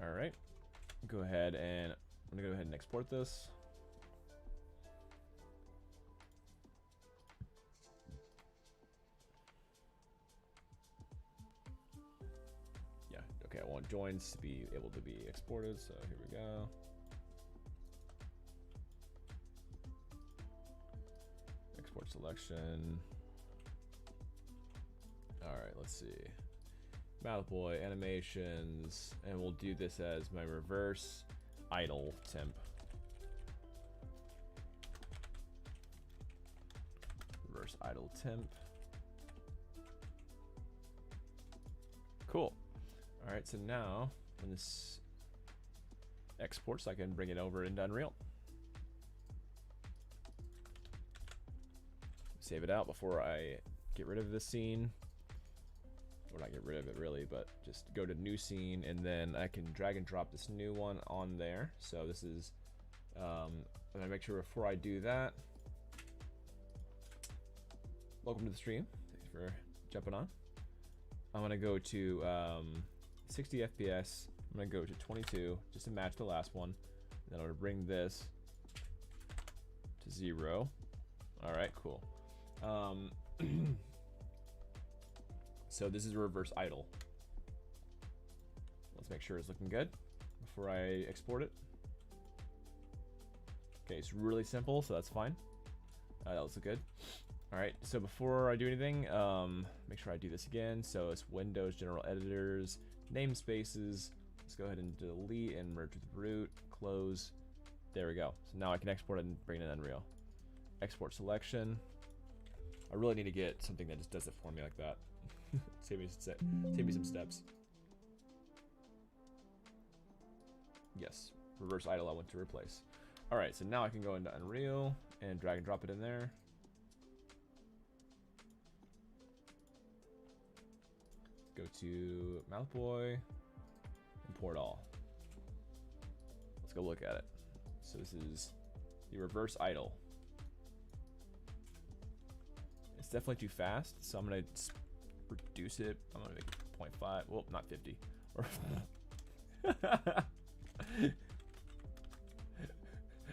Alright, go ahead and I'm gonna go ahead and export this. Yeah, okay, I want joins to be able to be exported, so here we go. Export selection. Alright, let's see. Boy animations, and we'll do this as my reverse idle temp. Reverse idle temp. Cool. All right, so now when this exports, I can bring it over into Unreal. Save it out before I get rid of this scene. Or not get rid of it really, but just go to new scene, and then I can drag and drop this new one on there. So this is, I'm gonna make sure before I do that, welcome to the stream, thanks for jumping on. I'm gonna go to 60 FPS, I'm gonna go to 22, just to match the last one. Then I'm gonna bring this to 0. All right, cool. So this is a reverse idle. Let's make sure it's looking good before I export it. Okay, it's really simple, so that's fine. That looks good. All right, so before I do anything, make sure I do this again. So it's Windows General Editors, namespaces. Let's go ahead and delete and merge with root, close. There we go. So now I can export it and bring it in Unreal. Export selection. I really need to get something that just does it for me like that. Save me some steps. Yes, reverse idle I want to replace. All right, so now I can go into Unreal and drag and drop it in there. Go to Boy, import all. Let's go look at it. So this is the reverse idle. It's definitely too fast, so I'm gonna reduce it. I'm gonna make it 0.5. Well, not 50. Or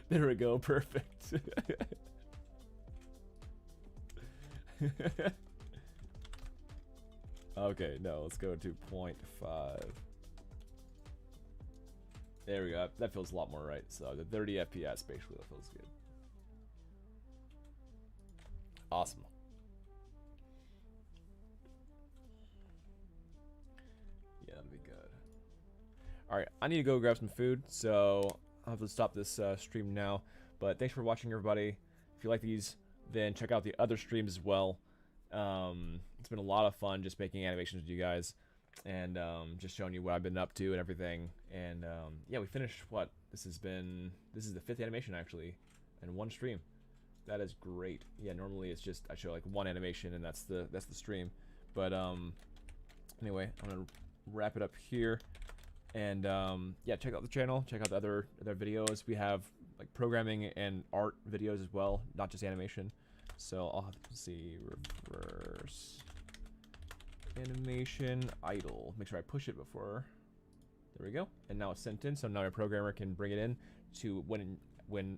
there we go. Perfect. Okay, no, let's go to 0.5. There we go. That feels a lot more right. So the 30 FPS basically, that feels good. Awesome. Yeah, that'll be good. All right, I need to go grab some food, so I'll have to stop this stream now. But thanks for watching, everybody. If you like these, then check out the other streams as well. It's been a lot of fun just making animations with you guys and just showing you what I've been up to and everything. And yeah, we finished what this is the 5th animation actually in one stream. That is great. Yeah, normally it's just I show like one animation and that's the stream. But anyway, I'm gonna wrap it up here. And yeah, check out the channel, check out the other videos. We have like programming and art videos as well, not just animation. So I'll have to see reverse animation idle. Make sure I push it before. There we go. And now it's sent in, so now my programmer can bring it in to when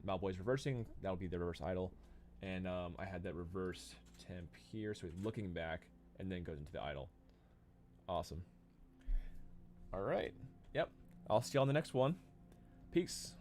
Malboy's reversing. That'll be the reverse idle. And I had that reverse temp here, so he's looking back and then goes into the idle. Awesome. All right. Yep. I'll see you on the next one. Peace.